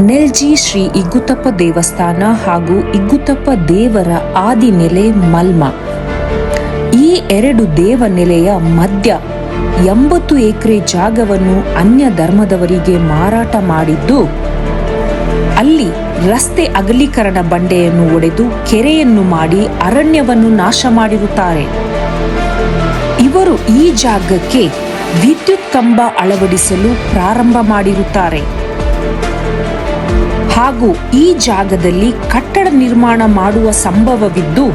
ನೆಲ್ಜಿ ಶ್ರೀ ಇಗ್ಗುತ್ತಪ್ಪ ದೇವಸ್ಥಾನ ಹಾಗೂ ಇಗ್ಗುತ್ತಪ್ಪ ದೇವರ ಆದಿನೆಲೆ ಮಲ್ಮ. ಈ ಎರಡು ದೇವನೆಲೆಯ ಮಧ್ಯ 80 ಎಕರೆ ಜಾಗವನ್ನು ಅನ್ಯ ಧರ್ಮದವರಿಗೆ ಮಾರಾಟ ಮಾಡಿದ್ದು, ಅಲ್ಲಿ ರಸ್ತೆ ಅಗಲೀಕರಣ ಬಂಡೆಯನ್ನು ಒಡೆದು ಕೆರೆಯನ್ನು ಮಾಡಿ ಅರಣ್ಯವನ್ನು ನಾಶ ಮಾಡಿರುತ್ತಾರೆ. ಇವರು ಈ ಜಾಗಕ್ಕೆ ವಿದ್ಯುತ್ ಕಂಬ ಅಳವಡಿಸಲು ಪ್ರಾರಂಭ ಮಾಡಿರುತ್ತಾರೆ ಹಾಗೂ ಈ ಜಾಗದಲ್ಲಿ ಕಟ್ಟಡ ನಿರ್ಮಾಣ ಮಾಡುವ ಸಂಭವವಿದ್ದು,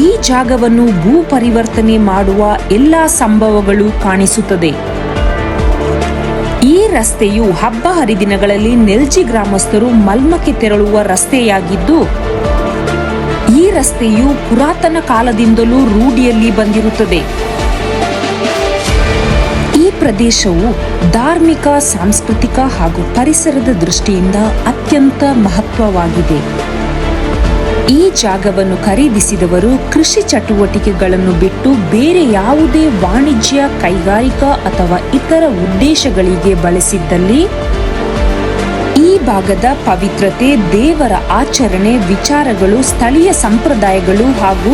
ಈ ಜಾಗವನ್ನು ಭೂ ಪರಿವರ್ತನೆ ಮಾಡುವ ಎಲ್ಲ ಸಂಭವಗಳು ಕಾಣಿಸುತ್ತದೆ. ಈ ರಸ್ತೆಯು ಹಬ್ಬ ಹರಿದಿನಗಳಲ್ಲಿ ನೆಲ್ಜಿ ಗ್ರಾಮಸ್ಥರು ಮಲ್ಮಕ್ಕೆ ತೆರಳುವ ರಸ್ತೆಯಾಗಿದ್ದು, ಈ ರಸ್ತೆಯು ಪುರಾತನ ಕಾಲದಿಂದಲೂ ರೂಢಿಯಲ್ಲಿ ಬಂದಿರುತ್ತದೆ. ಈ ಪ್ರದೇಶವು ಧಾರ್ಮಿಕ, ಸಾಂಸ್ಕೃತಿಕ ಹಾಗೂ ಪರಿಸರದ ದೃಷ್ಟಿಯಿಂದ ಅತ್ಯಂತ ಮಹತ್ವವಾಗಿದೆ. ಈ ಜಾಗವನ್ನು ಖರೀದಿಸಿದವರು ಕೃಷಿ ಚಟುವಟಿಕೆಗಳನ್ನು ಬಿಟ್ಟು ಬೇರೆ ಯಾವುದೇ ವಾಣಿಜ್ಯ, ಕೈಗಾರಿಕಾ ಅಥವಾ ಇತರ ಉದ್ದೇಶಗಳಿಗೆ ಬಳಸಿದ್ದಲ್ಲಿ ಈ ಭಾಗದ ಪವಿತ್ರತೆ, ದೇವರ ಆಚರಣೆ, ವಿಚಾರಗಳು, ಸ್ಥಳೀಯ ಸಂಪ್ರದಾಯಗಳು ಹಾಗೂ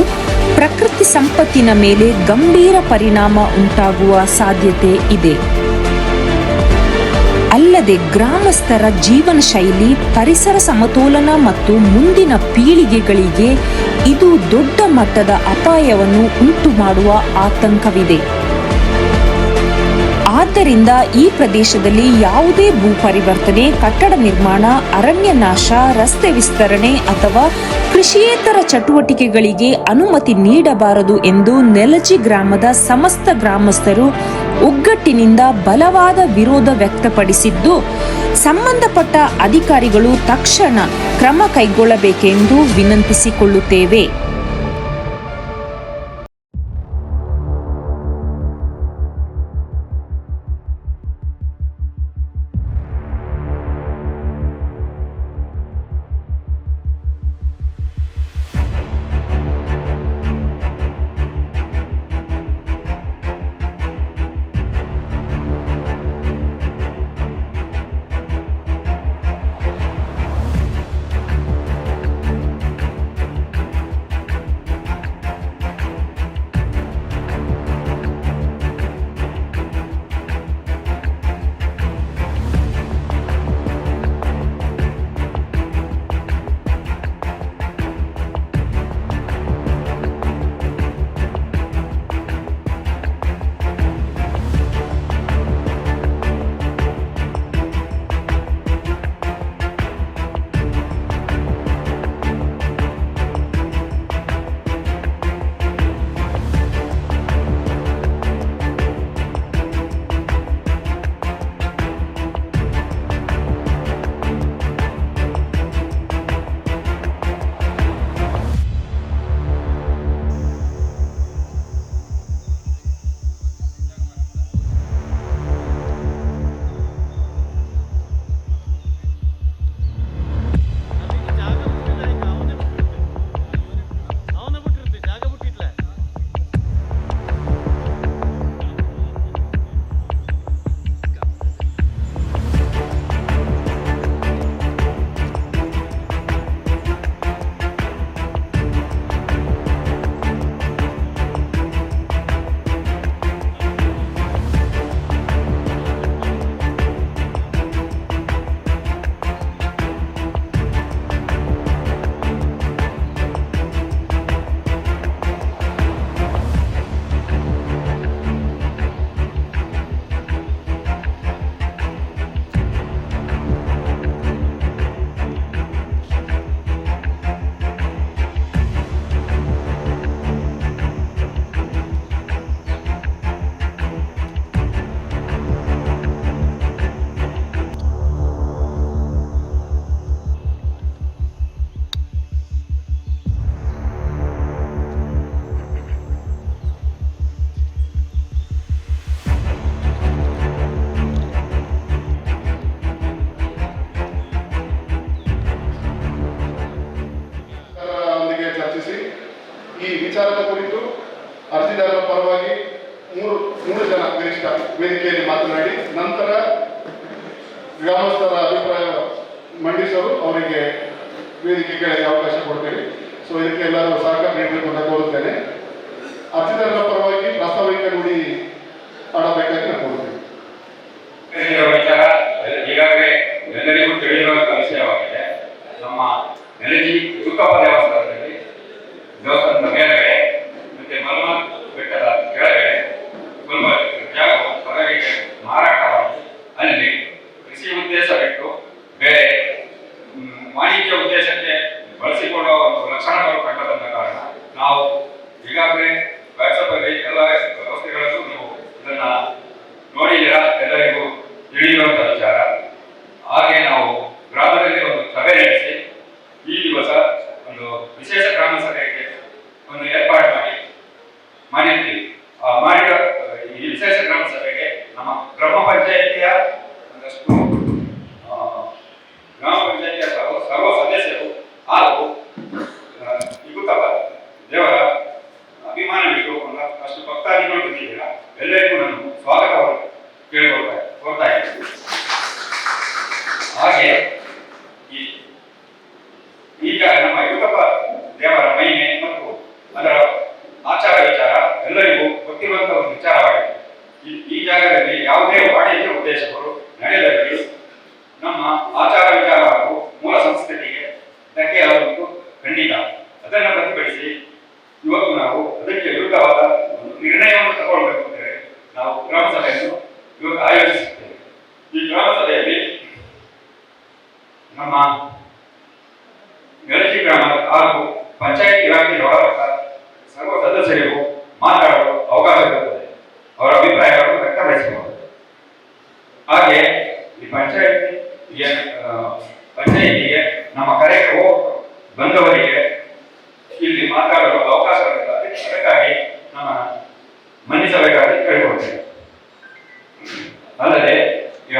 ಪ್ರಕೃತಿ ಸಂಪತ್ತಿನ ಮೇಲೆ ಗಂಭೀರ ಪರಿಣಾಮ ಉಂಟಾಗುವ ಸಾಧ್ಯತೆ ಇದೆ. ಅಲ್ಲದೆ ಗ್ರಾಮಸ್ಥರ ಜೀವನ ಶೈಲಿ, ಪರಿಸರ ಸಮತೋಲನ ಮತ್ತು ಮುಂದಿನ ಪೀಳಿಗೆಗಳಿಗೆ ಇದು ದೊಡ್ಡ ಮಟ್ಟದ ಅಪಾಯವನ್ನು ಉಂಟು ಮಾಡುವ ಆತಂಕವಿದೆ. ಆದ್ದರಿಂದ ಈ ಪ್ರದೇಶದಲ್ಲಿ ಯಾವುದೇ ಭೂ ಪರಿವರ್ತನೆ, ಕಟ್ಟಡ ನಿರ್ಮಾಣ, ಅರಣ್ಯ ನಾಶ, ರಸ್ತೆ ವಿಸ್ತರಣೆ ಅಥವಾ ಕೃಷಿಯೇತರ ಚಟುವಟಿಕೆಗಳಿಗೆ ಅನುಮತಿ ನೀಡಬಾರದು ಎಂದು ನೆಲಜಿ ಗ್ರಾಮದ ಸಮಸ್ತ ಗ್ರಾಮಸ್ಥರು ಒಗ್ಗಟ್ಟಿನಿಂದ ಬಲವಾದ ವಿರೋಧ ವ್ಯಕ್ತಪಡಿಸಿದ್ದು, ಸಂಬಂಧಪಟ್ಟ ಅಧಿಕಾರಿಗಳು ತಕ್ಷಣ ಕ್ರಮ ಕೈಗೊಳ್ಳಬೇಕೆಂದು ವಿನಂತಿಸಿಕೊಳ್ಳುತ್ತೇವೆ. ಈ ವಿಚಾರದ ಕುರಿತು ಅರ್ಜಿದಾರರ ಪರವಾಗಿ ಮೂರು ಜನ ಗರಿಷ್ಠ ವೇದಿಕೆಯಲ್ಲಿ ಮಾತನಾಡಿ ನಂತರ ಗ್ರಾಮಸ್ಥರ ಅಭಿಪ್ರಾಯ ಮಂಡಿಸಲು ಅವರಿಗೆ ವೇದಿಕೆಗೆ ಅವಕಾಶ ಕೊಡ್ತೇನೆ. ಸೊ ಇದಕ್ಕೆ ಎಲ್ಲರೂ ಸಹಕಾರ ನೀಡಬೇಕು ಅಂತ ಕೋರುತ್ತೇನೆ. ಅತಿಥಿಗಳ ಪರವಾಗಿ ಪ್ರಾಸ್ತಾವಿಕ ನುಡಿ ಆಡಬೇಕಾಗಿ ನಾನು ಕೋರುತ್ತೇನೆ. ವಿಚಾರ ಈಗಾಗಲೇ ಎಲ್ಲರಿಗೂ ತಿಳಿದಿರುವಂತಹ ವಿಷಯವಾಗಿದೆ. ನಮ್ಮ ನೆಲಜಿ ದುರ್ಗಪ್ಪ ದೇವಸ್ಥಾನದ ಮೇಲ್ಗಡೆ ಮತ್ತೆ ಮಲ್ಮಾನ್ ಬೆಟ್ಟದ ಕೆಳಗಡೆ ಸ್ವಲ್ಪ ಜಾಗ ಹೊರಗೆ ಮಾರಾಟವಾಗಿ ಅಲ್ಲಿ ಕೃಷಿ ಉದ್ದೇಶ ಬಿಟ್ಟು ಬೇರೆ ವಾಣಿಜ್ಯ ಉದ್ದೇಶಕ್ಕೆ ಬಳಸಿಕೊಳ್ಳುವ ಒಂದು ಲಕ್ಷಣಗಳು ಕಂಡುಬಂದ ಕಾರಣ ನಾವು ಈಗಾಗಲೇ ವಾಟ್ಸಪ್ಪಲ್ಲಿ ಎಲ್ಲ ವ್ಯವಸ್ಥೆಗಳನ್ನು ನೀವು ಇದನ್ನ ನೋಡಿದ್ದೀರಾ, ಎಲ್ಲರಿಗೂ ತಿಳಿಯುವಂತ ವಿಚಾರ. ಹಾಗೆ ನಾವು ಗ್ರಾಮದಲ್ಲಿ ಒಂದು ಸಭೆ ನಡೆಸಿ ಈ ದಿವಸ ಒಂದು ವಿಶೇಷ ಗ್ರಾಮ ಸಭೆಗೆ ಒಂದು ಏರ್ಪಾಡು ಮಾಡಿರ್ತೀವಿ. ಮಾಡಿದ ಈ ವಿಶೇಷ ಗ್ರಾಮ ಸಭೆಗೆ ನಮ್ಮ ಗ್ರಾಮ ಪಂಚಾಯಿತಿಯ ಒಂದಷ್ಟು ಗ್ರಾಮ ಪಂಚಾಯಿತಿಯ ಸರ್ವ ಸದಸ್ಯರು ಹಾಗೂ ಇಗುತ್ತಪ್ಪ ದೇವರ ಅಭಿಮಾನವಿಟ್ಟು ಅಷ್ಟು ಭಕ್ತಾದಿಗಳು ಬಂದಿದ್ದೀರಾ. ಎಲ್ಲರಿಗೂ ನಾನು ಸ್ವಾಗತವನ್ನು ಕೋರ್ತಾ ಇದ್ದೀನಿ. ಹಾಗೆ ಈಗ ನಮ್ಮ ಇಗುತ್ತಪ್ಪ ದೇವರ ಮಹಿಮೆ ಮತ್ತು ಅದರ ಆಚಾರ ವಿಚಾರ ಎಲ್ಲರಿಗೂ ಗೊತ್ತಿರುವಂತಹ ಒಂದು ವಿಚಾರವಾಗಿದೆ. ಈ ಜಾಗದಲ್ಲಿ ಯಾವುದೇ ವಾಣಿಜ್ಯ ಉದ್ದೇಶಗಳು ನಡೆಯದಲ್ಲಿ ನಮ್ಮ ಆಚಾರ ವಿಚಾರ ಹಾಗೂ ಮೂಲ ಸಂಸ್ಕೃತಿಗೆ ಧಕ್ಕೆ ಆಗುವುದು ಖಂಡಿತ. ಅದನ್ನು ಪ್ರತಿಭಟಿಸಿ ಇವತ್ತು ನಾವು ಅದಕ್ಕೆ ವಿರುದ್ಧವಾದ ಒಂದು ನಿರ್ಣಯವನ್ನು ತಗೊಳ್ಬೇಕು ಅಂದರೆ ನಾವು ಗ್ರಾಮ ಸಭೆಯನ್ನು ಇವತ್ತು ಆಯೋಜಿಸುತ್ತೇವೆ. ಈ ಗ್ರಾಮ ಸಭೆಯಲ್ಲಿ ನಮ್ಮ ನೆಲಜಿ ಗ್ರಾಮ ಹಾಗೂ ಪಂಚಾಯತ್ ಇಲಾಖೆಯ ಸರ್ವ ಸದಸ್ಯರಿಗೂ ಮಾತನಾಡಲು ಅವಕಾಶ ಇರುತ್ತದೆ. ಅವರ ಅಭಿಪ್ರಾಯಗಳನ್ನು ವ್ಯಕ್ತಪಡಿಸಬಹುದು. ಹಾಗೆ ಈ ಪಂಚಾಯಿತಿಗೆ ನಮ್ಮ ಕರೆಗೆ ಬಂದವರಿಗೆ ಇಲ್ಲಿ ಮಾತಾಡಲು ಅವಕಾಶವಿಲ್ಲ. ಅದಕ್ಕಾಗಿ ನಮ್ಮ ಮನ್ನಿಸಬೇಕಾಗಿ ಕೇಳಿಕೊಳ್ತೇವೆ. ಅಲ್ಲದೆ ಈಗ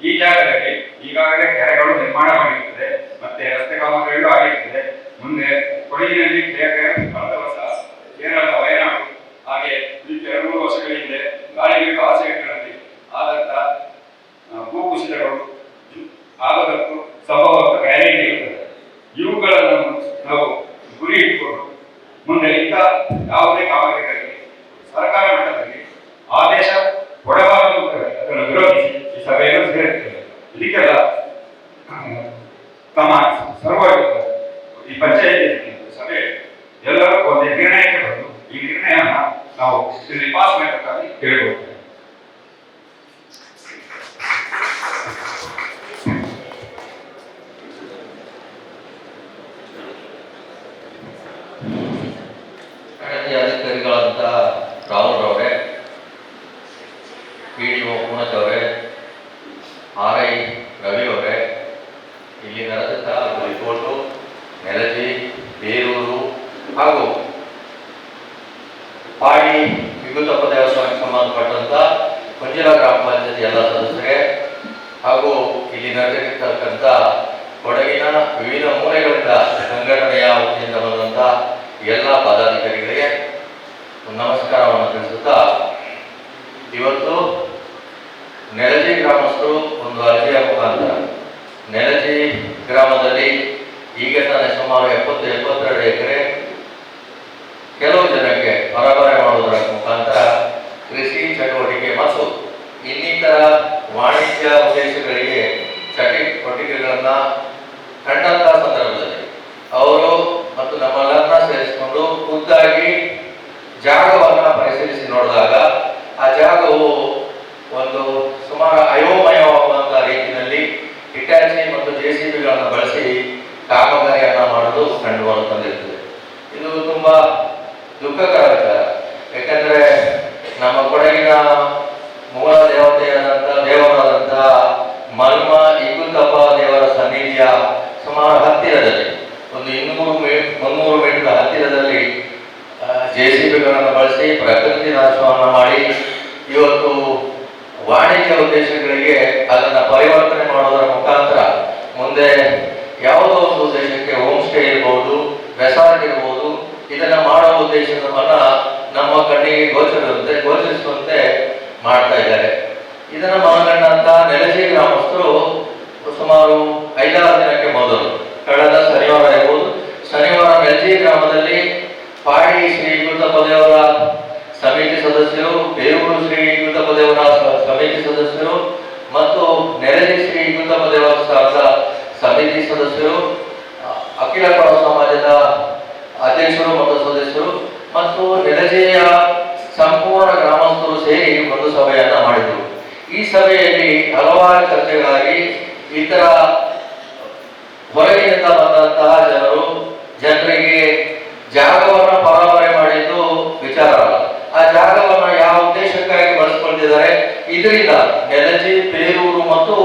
ಈ ಜಾಗದಲ್ಲಿ ಈಗಾಗಲೇ ಕೆರೆಗಳು ನಿರ್ಮಾಣ ಮಾಡಿರುತ್ತದೆ, ಮತ್ತೆ ರಸ್ತೆ ಕಾಮಗಾರಿಗಳು ಆಗಿರುತ್ತದೆ. ಮುಂದೆ ಕೊಡಗಿನಲ್ಲಿ ಕಳೆದ ವರ್ಷ ಕೇರಳದ ವಯನಾಡು ಹಾಗೆ ಈ 2-3 ವರ್ಷಗಳ ಹಿಂದೆ ಗಾಳಿಬೀಡು ಆಸೆಗಳಲ್ಲಿ ಆದಂತ ಭೂಕುಸಿತಗಳು ಆಗದಕ್ಕೂ ಸಂಭವ ಗ್ಯಾರಂಟಿ ಇರುತ್ತದೆ. ಇವುಗಳನ್ನು ನಾವು ಗುರಿ ಇಟ್ಟುಕೊಂಡು ಮುಂದೆ ಇಂಥ ಯಾವುದೇ ಕಾಮಗಾರಿಗಳಿಗೆ ಸರ್ಕಾರ ಮಟ್ಟದಲ್ಲಿ ಆದೇಶ ಕೊಡಬಾರದು ಅದನ್ನು ವಿರೋಧಿಸಿ ಈ ಸಭೆಯನ್ನು ಸೇರುತ್ತೇವೆ. ಇದಕ್ಕೆಲ್ಲ ತಮ್ಮ ಸರ್ವ ಈ ಪಂಚಾಯತ್ ಸಭೆ ಎಲ್ಲರೂ ಒಂದೇ ನಿರ್ಣಯಕ್ಕೆ ಬಂದು ಈ ನಿರ್ಣಯನ ನಾವು ಇಲ್ಲಿ ಪಾಸ್ ಮಾಡಬೇಕಾಗಿ ಕೇಳಿಕೊಳ್ತೇವೆ. ಅಧಿಕಾರಿಗಳಂತ ರಾಹುಲ್ ಅವರೇ, PDO ಪೂರ್ಣಚ್ ಅವರೇ, RI ರವಿ ಅವರೇ, ಇಲ್ಲಿ ನಡೆದಂತ ರಿಪೋರ್ಟು ನೆಲಜಿ, ಬೇರೂರು ಹಾಗೂ ಪಾಡಿ ಇಗುತ್ತಪ್ಪ ದೇವಸ್ಥಾನಕ್ಕೆ ಸಂಬಂಧಪಟ್ಟಂತ ಕುಂಜಿಲ ಗ್ರಾಮ ಪಂಚಾಯತಿ ಎಲ್ಲ ಸದಸ್ಯರೇ ಹಾಗೂ ಇಲ್ಲಿ ನಡೆದಿರ್ತಕ್ಕಂಥ ಕೊಡಗಿನ ವಿವಿಧ ಮೂಲೆಗಳಿಂದ ಸಂಘಟನೆಯ ವತಿಯಿಂದ ಬಂದಂತ ಎಲ್ಲ ಪದಾಧಿಕಾರಿಗಳಿಗೆ ನಮಸ್ಕಾರವನ್ನು ತಿಳಿಸುತ್ತಾ, ಇವತ್ತು ನೆಲಜಿ ಗ್ರಾಮಸ್ಥರು ಒಂದು ಅರ್ಜಿಯ ಮುಖಾಂತರ ನೆಲಜಿ ಗ್ರಾಮದಲ್ಲಿ ಈಗ ತಾನೇ ಸುಮಾರು 70-72 ಎಕರೆ ಕೆಲವು ಜನಕ್ಕೆ ಹೊರಬರೆ ಮಾಡುವುದರ ಮುಖಾಂತರ ಕೃಷಿ ಚಟುವಟಿಕೆ ಮತ್ತು ಇನ್ನಿತರ ವಾಣಿಜ್ಯ ಉದ್ದೇಶಗಳಿಗೆ ಚಟುವಟಿಕೆಗಳನ್ನು ಕಂಡಂತ ಸಂದರ್ಭದಲ್ಲಿ ಅವರು ಮತ್ತು ನಮ್ಮೆಲ್ಲರನ್ನ ಸೇರಿಸಿಕೊಂಡು ಖುದ್ದಾಗಿ ಜಾಗವನ್ನು ಪರಿಶೀಲಿಸಿ ನೋಡಿದಾಗ ಆ ಜಾಗವು ಒಂದು ಸುಮಾರು ಅಯೋಮಯವಾಗುವಂತಹ ರೀತಿಯಲ್ಲಿ ಹಿಟಾಚಿ ಮತ್ತು JCBಗಳನ್ನು ಬಳಸಿ ಕಾಮಗಾರಿಯನ್ನು ಮಾಡುವುದು ಕಂಡು ಬರುತ್ತಿರುತ್ತದೆ. ಇದು ತುಂಬಾ ದುಃಖಕರ ವಿಚಾರ. ಯಾಕಂದ್ರೆ ನಮ್ಮ ಕೊಡಗಿನ ಮೂಲ ದೇವರಾದಂತಹ ಮಲ್ಮ ಇಗುತ್ತಪ್ಪ ದೇವರ ಸನ್ನಿಧಿಯ ಸುಮಾರು ಹತ್ತಿರದಲ್ಲಿ ಒಂದು 200-300 ಮೀಟರ್ ಹತ್ತಿರದಲ್ಲಿ JCBಗಳನ್ನು ಬಳಸಿ ಪ್ರಕೃತಿ ನಾಶವನ್ನು ಮಾಡಿ ಇವತ್ತು ವಾಣಿಜ್ಯ ಉದ್ದೇಶಗಳಿಗೆ ಅದನ್ನು ಪರಿವರ್ತನೆ ಮಾಡೋದರ ಮುಖಾಂತರ ಮುಂದೆ ಯಾವುದೋ ಒಂದು ಉದ್ದೇಶಕ್ಕೆ ಹೋಮ್ ಸ್ಟೇ ಇರ್ಬೋದು, ರೆಸಾರ್ಟ್ ಇರ್ಬೋದು, ಇದನ್ನ ಮಾಡುವ ಉದ್ದೇಶವನ್ನ ನಮ್ಮ ಕಣ್ಣಿಗೆ ಗೋಚರಿಸುವಂತೆ ಮಾಡ್ತಾ ಇದ್ದಾರೆ. ಇದನ್ನ ಮನಗಂಡಂತ ನೆಲಜಿ ಗ್ರಾಮ ಸುಮಾರು 5-6 ದಿನಕ್ಕೆ ಮೊದಲು ಕಳೆದ ಶನಿವಾರ ಇರಬಹುದು, ಶನಿವಾರ ಮೆಲ್ಜಿ ಗ್ರಾಮದಲ್ಲಿ ಪಾಡಿ ಶ್ರೀ ಗುರುತಪ್ಪದೇವರ ಸಮಿತಿ ಸದಸ್ಯರು, ಬೇರೂರು ಶ್ರೀ ಗುರುತಪ್ಪದೇವರ ಸಮಿತಿ ಸದಸ್ಯರು ಮತ್ತು ನೆಲಜಿ ಶ್ರೀ ಗುರುತಪ್ಪದೇವರ ಸಮಿತಿ ಸದಸ್ಯರು, ಅಖಿಲ ಕೊಡ ಸಮಾಜದ ಅಧ್ಯಕ್ಷರು ಮತ್ತು ಸದಸ್ಯರು ಮತ್ತು ನೆಲಜೆಯ ಸಂಪೂರ್ಣ ಗ್ರಾಮಸ್ಥರು ಸೇರಿ ಒಂದು ಸಭೆಯನ್ನ ಮಾಡಿದರು. ಈ ಸಭೆಯಲ್ಲಿ ಹಲವಾರು ಚರ್ಚೆಗಳಾಗಿ ಇತರ ಹೊರಗಿನಿಂದ ಬಂದಂತಹ ಜನರಿಗೆ ಜಾಗವನ್ನು ಪರಾಮರಿ ಮಾಡಿದ್ದು ವಿಚಾರ ಅಲ್ಲ. ಆ ಜಾಗವನ್ನು ಯಾವ ಉದ್ದೇಶಕ್ಕಾಗಿ ಬಳಸ್ಕೊಳ್ತಿದ್ದಾರೆ, ಇದರಿಂದ ನೆಲಜಿ, ಬೇರೂರು ಮತ್ತು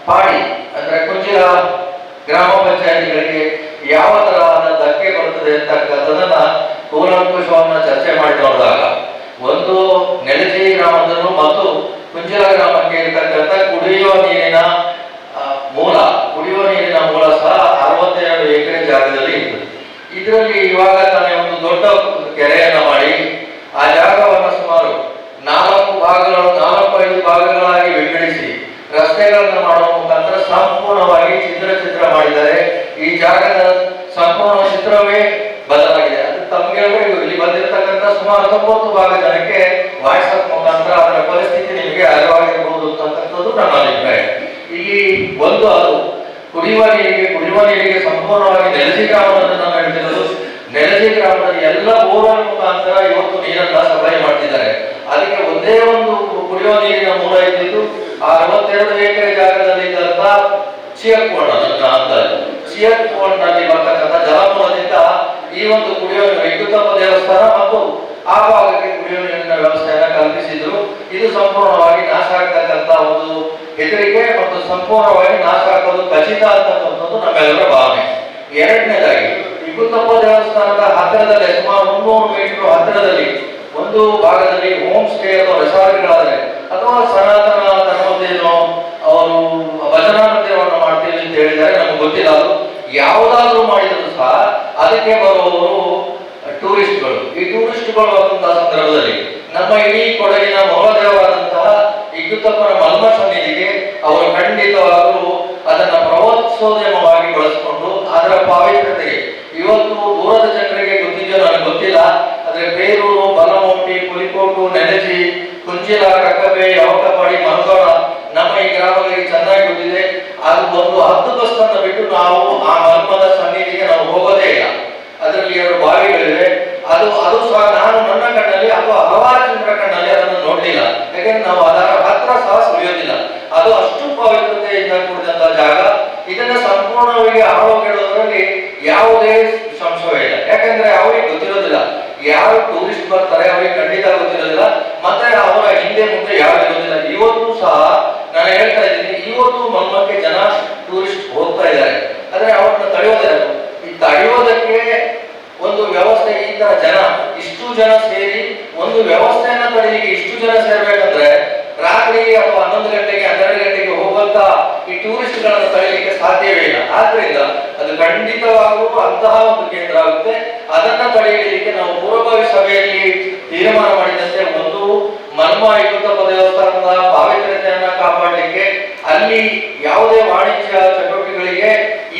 ಪಾಡಿ ಅಂದ್ರೆ ಕುಂಚಿಲ ಗ್ರಾಮ ಪಂಚಾಯತಿಗಳಿಗೆ ಯಾವ ತರಹದ ಧಕ್ಕೆ ಬರುತ್ತದೆ ಅಂತಕ್ಕಂಥದನ್ನ ಕೂಲಂಕುಷವನ್ನ ಚರ್ಚೆ ಮಾಡಿ ನೋಡಿದಾಗ ಒಂದು ನೆಲಜಿ ಗ್ರಾಮದಲ್ಲೂ ಮತ್ತು ಕುಂಚಿಲ ಗ್ರಾಮಕ್ಕೆ ಇರತಕ್ಕಂಥ ಕುಡಿಯುವ ನೀರಿನ ಮೂಲ ಸಹ 62 ಎಕರೆ ಜಾಗದಲ್ಲಿ ಇರ್ತದೆ. ಇದರಲ್ಲಿ ಇವಾಗ ತಾನೇ ಒಂದು ದೊಡ್ಡ ಕೆರೆಯನ್ನ ಮಾಡಿ ಆ ಜಾಗವನ್ನು ಸುಮಾರು 4-5 ಭಾಗಗಳಾಗಿ ವಿಂಗಡಿಸಿ ರಸ್ತೆಗಳನ್ನು ಮಾಡುವ ಮುಖಾಂತರ ಸಂಪೂರ್ಣವಾಗಿ ಚಿತ್ರ ಮಾಡಿದ್ದಾರೆ. ಈ ಜಾಗದ ಸಂಪೂರ್ಣ ಚಿತ್ರವೇ ಬದಲಾಗಿದೆ. ಅದು ತಮಗೆ ಇಲ್ಲಿ ಬಂದಿರತಕ್ಕಂಥ ಸುಮಾರು 90 ಭಾಗ ಜನಕ್ಕೆ ವಾಟ್ಸ್ಆಪ್ ಮುಖಾಂತರ ಅದರ ಪರಿಸ್ಥಿತಿ ನಿಮಗೆ ಅರಿವಾಗಿರಬಹುದು ಅಂತಕ್ಕಂಥದ್ದು ನನ್ನ ಅಭಿಪ್ರಾಯ. ಇಲ್ಲಿ ಒಂದು ಅದು ಕುಡಿಯುವ ನೀರಿಗೆ ಸಂಪೂರ್ಣವಾಗಿ ನೆಲಜಿ ಗ್ರಾಮವನ್ನು ನಾವು ಹೇಳ್ತಿರೋದು. ನೆಲಜಿ ಗ್ರಾಮದಲ್ಲಿ ಎಲ್ಲ ಬೋರ್ವೆಲ್ ಮುಖಾಂತರ ಇವತ್ತು ನೀರನ್ನ ಸಪ್ಲೈ ಮಾಡ್ತಿದ್ದಾರೆ. ಅದಕ್ಕೆ ಒಂದೇ ಒಂದು ಕುಡಿಯುವ ನೀರಿನ ಮೂಲ ಇದ್ದಿದ್ದು 62 ಎಕರೆ ಜಾಗದಲ್ಲಿ ಇದ್ದಂತ ಚಿಯರ್ಕೋಣ ನಲ್ಲಿ ಬರ್ತಕ್ಕಂಥ ಜಲಮೂಲದಿಂದ ಈ ಒಂದು ಕುಡಿಯುವ ವಿದ್ಯುತ್ತಪ್ಪ ದೇವಸ್ಥಾನ ಮತ್ತು ಆ ಭಾಗಕ್ಕೆ ಕುಡಿಯುವ ನೀರಿನ ವ್ಯವಸ್ಥೆಯನ್ನ ಕಲ್ಪಿಸಿದ್ರು. ಇದು ಸಂಪೂರ್ಣವಾಗಿ ನಾಶ ಆಗ್ತಕ್ಕಂಥ ಒಂದು ಹೆದರಿಕೆ ಮತ್ತು ಸಂಪೂರ್ಣವಾಗಿ ನಾಶ ಆಗೋದು ಖಚಿತ ಅಂತಕ್ಕಂಥದ್ದು ನಮ್ಮೆಲ್ಲರ ಭಾವನೆ. ಎರಡನೇದಾಗಿ ವಿದ್ಯುತ್ತಪ್ಪ ದೇವಸ್ಥಾನದ ಹತ್ತಿರದಲ್ಲಿ ಸುಮಾರು 300 ಮೀಟರ್ ಹತ್ತಿರದಲ್ಲಿ ಒಂದು ಭಾಗದಲ್ಲಿ ಹೋಮ್ ಸ್ಟೇ ಅಥವಾ ರೆಸಾರ್ಟ್ಗಳಾದರೆ ಅಥವಾ ಸನಾತನ ಧರ್ಮದೇನೋ ಅವರು ಭಜನಾ ನೃತ್ಯವನ್ನು ಮಾಡ್ತೀವಿ ಅಂತ ಹೇಳಿದರೆ ನಮ್ಗೆ ಗೊತ್ತಿಲ್ಲ. ಅದು ಯಾವುದಾದ್ರೂ ಮಾಡಿದ್ರು ಸಹ ಅದಕ್ಕೆ ಬರುವವರು ಟೂರಿಸ್ಟ್ಗಳು. ಈ ಟೂರಿಸ್ಟ್ಗಳು ಬರುವಂತಹ ಸಂದರ್ಭದಲ್ಲಿ ನಮ್ಮ ಇಡೀ ಕೊಡಗಿನ ಮೌಲದೇವರಾದಂತಹ ವಿದ್ಯುತ್ತಪ್ಪನ ಮಲ್ಮ ಸನ್ನಿಧಿಗೆ ಅವರು ಖಂಡಿತವಾಗಲೂ ಅದನ್ನ ಪ್ರವಾಸೋದ್ಯಮವಾಗಿ ಬಳಸಿಕೊಂಡು ಅದರ ಪಾವಿತ್ರ್ಯತೆಗೆ ಇವತ್ತು ದೂರದ ಜನರಿಗೆ ಗೊತ್ತಿದೆಯೋ ನನಗೆ ಗೊತ್ತಿಲ್ಲ, ಆದ್ರೆ ಬೇರೂರು, ಬಲಮೋಟಿ, ಪುಲಿಕೋಟು, ನೆಲಜಿ, ಕುಂಚಿಲ, ಕಕ್ಕಬೆ, ಯವಕಪಾಡಿ, ಮಲ್ಗೋಡ ನಮ್ಮ ಈ ಗ್ರಾಮಗಳಿಗೆ ಚೆನ್ನಾಗಿ ಗೊತ್ತಿದೆ. ಅದು ಒಂದು 10 ಬಸ್ಸನ್ನು ಬಿಟ್ಟು ನಾವು ಆ ಮಲ್ಮದ ಸನ್ನಿಧಿಗೆ ನಾವು ಹೋಗೋದೇ ಇಲ್ಲ. ಅದರಲ್ಲಿ 2 ಬಾವಿಗಳಿವೆ. ಅದು ಸಹ ನಾನು ನನ್ನ ಕಣ್ಣಲ್ಲಿ ಅಥವಾ ಹಲವಾರು ಜನರ ಕಣ್ಣಲ್ಲಿ ಅದನ್ನು ನೋಡ್ಲಿಲ್ಲ. ಯಾಕಂದ್ರೆ ನಾವು ಅದರ ಹತ್ರ ಸಹ ಸುಳಿಯೋದಿಲ್ಲ. ಅದು ಅಷ್ಟು ಪವಿತ್ರತೆಯಿಂದ ಕೂಡಿದಂತಹ ಜಾಗ. ಇದನ್ನ ಸಂಪೂರ್ಣವಾಗಿ ಹಾಳೋಗಿಡೋದ್ರಲ್ಲಿ ಯಾವುದೇ ಸಂಶಯವಿಲ್ಲ. ಯಾಕಂದ್ರೆ ಅವರಿಗೆ ಗೊತ್ತಿರೋದಿಲ್ಲ, ಯಾರು ಟೂರಿಸ್ಟ್ ಬರ್ತಾರೆ ಅವರಿಗೆ ಖಂಡಿತ ಗೊತ್ತಿರೋದಿಲ್ಲ, ಮತ್ತೆ ಅವರ ಹಿಂದೆ ಮುಂದೆ ಯಾರು ಇರೋದಿಲ್ಲ. ಇವತ್ತು ಸಹ ನಾನು ಹೇಳ್ತಾ ಇದ್ದೀನಿ, ಇವತ್ತು ಮಲ್ಮಕ್ಕೆ ಜನ ಟೂರಿಸ್ಟ್ ಹೋಗ್ತಾ ಇದ್ದಾರೆ. ಆದ್ರೆ ಅವ್ರನ್ನ ತಡೆಯೋದಿಲ್ಲ. ಈ ತಡೆಯೋದಕ್ಕೆ ಒಂದು ವ್ಯವಸ್ಥೆ, ಈ ತರ ಜನ ಇಷ್ಟು ಜನ ಸೇರಿ ಒಂದು ವ್ಯವಸ್ಥೆಯನ್ನ ತಡೆಯಲಿಕ್ಕೆ ಇಷ್ಟು ಜನ ಸೇರ್ಬೇಕಂದ್ರೆ ರಾತ್ರಿ ಅಥವಾ 11 ಗಂಟೆಗೆ 12 ಗಂಟೆಗೆ ಹೋಗುವಂತ ಈ ಟೂರಿಸ್ಟ್ ಗಳನ್ನು ತಡೆಯಲಿಕ್ಕೆ ಸಾಧ್ಯವೇ ಇಲ್ಲ. ಆದ್ರಿಂದ ಅದು ಖಂಡಿತವಾಗೂ ಅಂತಹ ಒಂದು ಕೇಂದ್ರ ಆಗುತ್ತೆ. ಅದನ್ನ ತಡೆಯಲಿಕ್ಕೆ ನಾವು ಪೂರ್ವಭಾವಿ ಸಭೆಯಲ್ಲಿ ತೀರ್ಮಾನ ಮಾಡಿದಂತೆ ಒಂದು ಮಲ್ಮ ವಿದ್ಯುತ್ತಪ್ಪ ದೇವಸ್ಥಾನದ ಪಾವಿತ್ರ್ಯತೆಯನ್ನ ಕಾಪಾಡಲಿಕ್ಕೆ ಅಲ್ಲಿ ಯಾವುದೇ ವಾಣಿಜ್ಯ ಚಟುವಟಿಕೆಗಳಿಗೆ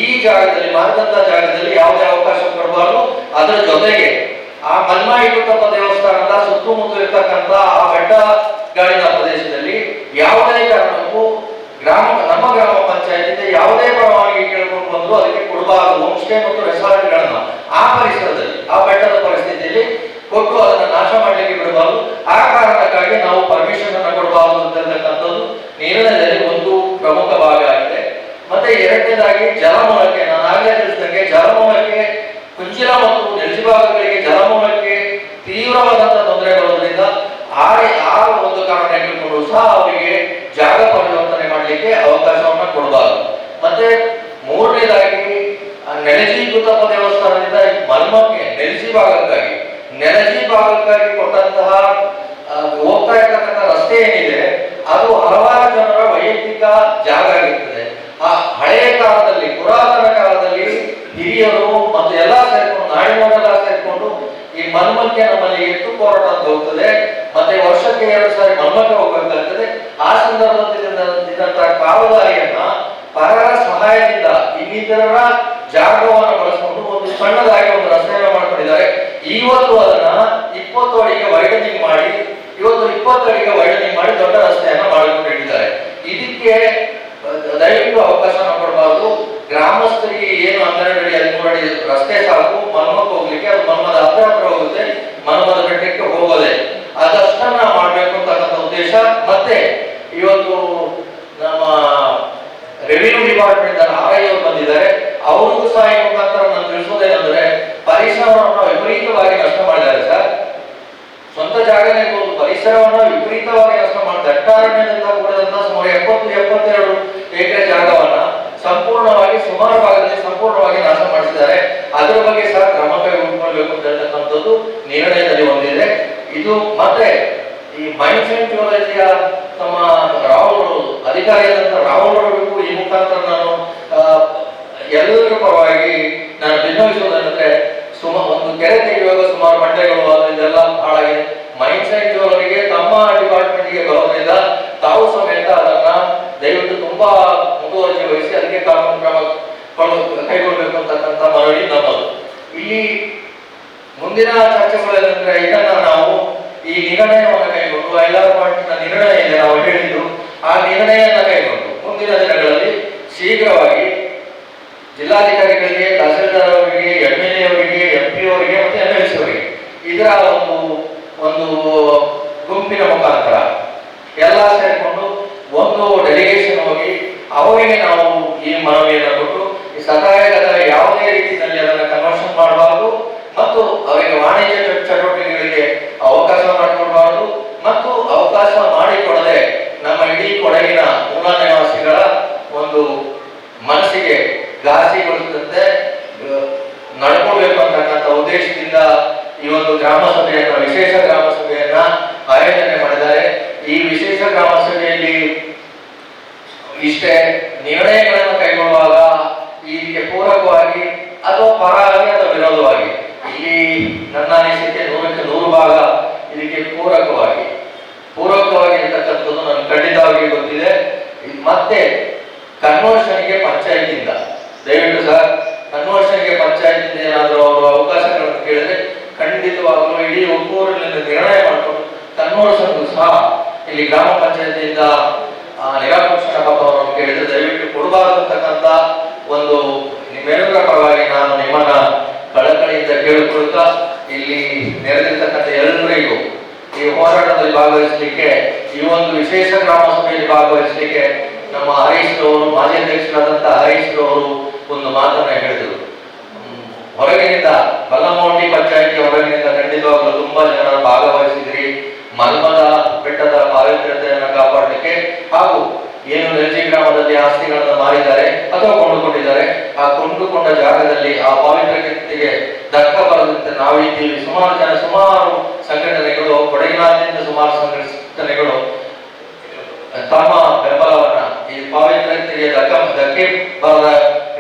ಈ ಜಾಗದಲ್ಲಿ ಮಾರ್ಗಂತ ಜಾಗದಲ್ಲಿ ಯಾವುದೇ ಅವಕಾಶ ಕೊಡಬಾರದು. ಅದರ ಜೊತೆಗೆ ಆ ಮಲ್ಮ ವಿದ್ಯುತ್ತಪ್ಪ ದೇವಸ್ಥಾನದ ಸುತ್ತಮುತ್ತ ಇರತಕ್ಕಂತ ಆ ಬೆಟ್ಟಗಾಡಿನ ಪ್ರದೇಶದಲ್ಲಿ ಯಾವುದೇ ಕಾರಣಕ್ಕೂ ನಮ್ಮ ಗ್ರಾಮ ಪಂಚಾಯತ್ ಯಾವುದೇ ಪರವಾನಗಿ ಕೇಳ್ಕೊಂಡು ಬಂದ್ರು ಅದಕ್ಕೆ ಕೊಡಬಾರದು. ಹೋಮ್ ಸ್ಟೇ ಮತ್ತು ರೆಸಾರ್ಟ್ಗಳನ್ನ ಆ ಪರಿಸರದಲ್ಲಿ ಆ ಬೆಟ್ಟದ ಪರಿಸ್ಥಿತಿಯಲ್ಲಿ ಕೊಟ್ಟು ಅದನ್ನ ನಾಶ ಮಾಡಲಿಕ್ಕೆ ಬಿಡಬಾರದು. ಆ ಕಾರಣಕ್ಕಾಗಿ ನಾವು ಪರ್ಮಿಷನ್ ಅನ್ನು ಕೊಡಬಾರದು ಅಂತಕ್ಕಂಥದ್ದು ನಿರ್ಣಯದಲ್ಲಿ ಒಂದು ಪ್ರಮುಖ ಭಾಗ ಆಗಿದೆ. ಮತ್ತೆ ಎರಡನೇದಾಗಿ ಜಲಮೂಲಕ್ಕೆ, ನಾನು ಆಗಲೇ ತಿಳಿಸಿದಂಗೆ ಜಲಮೂಲಕ್ಕೆ ಕುಂಚಿಲ ಮತ್ತು ನೆಲಜಿ ಭಾಗಗಳಿಗೆ ಜಲಮೂಲಕ್ಕೆ ತೀವ್ರವಾದಂತಹ ತೊಂದರೆ ಬರೋದ್ರಿಂದ ಆ ಒಂದು ಕಾರಣ ಇಟ್ಟುಕೊಂಡು ಸಹ ಅವರಿಗೆ ಜಾಗ ಪರಿವರ್ತನೆ ಮಾಡಲಿಕ್ಕೆ ಅವಕಾಶವನ್ನ ಕೊಡಬಾರದು. ಮತ್ತೆ ಮೂರನೇದಾಗಿ ನೆಲಜಿ ಗುತ್ತಪ್ಪ ದೇವಸ್ಥಾನದಿಂದ ಮಲ್ಮಕ್ಕೆ ನೆಲಜಿ ಭಾಗಕ್ಕಾಗಿ ಕೊಟ್ಟಂತಹ ಹೋಗ್ತಾ ಇರ್ತಕ್ಕಂಥ ರಸ್ತೆ ಏನಿದೆ ಅದು ಹಲವಾರು ಜನರ ವೈಯಕ್ತಿಕ ಜಾಗ ಆಗಿರ್ತದೆ. ಆ ಹಳೆಯ ಕಾಲದಲ್ಲಿ, ಪುರಾತನ ಕಾಲದಲ್ಲಿ ಹಿರಿಯರು ಮತ್ತು ಎಲ್ಲ ಸೇರ್ಕೊಂಡು, ನಾಡಿನವರೆಲ್ಲ ಸೇರ್ಕೊಂಡು ಈ ಮಲ್ಮಕ್ಕೆ ನಮ್ಮಲ್ಲಿ ಎತ್ತು ಹೋರಾಟ ಅಂತ ಹೋಗ್ತದೆ. ಮತ್ತೆ ವರ್ಷಕ್ಕೆ 2 ಸಾರಿ ಮಲ್ಮಕ್ಕೆ ಹೋಗಬೇಕಾಗ್ತದೆ. ಆ ಸಂದರ್ಭದಲ್ಲಿ ಕಾವದಾರಿಯನ್ನ ಜಾಗವನ್ನು ಬಳಸಿಕೊಂಡು ಒಂದು ಸಣ್ಣದಾಗಿ ಒಂದು ರಸ್ತೆಯನ್ನು ಮಾಡ್ಕೊಂಡಿದ್ದಾರೆ. ಇವತ್ತು ಅದನ್ನ 20 ಅಡಿಗೆ ವೈಡನಿಂಗ್ ಮಾಡಿ ದೊಡ್ಡ ರಸ್ತೆಯನ್ನ ಮಾಡಿಕೊಂಡಿದ್ದಾರೆ. ಇದಕ್ಕೆ ದಯವಿಟ್ಟು ಅವಕಾಶ ಕೊಡಬಾರದು. ಗ್ರಾಮಸ್ಥರಿಗೆ ಏನು 12 ಅಡಿ 13 ಅಡಿ ರಸ್ತೆ ಸಾಕು ಮನ್ಮಕ್ಕೆ ಹೋಗ್ಲಿಕ್ಕೆ, ಅದು ಮನ್ಮದ ಹತ್ರ ಹೋಗುತ್ತೆ, ಮನ್ಮದ ಬೆಟ್ಟಕ್ಕೆ ಹೋಗೋದೆ, ಅದಷ್ಟನ್ನ ಮಾಡ್ಬೇಕು ಅಂತಕ್ಕಂಥ ಉದ್ದೇಶ. ಮತ್ತೆ ಇವತ್ತು ನಮ್ಮ ರೆವಿನ್ಯೂ ಡಿಪಾರ್ಟ್ಮೆಂಟ್ RI ಅವರು ಬಂದಿದ್ದಾರೆ. ಅವ್ರಿಗೂ ಸಹ ಈ ಮುಖಾಂತರ ನಾನು ತಿಳಿಸೋದೇನೆಂದ್ರೆ, ಪರಿಸರವನ್ನು ವಿಪರೀತವಾಗಿ ನಷ್ಟ ಮಾಡಿದ್ದಾರೆ ಸರ್. ಸ್ವಂತ ಜಾಗನೇ ಇರ್ಬೋದು, ಪರಿಸರವನ್ನು ವಿಪರೀತವಾಗಿ ನಷ್ಟ ಮಾಡಿ ದಟ್ಟಾರಣ್ಯದಿಂದ ಕೂಡಿದಂತಹ ಸುಮಾರು 70-72 ಎಕರೆ ಜಾಗವನ್ನ ಸಂಪೂರ್ಣವಾಗಿ ಸುಮಾರು ಭಾಗದಲ್ಲಿ ಸಂಪೂರ್ಣವಾಗಿ ನಾಶ ಮಾಡಿಸಿದ್ದಾರೆ. ಅದರ ಬಗ್ಗೆ ಸಹ ಕ್ರಮ ಕೈಗೊಳ್ಳಬೇಕು ಅಂತ ಹೇಳ್ತಕ್ಕಂಥದ್ದು ನಿರ್ಣಯದಲ್ಲಿ ಹೊಂದಿದೆ. ಇದು ಮತ್ತೆ ಈ ಮೈನ್ಸ್ ಅಂಡ್ ಜಿಯೋಲಜಿಯ ತಮ್ಮ ರಾಹುಲ್ ಅಧಿಕಾರಿಯಾದಂತ ರಾಹುಲ್ ಅವರಿಗೂ ಈ ಮುಖಾಂತರ ನಾನು ಎಲ್ಲರ ಪರವಾಗಿ ನಾನು ಭಿನ್ನವಿಸುವುದಂದ್ರೆ, ಒಂದು ಕೆರೆ ತೆಗೆಯುವಾಗ ಸುಮಾರು ಬಂಡೆಗಳು ಅದೆಲ್ಲ ಹಾಳಾಗಿದೆ. ಮೈನ್ಸ್ ಅಂಡ್ ಜಿಯೋಲಜಿಗೆ ತಮ್ಮ ಡಿಪಾರ್ಟ್ಮೆಂಟ್ಗೆ ಬರೋದ್ರಿಂದ ತಾವು ಸಮೇತ ಅದನ್ನ ದಯವಿಟ್ಟು ತುಂಬಾ ಮುತುವರ್ಜಿ ವಹಿಸಿ ಅದಕ್ಕೆ ಕಾನೂನು ಕ್ರಮ ಕೈಗೊಳ್ಳಬೇಕು ಅಂತಕ್ಕಂಥ ಮನವಿ ನಮ್ಮದು. ಇಲ್ಲಿ ಮುಂದಿನ ಚರ್ಚೆಗಳೇನೆಂದ್ರೆ, ಇದನ್ನ ನಾವು ಈ ನಿರ್ಣಯವನ್ನು ಕೈಗೊಂಡು ಐಲಾರ್ ಪಾಯಿಂಟ್ ನಿರ್ಣಯ ಇದೆ ನಾವು ಹೇಳಿದ್ದು, ಆ ನಿರ್ಣಯವನ್ನು ಕೈಗೊಂಡು ಮುಂದಿನ ದಿನಗಳಲ್ಲಿ ಶೀಘ್ರವಾಗಿ ಜಿಲ್ಲಾಧಿಕಾರಿಗಳಿಗೆ, ತಹಸೀಲ್ದಾರ್ ಅವರಿಗೆ, MLA ಅವರಿಗೆ, MP ಅವರಿಗೆ ಮತ್ತೆ MLC ಅವರಿಗೆ ಇದರ ಒಂದು ಗುಂಪಿನ ಮುಖಾಂತರ ಎಲ್ಲ ಸೇರಿಕೊಂಡು ಒಂದು ಡೆಲಿಗೇಷನ್ ಹೋಗಿ ಅವರಿಗೆ ನಾವು ಈ ಮನವಿಯನ್ನು ಕೊಟ್ಟು ಈ ಸಕಾಯದ ಯಾವುದೇ ರೀತಿಯಲ್ಲಿ ಅದನ್ನು ಕನ್ವರ್ಷನ್ ಮಾಡಬಾರದು ಮತ್ತು ಅವರಿಗೆ ವಾಣಿಜ್ಯ ಚಟುವಟಿಕೆಗಳಿಗೆ ಅವಕಾಶ ಮಾಡಿಕೊಡಬಾರದು ಮತ್ತು ಅವಕಾಶ ಮಾಡಿಕೊಡದೆ ನಮ್ಮ ಇಡೀ ಕೊಡಗಿನ ಮೂಲ ನಿವಾಸಿಗಳ ಒಂದು ಮನಸ್ಸಿಗೆ ಘಾಸಿಗೊಳಿಸಿದಂತೆ ನಡ್ಕೊಳ್ಬೇಕು ಅಂತಕ್ಕಂಥ ಉದ್ದೇಶದಿಂದ ಈ ಒಂದು ಗ್ರಾಮ ಸಭೆಯನ್ನ, ವಿಶೇಷ ಗ್ರಾಮ ಸಭೆಯನ್ನ ಆಯೋಜನೆ ಮಾಡಿದ್ದಾರೆ. ಈ ವಿಶೇಷ ಗ್ರಾಮ ಸಭೆಯಲ್ಲಿ ಇಷ್ಟೇ ನಿರ್ಣಯಗಳನ್ನು ಕೈಗೊಳ್ಳುವಾಗ ಇದಕ್ಕೆ ಪೂರಕವಾಗಿ ಅಥವಾ ಪರವಾಗಿ ಅಥವಾ ವಿರೋಧವಾಗಿ, ಇಲ್ಲಿ ನನ್ನ ಅನಿಸಿಕೆ 100ಕ್ಕೆ 100 ಭಾಗ ಇದಕ್ಕೆ ಪೂರಕವಾಗಿ ಇರ್ತಕ್ಕಂಥದ್ದು ನನಗೆ ಖಂಡಿತವಾಗಿ ಗೊತ್ತಿದೆ. ಮತ್ತೆ ಕನ್ವರ್ಷನ್ಗೆ ಪಂಚಾಯತಿಂದ ದಯವಿಟ್ಟು ಸರ್, ಕನ್ವರ್ಷನ್ಗೆ ಪಂಚಾಯತಿಂದ ಏನಾದರೂ ಅವರು ಅವಕಾಶಗಳನ್ನು ಕೇಳಿದ್ರೆ ಖಂಡಿತವಾಗಲೂ ಇಡೀ ಒಕ್ಕೂರಿನಿಂದ ನಿರ್ಣಯ ಮಾಡಿಕೊಂಡು ಕನ್ವರ್ಷನ್ಗೂ ಸಹ ಇಲ್ಲಿ ಗ್ರಾಮ ಪಂಚಾಯತಿಯಿಂದ ನಿರಾಪೇಕ್ಷಣ ಪತ್ರವನ್ನು ಕೇಳಿದ್ರೆ ದಯವಿಟ್ಟು ಕೊಡಬಾರದು ಅಂತಕ್ಕಂಥ ಒಂದು ನಿಮ್ಮೆಲ್ಲರ ಪರವಾಗಿ ನಾನು ನಿಮ್ಮನ್ನ ಕಳಕಳಿಯಿಂದ ಕೇಳಿಕೊಳ್ಳುತ್ತಾ, ಇಲ್ಲಿ ನೆರೆದಿರ್ತಕ್ಕಂಥ ಎಲ್ಲರಿಗೂ ಈ ಹೋರಾಟದಲ್ಲಿ ಭಾಗವಹಿಸಲಿಕ್ಕೆ, ಈ ಒಂದು ವಿಶೇಷ ಗ್ರಾಮ ಸಭೆಯಲ್ಲಿ ಭಾಗವಹಿಸಲಿಕ್ಕೆ ನಮ್ಮ ಹರೀಶ್ ಅವರು, ಮಾಜಿ ಅಧ್ಯಕ್ಷರಾದಂತಹ ಹರೀಶ್ ಅವರು ಒಂದು ಮಾತನ್ನ ಹೇಳಿದರು. ಹೊರಗಿನಿಂದ ಬಲ್ಲಮೌಂಡಿ ಪಂಚಾಯಿತಿ ಹೊರಗಿನಿಂದ ಖಂಡಿತವಾಗಲೂ ತುಂಬಾ ಜನ ಭಾಗವಹಿಸಿದ್ರಿ ಮಲ್ಮದ ಬೆಟ್ಟದ ಪಾವಿತ್ರ್ಯತೆಯನ್ನು ಕಾಪಾಡಲಿಕ್ಕೆ, ಹಾಗೂ ಏನು ನೆಲಜಿ ಗ್ರಾಮದಲ್ಲಿ ಆಸ್ತಿಗಳನ್ನು ಮಾರಿದ್ದಾರೆ ಅಥವಾ ಕೊಂಡುಕೊಂಡಿದ್ದಾರೆ, ಆ ಕೊಂಡುಕೊಂಡ ಜಾಗದಲ್ಲಿ ಆ ಪಾವಿತ್ರ್ಯತೆಗೆ ಧಕ್ಕ ಬರದಂತೆ ನಾವಿದ್ದೀವಿ. ಸುಮಾರು ಸಂಘಟನೆಗಳು, ಕೊಡಗಿನಾದ್ಯಂತ ಸುಮಾರು ಸಂಘಟನೆಗಳು ತಮ್ಮ ಬೆಂಬಲವನ್ನ ಈ ಪಾವಿತ್ರ್ಯತೆಗೆ ಧಕ್ಕೆ ಬರದ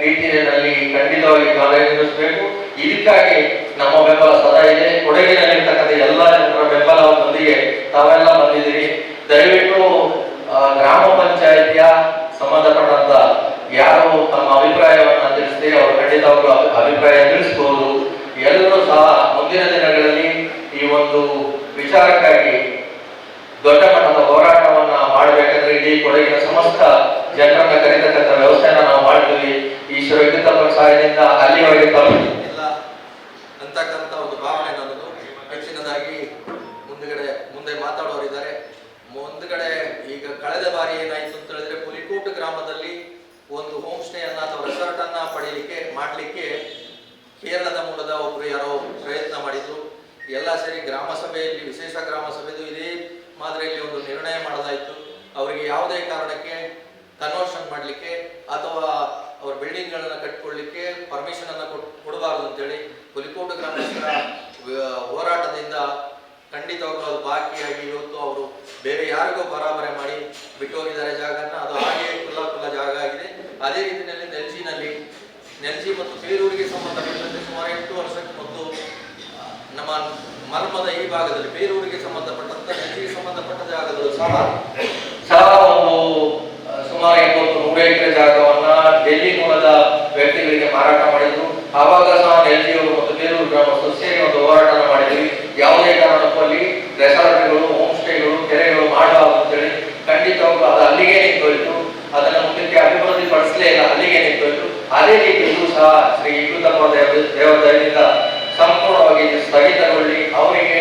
ರೀತಿಯಲ್ಲಿ ಖಂಡಿತವಾಗಿ ಕಾರ್ಯನಿರ್ವಹಿಸಬೇಕು. ಇದಕ್ಕಾಗಿ ನಮ್ಮ ಬೆಂಬಲ ಸದಾ ಇದೆ. ಕೊಡಗಿನಲ್ಲಿರ್ತಕ್ಕಂಥ ಎಲ್ಲ ಜನರ ಬೆಂಬಲದೊಂದಿಗೆ ತಾವೆಲ್ಲ ಬಂದಿದ್ದೀರಿ. ದಯವಿಟ್ಟು ಗ್ರಾಮ ಪಂಚಾಯಿತಿಯ ಸಂಬಂಧಪಟ್ಟಂತ ಯಾರು ತಮ್ಮ ಅಭಿಪ್ರಾಯವನ್ನ ತಿಳಿಸಿದೆ ಅವರು ಖಂಡಿತವಾಗ್ಲೂ ಅಭಿಪ್ರಾಯ ತಿಳಿಸಬಹುದು. ಎಲ್ಲರೂ ಸಹ ಮುಂದಿನ ದಿನಗಳಲ್ಲಿ ಈ ಒಂದು ವಿಚಾರಕ್ಕಾಗಿ ದೊಡ್ಡ ಮಟ್ಟದ ಹೋರಾಟವನ್ನ ಮಾಡಬೇಕಾದ್ರೆ ಇಡೀ ಕೊಡಗಿನ ಸಮಸ್ತ ಜನರನ್ನ ಕರೀತಕ್ಕಂಥ ವ್ಯವಸ್ಥೆಯನ್ನ ನಾವು ಮಾಡ್ತೀವಿ. ಈಶ್ವರ ವಿದ್ಯುತ್ ಸಹಾಯದಿಂದ ಅಲ್ಲಿವರೆಗೆ ತಲುಪಿಲ್ಲ ಅಂತಕ್ಕಂಥ ಒಂದು ಭಾವನೆ ನನ್ನದು. ಹೆಚ್ಚಿನದಾಗಿ ಮುಂದೆ ಮಾತಾಡೋರಿದ್ದಾರೆ. ಮುಂದ್ಗಡೆ ಈಗ ಕಳೆದ ಬಾರಿ ಏನಾಯ್ತು ಅಂತ ಹೇಳಿದ್ರೆ, ಪುಲಿಕೋಟ್ ಗ್ರಾಮದಲ್ಲಿ ಒಂದು ಹೋಮ್ ಸ್ಟೇ ಅನ್ನ ಅಥವಾ ರೆಸಾರ್ಟ್ ಅನ್ನ ಮಾಡ್ಲಿಕ್ಕೆ ಕೇರಳದ ಮೂಲದ ಒಬ್ರು ಯಾರೋ ಪ್ರಯತ್ನ ಮಾಡಿದ್ರು. ಎಲ್ಲ ಸೇರಿ ಗ್ರಾಮ ಸಭೆಯಲ್ಲಿ, ವಿಶೇಷ ಗ್ರಾಮ ಸಭೆದು ಇದೇ ಮಾದರಿಯಲ್ಲಿ ಒಂದು ನಿರ್ಣಯ ಮಾಡಲಾಯಿತು. ಅವರಿಗೆ ಯಾವುದೇ ಕಾರಣಕ್ಕೆ ಕನ್ವರ್ಷನ್ ಮಾಡಲಿಕ್ಕೆ ಅಥವಾ ಅವ್ರ ಬಿಲ್ಡಿಂಗ್ಗಳನ್ನು ಕಟ್ಕೊಳ್ಳಿಕ್ಕೆ ಪರ್ಮಿಷನ್ ಅನ್ನ ಕೊಡಬಾರದು ಅಂತೇಳಿ ಪುಲಿಕೋಟ್ ಗ್ರಾಮಸ್ಥರ ಹೋರಾಟದಿಂದ ಖಂಡಿತವಾಗ್ಲೂ ಅದು ಬಾಕಿಯಾಗಿ ಇವತ್ತು ಅವರು ಬೇರೆ ಯಾರಿಗೂ ಬರಾಬರಿ ಮಾಡಿ ಬಿಟ್ಟೋಗಿದ್ದಾರೆ ಜಾಗನ. ಅದು ಹಾಗೆ ಕುಲ್ಲ ಜಾಗ ಆಗಿದೆ. ಅದೇ ರೀತಿಯಲ್ಲಿ ನೆಲ್ಜಿ ಮತ್ತು ಬೇರೂರಿಗೆ ಸಂಬಂಧಪಟ್ಟಂತೆ ಸುಮಾರು 8 ವರ್ಷಕ್ಕೆ ಮತ್ತು ನಮ್ಮ ಮರ್ಮದ ಈ ಭಾಗದಲ್ಲಿ ಬೇರೂರಿಗೆ ಸಂಬಂಧಪಟ್ಟಂತ ನೆಲ್ಜಿಗೆ ಸಂಬಂಧಪಟ್ಟ ಜಾಗಗಳು ಸಹ ಒಂದು ಸುಮಾರು 100 ಎಕರೆ ಜಾಗವನ್ನ ಡೆಲ್ಲಿ ಮೂಲದ ವ್ಯಕ್ತಿಗಳಿಗೆ ಮಾರಾಟ ಮಾಡಿದ್ರು. ಆವಾಗ ಸಹ ಎಲ್ಜಿಯವರು ಮತ್ತು ಬೇಲೂರು ಗ್ರಾಮಸ್ಥರು ಸೇರಿ ಒಂದು ಹೋರಾಟ ಮಾಡಿದ್ವಿ. ಯಾವುದೇ ಕಾರಣಕ್ಕೂ ಅಲ್ಲಿ ರೆಸಾರ್ಟ್ಗಳು, ಹೋಮ್ ಸ್ಟೇಗಳು, ಕೆರೆಗಳು ಮಾಡಬಾರದು ಅಂತೇಳಿ ಖಂಡಿತವಾಗ್ಲೂ ಅದು ಅಲ್ಲಿಗೆ ನಿಂತೋಯ್ತು. ಅದನ್ನು ಮುಂದಕ್ಕೆ ಅಭಿವೃದ್ಧಿ ಪಡಿಸಲೇ ಇಲ್ಲ, ಅಲ್ಲಿಗೆ ನಿಂತೋಯ್ತು. ಅದೇ ರೀತಿ ಇದು ಸಹ ಶ್ರೀ ಇಗ್ಗುತ್ತಪ್ಪ ದೇವದಯದಿಂದ ಸಂಪೂರ್ಣವಾಗಿ ಸ್ಥಗಿತಗೊಳ್ಳಿ ಅವರಿಗೆ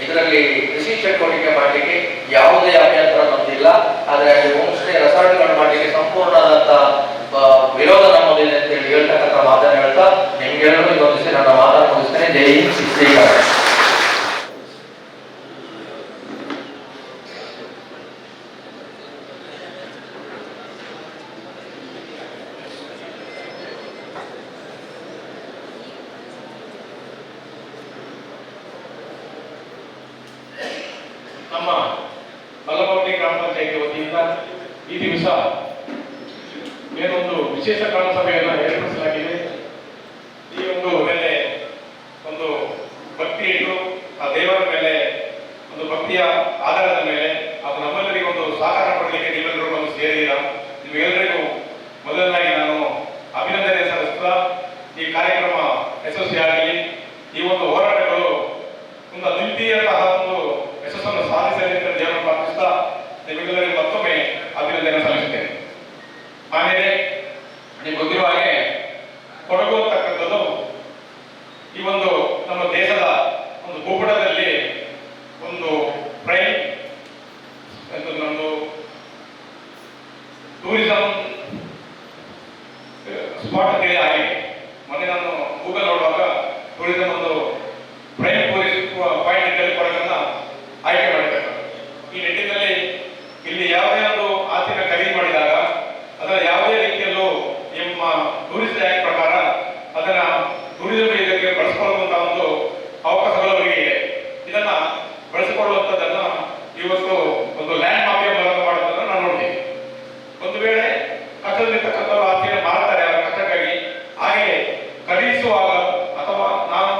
ಇದರಲ್ಲಿ ಕೃಷಿ ಚಟುವಟಿಕೆ ಮಾಡಲಿಕ್ಕೆ ಯಾವುದೇ ಅಭ್ಯಂತರ ನಮ್ಮದಿಲ್ಲ. ಆದರೆ ಹೋಮ್ ಸ್ಟೇ ರೆಸಾರ್ಟ್ಗಳು ಮಾಡಲಿಕ್ಕೆ ಸಂಪೂರ್ಣವಾದಂತ ವಿರೋಧ ನಮ್ಮದಿದೆ ಅಂತ ಹೇಳಿ ಹೇಳ್ತಕ್ಕಂಥ ಮಾತನ್ನು ಹೇಳ್ತಾ ನಿಮ್ಗೆಲ್ಲರೂ ಇದೊಂದಿಸಿ ನನ್ನ ಮಾತನ್ನು ಮುಗಿಸ್ತೇನೆ. ಜೈ ಹಿಂದ್, ಶ್ರೀ ನಮ್ಮ ಮಲ್ಲಮಟ್ಟಿ ಗ್ರಾಮ ಪಂಚಾಯತಿ ವತಿಯಿಂದ ಈ ದಿವಸ ಏನೊಂದು ವಿಶೇಷ ಕಾರಣ ಸಭೆಯನ್ನು ಏರ್ಪಡಿಸಲಾಗಿದೆ. ಈ ಒಂದು ಮೇಲೆ ಒಂದು ಭಕ್ತಿ ಇಟ್ಟು ಆ ದೇವರ ಮೇಲೆ ಒಂದು ಭಕ್ತಿಯ ಆಧಾರದ ಮೇಲೆ ಅದು ನಮ್ಮೆಲ್ಲರಿಗೂ ಒಂದು ಸಹಕಾರ ಪಡಲಿಕ್ಕೆ ನೀವೆಲ್ಲರೂ ಒಂದು ಸೇರಿದ್ದೀರಾ. ನಿಮಗೆಲ್ಲರಿಗೂ ಮೊದಲನಾಗಿ ನಾನು ಅಭಿನಂದನೆ ಸಲ್ಲಿಸ್ತಾ ಈ ಕಾರ್ಯಕ್ರಮ ಯಶಸ್ವಿಯಾಗಲಿ, ಈ ಒಂದು ಹೋರಾಟಗಳು ಒಂದು ಅದ್ವಿತೀಯಂತಹ ಒಂದು ಯಶಸ್ಸನ್ನು ಸಾಧಿಸಲಿ ಅಂತ ದೇವರನ್ನು ಪ್ರಾರ್ಥಿಸ್ತಾ ನಿಮಗೆಲ್ಲರಿಗೂ ಮತ್ತೊಮ್ಮೆ ಅಭಿನಂದನೆ ಸಲ್ಲಿಸುತ್ತೇನೆ. ಆಮೇಲೆ ನಿಮ್ಗೆ ಗೊತ್ತಿರುವ ಹಾಗೆ ಕೊಡಗು ಅಂತಕ್ಕಂಥದ್ದು ಈ ಒಂದು ನಮ್ಮ ದೇಶದ ಒಂದು ಭೂಪಟದಲ್ಲಿ ಒಂದು ಪ್ರೈಮ್ ನಮ್ಮದು ಟೂರಿಸಂ ಸ್ಪಾಟ್ ಅಂತೇಳಿ ಆಗಿದೆ. ಮೊನ್ನೆ ನಾನು ಗೂಗಲ್ ನೋಡುವಾಗ ಟೂರಿಸಂ ಒಂದು ಪ್ರೈಮ್ ಟೂರಿಸ್ಟ್ ಪಾಯಿಂಟ್ ಅಂತೇಳಿ ಕೊಡಗನ್ನ ಆಯ್ಕೆ ಮಾಡಿದ್ದಾರೆ. ಈ ನಿಟ್ಟಿನಲ್ಲಿ ಇಲ್ಲಿ ಯಾವುದೇ ಒಂದು ಆಸ್ತಿನ ಖರೀದಿ ಮಾಡಿದಾಗ ಅದರ ಯಾವುದೇ ರೀತಿಯಲ್ಲೂ ನಿಮ್ಮ ಟೂರಿಸ್ಟ್ ಆಕ್ಟ್ ಪ್ರಕಾರ ಅದನ್ನ ಟೂರಿಸಂ ಇದಕ್ಕೆ ಬಳಸಿಕೊಳ್ಳುವಂತಹ ಒಂದು ಅವಕಾಶಗಳು ಅವರಿಗೆ ಇದೆ. ಇದನ್ನ ಬಳಸಿಕೊಳ್ಳುವಂಥದ್ದನ್ನ ಇವತ್ತು ಒಂದು ಲ್ಯಾಂಡ್ ಮಾಫಿಯಾ ಮೂಲಕ ಮಾಡುವುದನ್ನು ನಾವು ನೋಡ್ತೀವಿ. ಒಂದು ವೇಳೆ ಕಷ್ಟದಲ್ಲಿರ್ತಕ್ಕಂಥ ಆಸ್ತಿಯನ್ನು ಮಾರ್ತಾರೆ ಅವರ ಕಷ್ಟಕ್ಕಾಗಿ, ಹಾಗೆ ಖರೀದಿಸುವಾಗ ಅಥವಾ ನಾವು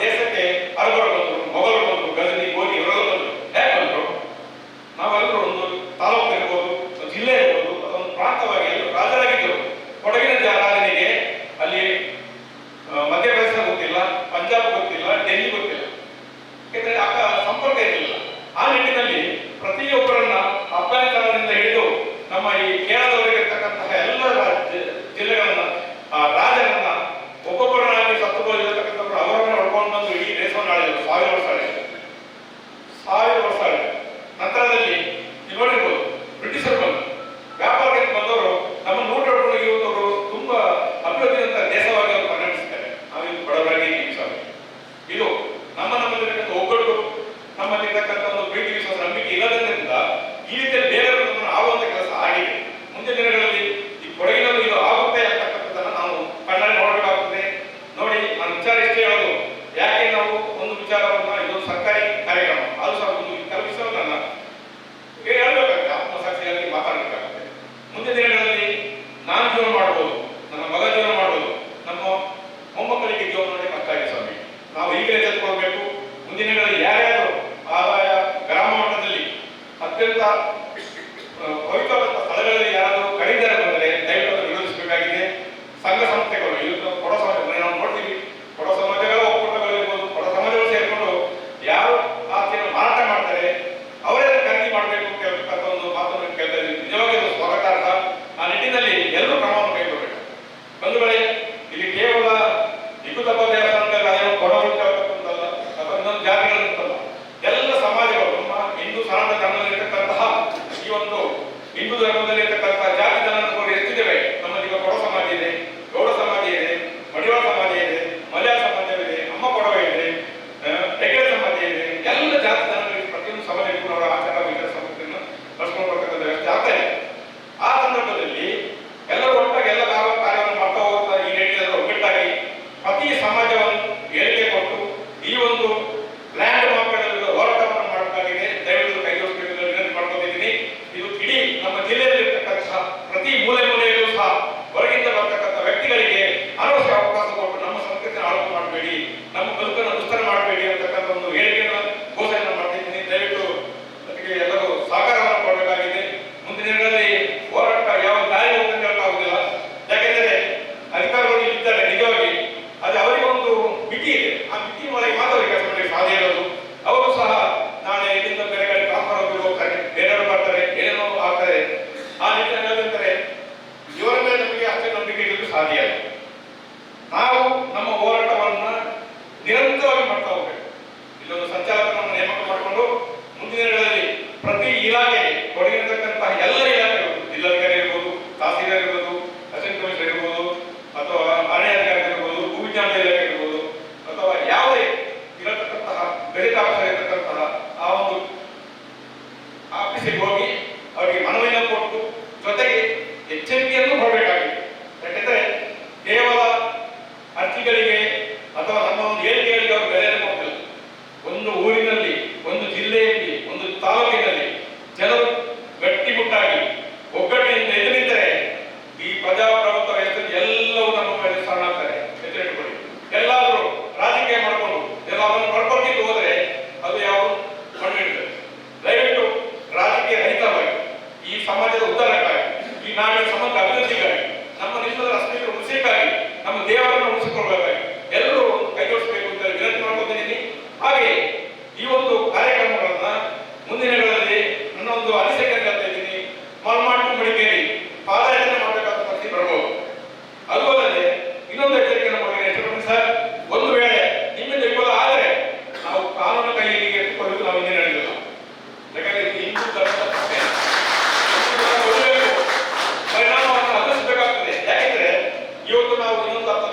ದೇಶಕ್ಕೆ ಅರಬರು ಬಂದರು, ಮೊಘಲರು ಬಂದರು, ಗಜನಿ, ಗೋಧಿ ಇವರೆಲ್ಲ ಬಂದರು. ಹೇಗೆ ಬಂದರು? ನಾವೆಲ್ಲರೂ ಒಂದು ತಾಲೂಕು ಇರ್ಬೋದು, ಜಿಲ್ಲೆ ಇರ್ಬೋದು, ಅಥವಾ ಒಂದು ಪ್ರಾಂತವಾಗಿ ಎಲ್ಲರೂ ರಾಜರಾಗಿದ್ದರು. ಕೊಡಗಿನ ರಾಜನಿಗೆ ಅಲ್ಲಿ ಮಧ್ಯಪ್ರದೇಶ ಗೊತ್ತಿಲ್ಲ, ಪಂಜಾಬ್ ಗೊತ್ತಿಲ್ಲ, ಡೆಲ್ಲಿ ಗೊತ್ತಿಲ್ಲ, ಯಾಕಂದ್ರೆ ಆಗ ಸಂಪರ್ಕ ಇರಲಿಲ್ಲ. ಆ ನಿಟ್ಟಿನಲ್ಲಿ ಪ್ರತಿಯೊಬ್ಬರನ್ನ ಅಫ್ಘಾನಿಸ್ತಾನದಿಂದ ಹಿಡಿದು ನಮ್ಮ ಈ ಕೇರಳದವರೆಗೆ ಇರ್ತಕ್ಕಂತಹ ಎಲ್ಲ ಜಿಲ್ಲೆಗಳನ್ನ ರಾಜರನ್ನ ಒಬ್ಬೊಬ್ಬರನ್ನಾಗಿ ಸತ್ತುಕೊಂಡಿರ್ತಕ್ಕಂಥವ್ರು ಅವರನ್ನ ಹೊಡ್ಕೊಂಡು ಬಂದು ಇಡೀ ದೇಶವನ್ನು ಆಳಿದರು. 1000 ವರ್ಷ ಆಳಿದರು. 1000 ವರ್ಷ ಆಳಿದರು. ನಂತರದಲ್ಲಿ ನೀವು ನೋಡಿರ್ಬೋದು, ಬ್ರಿಟಿಷರು ಬಂದು ವ್ಯಾಪಾರಕ್ಕೆ ಬಂದವರು ನಮ್ಮ ನೋಟ್ ಹೊಡ್ಕೊಂಡು ಇವತ್ತವರು ತುಂಬಾ ಅಭಿವೃದ್ಧಿಯಂತ ದೇಶವಾಗಿ ಅವರು ಪರಿಣಮಿಸಿದ್ದಾರೆ. ನಾವಿದು ಬಡವರಾಗಿ ಜೀವಿಸೋದು. ಇದು ನಮ್ಮಲ್ಲಿರ್ತಕ್ಕಂಥ ಒಗ್ಗಟ್ಟು, ನಮ್ಮಲ್ಲಿರ್ತಕ್ಕಂಥ ಒಂದು ಪ್ರೀತಿ ವಿಶ್ವಾಸ ನಂಬಿಕೆ ಇಲ್ಲದ್ರಿಂದ ಈ ರೀತಿಯಲ್ಲಿ ಬೇರೆಯವರು ನಮ್ಮನ್ನು ಆಳುವಂತ ಕೆಲಸ ಆಗಿದೆ. ಮುಂದಿನ ದಿನಗಳಲ್ಲಿ ಈ ಕೊಡಗಿನಲ್ಲಿ ಇದು ಆಗುತ್ತೆ ಅಂತಕ್ಕಂಥದ್ದನ್ನ ನಾವು ಕಣ್ಣಲ್ಲಿ ನೋಡಬೇಕಾಗುತ್ತದೆ. ನೋಡಿ, ನನ್ನ ವಿಚಾರ ಇಷ್ಟೇ ಹೇಳೋದು, ಯಾಕೆ ನಾವು ಒಂದು ವಿಚಾರವನ್ನ, ಇದೊಂದು ಸರ್ಕಾರಿ ಕಾರ್ಯಕ್ರಮ, ಅದು ಸಹ ಒಂದು ಕೆಲವು ವಿಷಯವನ್ನ ಹೇಳ್ಬೇಕಾಗುತ್ತೆ, ಆತ್ಮಸಾಕ್ಷಿಯಾಗಿ ಮಾತಾಡಬೇಕಾಗುತ್ತೆ. ಮುಂದಿನ ದಿನಗಳಲ್ಲಿ ನಾನು ಜೀವನ ಮಾಡ್ಬೋದು, ನನ್ನ ಮಗ ಜೀವನ ಮಾಡ್ಬೋದು, ನಮ್ಮ ಮೊಮ್ಮಕ್ಕಳಿಗೆ ಜೀವನ ಮಾಡಿ ಕಷ್ಟ ಆಗಿದೆ ಸ್ವಾಮಿ. ನಾವು ಈಗಲೇ ಎಚ್ಚೆತ್ತುಕೊಳ್ಬೇಕು. ಮುಂದಿನ ದಿನಗಳಲ್ಲಿ ಯಾರ್ಯಾರು ಆದಾಯ ಗ್ರಾಮ ಮಟ್ಟದಲ್ಲಿ ಅತ್ಯಂತ ಪವಿತ್ರವಾದ ಸ್ಥಳಗಳಲ್ಲಿ ಯಾರಾದರೂ ಕಡಿದಾರೆ ಬಂದರೆ ದಯವಿಟ್ಟು ವಿರೋಧಿಸಬೇಕಾಗಿದೆ. ಸಂಘ ಸಂಸ್ಥೆಗಳು ಇವತ್ತು ಕೊಡ ಸಮಾಜ ನಾವು ನೋಡ್ತೀವಿ, ಕೊಡ ಸಮಾಜಗಳ ಒಕ್ಕೂಟಗಳಿರ್ಬೋದು, ಕೊಡ ಸಮಾಜಗಳು ಸೇರಿಕೊಂಡು ಯಾರು ಆಸ್ತಿಯನ್ನು ಮಾರಾಟ ಮಾಡ್ತಾರೆ ಅವರೇ ಖರೀದಿ ಮಾಡಬೇಕು ಅಂತ ಹೇಳ್ತಕ್ಕಂಥ ಒಂದು ಮಾತನ್ನು ಕೇಳ್ತಾ ಇದ್ದೀವಿ. ನಿಜವಾಗಿ ಅದು ಸ್ವಾಗತಾರ್ಹ. ಆ ನಿಟ್ಟಿನಲ್ಲಿ ಎಲ್ಲರೂ ಕ್ರಮವನ್ನು ಕೈಗೊಳ್ಳಬೇಕು. ಬಂಧುಗಳೇ, ಇಲ್ಲಿ ಕೇವಲ ನಿಕುತಪ್ಪ ದೇವಸ್ಥಾನದಲ್ಲಿ ಅದೇನೋ ಕೊಡೋದು ಕೇಳ್ತಕ್ಕಂಥಲ್ಲ ಅಥವಾ ಇನ್ನೊಂದು ಜಾತಿಗಳಿರ್ತಲ್ಲ, ಎಲ್ಲ ಸಮಾಜಗಳು ನಮ್ಮ ಹಿಂದೂ ಸನಾತನ ಧರ್ಮದಲ್ಲಿರ್ತಕ್ಕಂತಹ ಈ ಒಂದು ಹಿಂದೂ ಧರ್ಮದಲ್ಲಿರ್ತಕ್ಕಂತಹ ಜಾತಿ ಜನಾಂಗಗಳು ಎಷ್ಟಿದ್ದೇವೆ. ನಮ್ಮಲ್ಲಿ ಈಗ ಕೊಡ ಸಮಾಜ ಇದೆ, ಗೌಡ ಸಮಾಜ ಇದೆ, ಮಡಿವಾಳ ಸಮಾಜ ಇದೆ, ಮಲಯಾಳ ಸಮಾಜವಿದೆ, ಅಮ್ಮ ಕೊಡವ ಇದೆ, ಹೆಗಡೆ ಸಮಾಜ ಇದೆ. ಎಲ್ಲ ಜಾತಿ ಜನಾಂಗಗಳಿಗೆ ಪ್ರತಿಯೊಂದು ಸಮಾಜಕ್ಕೂ ಅವರ ಆಚಾರ ವಿಚಾರ ಸಂಸ್ಕೃತಿಯನ್ನು ಬಳಸ್ಕೊಂಡು ಬರ್ತಕ್ಕಂಥ ವ್ಯವಸ್ಥೆ ಆಗ್ತಾ ಇದೆ. ಆ ಸಂದರ್ಭದಲ್ಲಿ ಎಲ್ಲರೂ ಒಟ್ಟಾಗಿ ಎಲ್ಲ ಕಾರ್ಯವನ್ನು ಮಾಡ್ತಾ ಹೋಗ್ತಾ ಈ ನಿಟ್ಟಿನಲ್ಲಿ ಒಗ್ಗಟ್ಟಾಗಿ ಪ್ರತಿ ಸಮಾಜವನ್ನು ಹೇಳಿಕೆ ಕೊಟ್ಟು ಈ ಒಂದು ಲ್ಯಾಂಡ್ ಮಾರ್ಕೆಟ್ ಹೋರಾಟವನ್ನು ಮಾಡಬೇಕಾಗಿದೆ. ದಯವಿಟ್ಟು ಕೈಗೊಳಿಸಬೇಕು ವಿನಂತಿ ಮಾಡ್ಕೊಂಡಿದ್ದೀನಿ. ಇದು ಇಡೀ ನಮ್ಮ ಜಿಲ್ಲೆಯಲ್ಲಿರ್ತಕ್ಕಂಥ ಪ್ರತಿ ಮೂಲೆ ಮೂಲೆಯಲ್ಲೂ ಸಹ ಹೊರಗಿಂದ ಬರ್ತಕ್ಕಂಥ ವ್ಯಕ್ತಿಗಳಿಗೆ ಅನವಶ್ಯ ಅವಕಾಶ ಕೊಟ್ಟು ನಮ್ಮ ಸಂಸ್ಕೃತಿಯನ್ನು ಆಳೋಕೆ ಮಾಡಬೇಡಿ, ನಮ್ಮ ಬದುಕನ್ನು ದುಸ್ತರ ಮಾಡಬೇಡಿ ಅಂತಕ್ಕಂಥ ಒಂದು ಹೇಳಿಕೆಯನ್ನು ಘೋಷಣೆ ಮಾಡ್ತಿದ್ದೀನಿ. ದಯವಿಟ್ಟು ಅದಕ್ಕೆ ಎಲ್ಲರೂ ಸಹಕಾರವನ್ನು ಕೊಡಬೇಕಾಗಿದೆ. ಮುಂದಿನ ದಿನಗಳಲ್ಲಿ ಹೋರಾಟ ಯಾವ ದಾರಿ ಹೋಗ್ತಂತ ಹೇಳಕ್ಕಾಗುದಿಲ್ಲ. ಯಾಕೆಂದರೆ ಅಧಿಕಾರಿಗಳು ಇದ್ದಾರೆ ನಿಜವಾಗಿ, ಅದು ಅವರಿಗೆ ಒಂದು ಮಿತಿ ಇದೆ. ಆ ಮಿತಿ ಒಳಗೆ ಮಾತ್ರ ಅವರಿಗೆ ಕೆಲಸ ಮಾಡಲಿಕ್ಕೆ ಸಾಧ್ಯ ಇರೋದು. ಅವರು ಸಹ ನಾಳೆ ಇಲ್ಲಿಂದ ಬೇರೆ ಕಡೆ ಟ್ರಾನ್ಸ್ಫರ್ ಆಗಿ ಹೋಗ್ತಾರೆ, ಬೇರೆಯವರು ಬರ್ತಾರೆ, ಏನೇನೋ ಆಗ್ತಾರೆ. ಆ ನಿಟ್ಟಿನಲ್ಲಿ ಹೇಳಬೇಕಂದ್ರೆ ಇವರ ಮೇಲೆ ನಮಗೆ ಅಷ್ಟೇ ನಂಬಿಕೆ ಇರಲಿಕ್ಕೆ ಸಾಧ್ಯ ಇಲ್ಲ. ನಾವು ನಮ್ಮ ಹೋರಾಟವನ್ನ ನಿರಂತರವಾಗಿ ಮಾಡ್ತಾ ಹೋಗ್ಬೇಕು. ಇಲ್ಲೊಂದು ಸಂಚಾಲಕರನ್ನು ನೇಮಕ ಮಾಡಿಕೊಂಡು ಮುಂದಿನ ದಿನಗಳಲ್ಲಿ ಪ್ರತಿ ಇಲಾಖೆಗೆ ಕೊಡಗಿರತಕ್ಕಂತಹ ಎಲ್ಲ ಇಲಾಖೆಗಳು, ಜಿಲ್ಲಾಧಿಕಾರಿ ಇರ್ಬೋದು, ತಹಸೀಲ್ದಾರ್ ಇರ್ಬೋದು, ಅಸಿಸ್ಟೆಂಟ್ ಕಮಿಷನರ್ ಇರ್ಬೋದು, ಅಥವಾ ಅರಣ್ಯ ಅಧಿಕಾರಿ ಇರ್ಬೋದು, ಭೂವಿಜ್ಞಾನ ಇಲಾಖೆ ಇರ್ಬೋದು, ಅಥವಾ ಯಾವುದೇ ಇರತಕ್ಕಂತಹ ಗಣಿತ ಆಫೀಸರ್ ಇರತಕ್ಕಂತಹ ಆ ಒಂದು ಆಫೀಸಿಗೆ ಹೋಗಿ ಅವರಿಗೆ ಮನವಿಯನ್ನು ಕೊಟ್ಟು ಜೊತೆಗೆ ಎಚ್ಚರಿಕೆಯನ್ನು ಕೊಡಬೇಕಾಗಿದೆ. ಯಾಕೆಂದ್ರೆ ಕೇವಲ ಅರ್ಜಿಗಳಿಗೆ ಅಥವಾ ನಮ್ಮ ಒಂದು ಹೇಳಿಕೆಗಳಿಗೆ ಅವರು ಬೆಲೆಯನ್ನು ಕೊಟ್ಟಿಲ್ಲ. ಒಂದು ಊರಿನ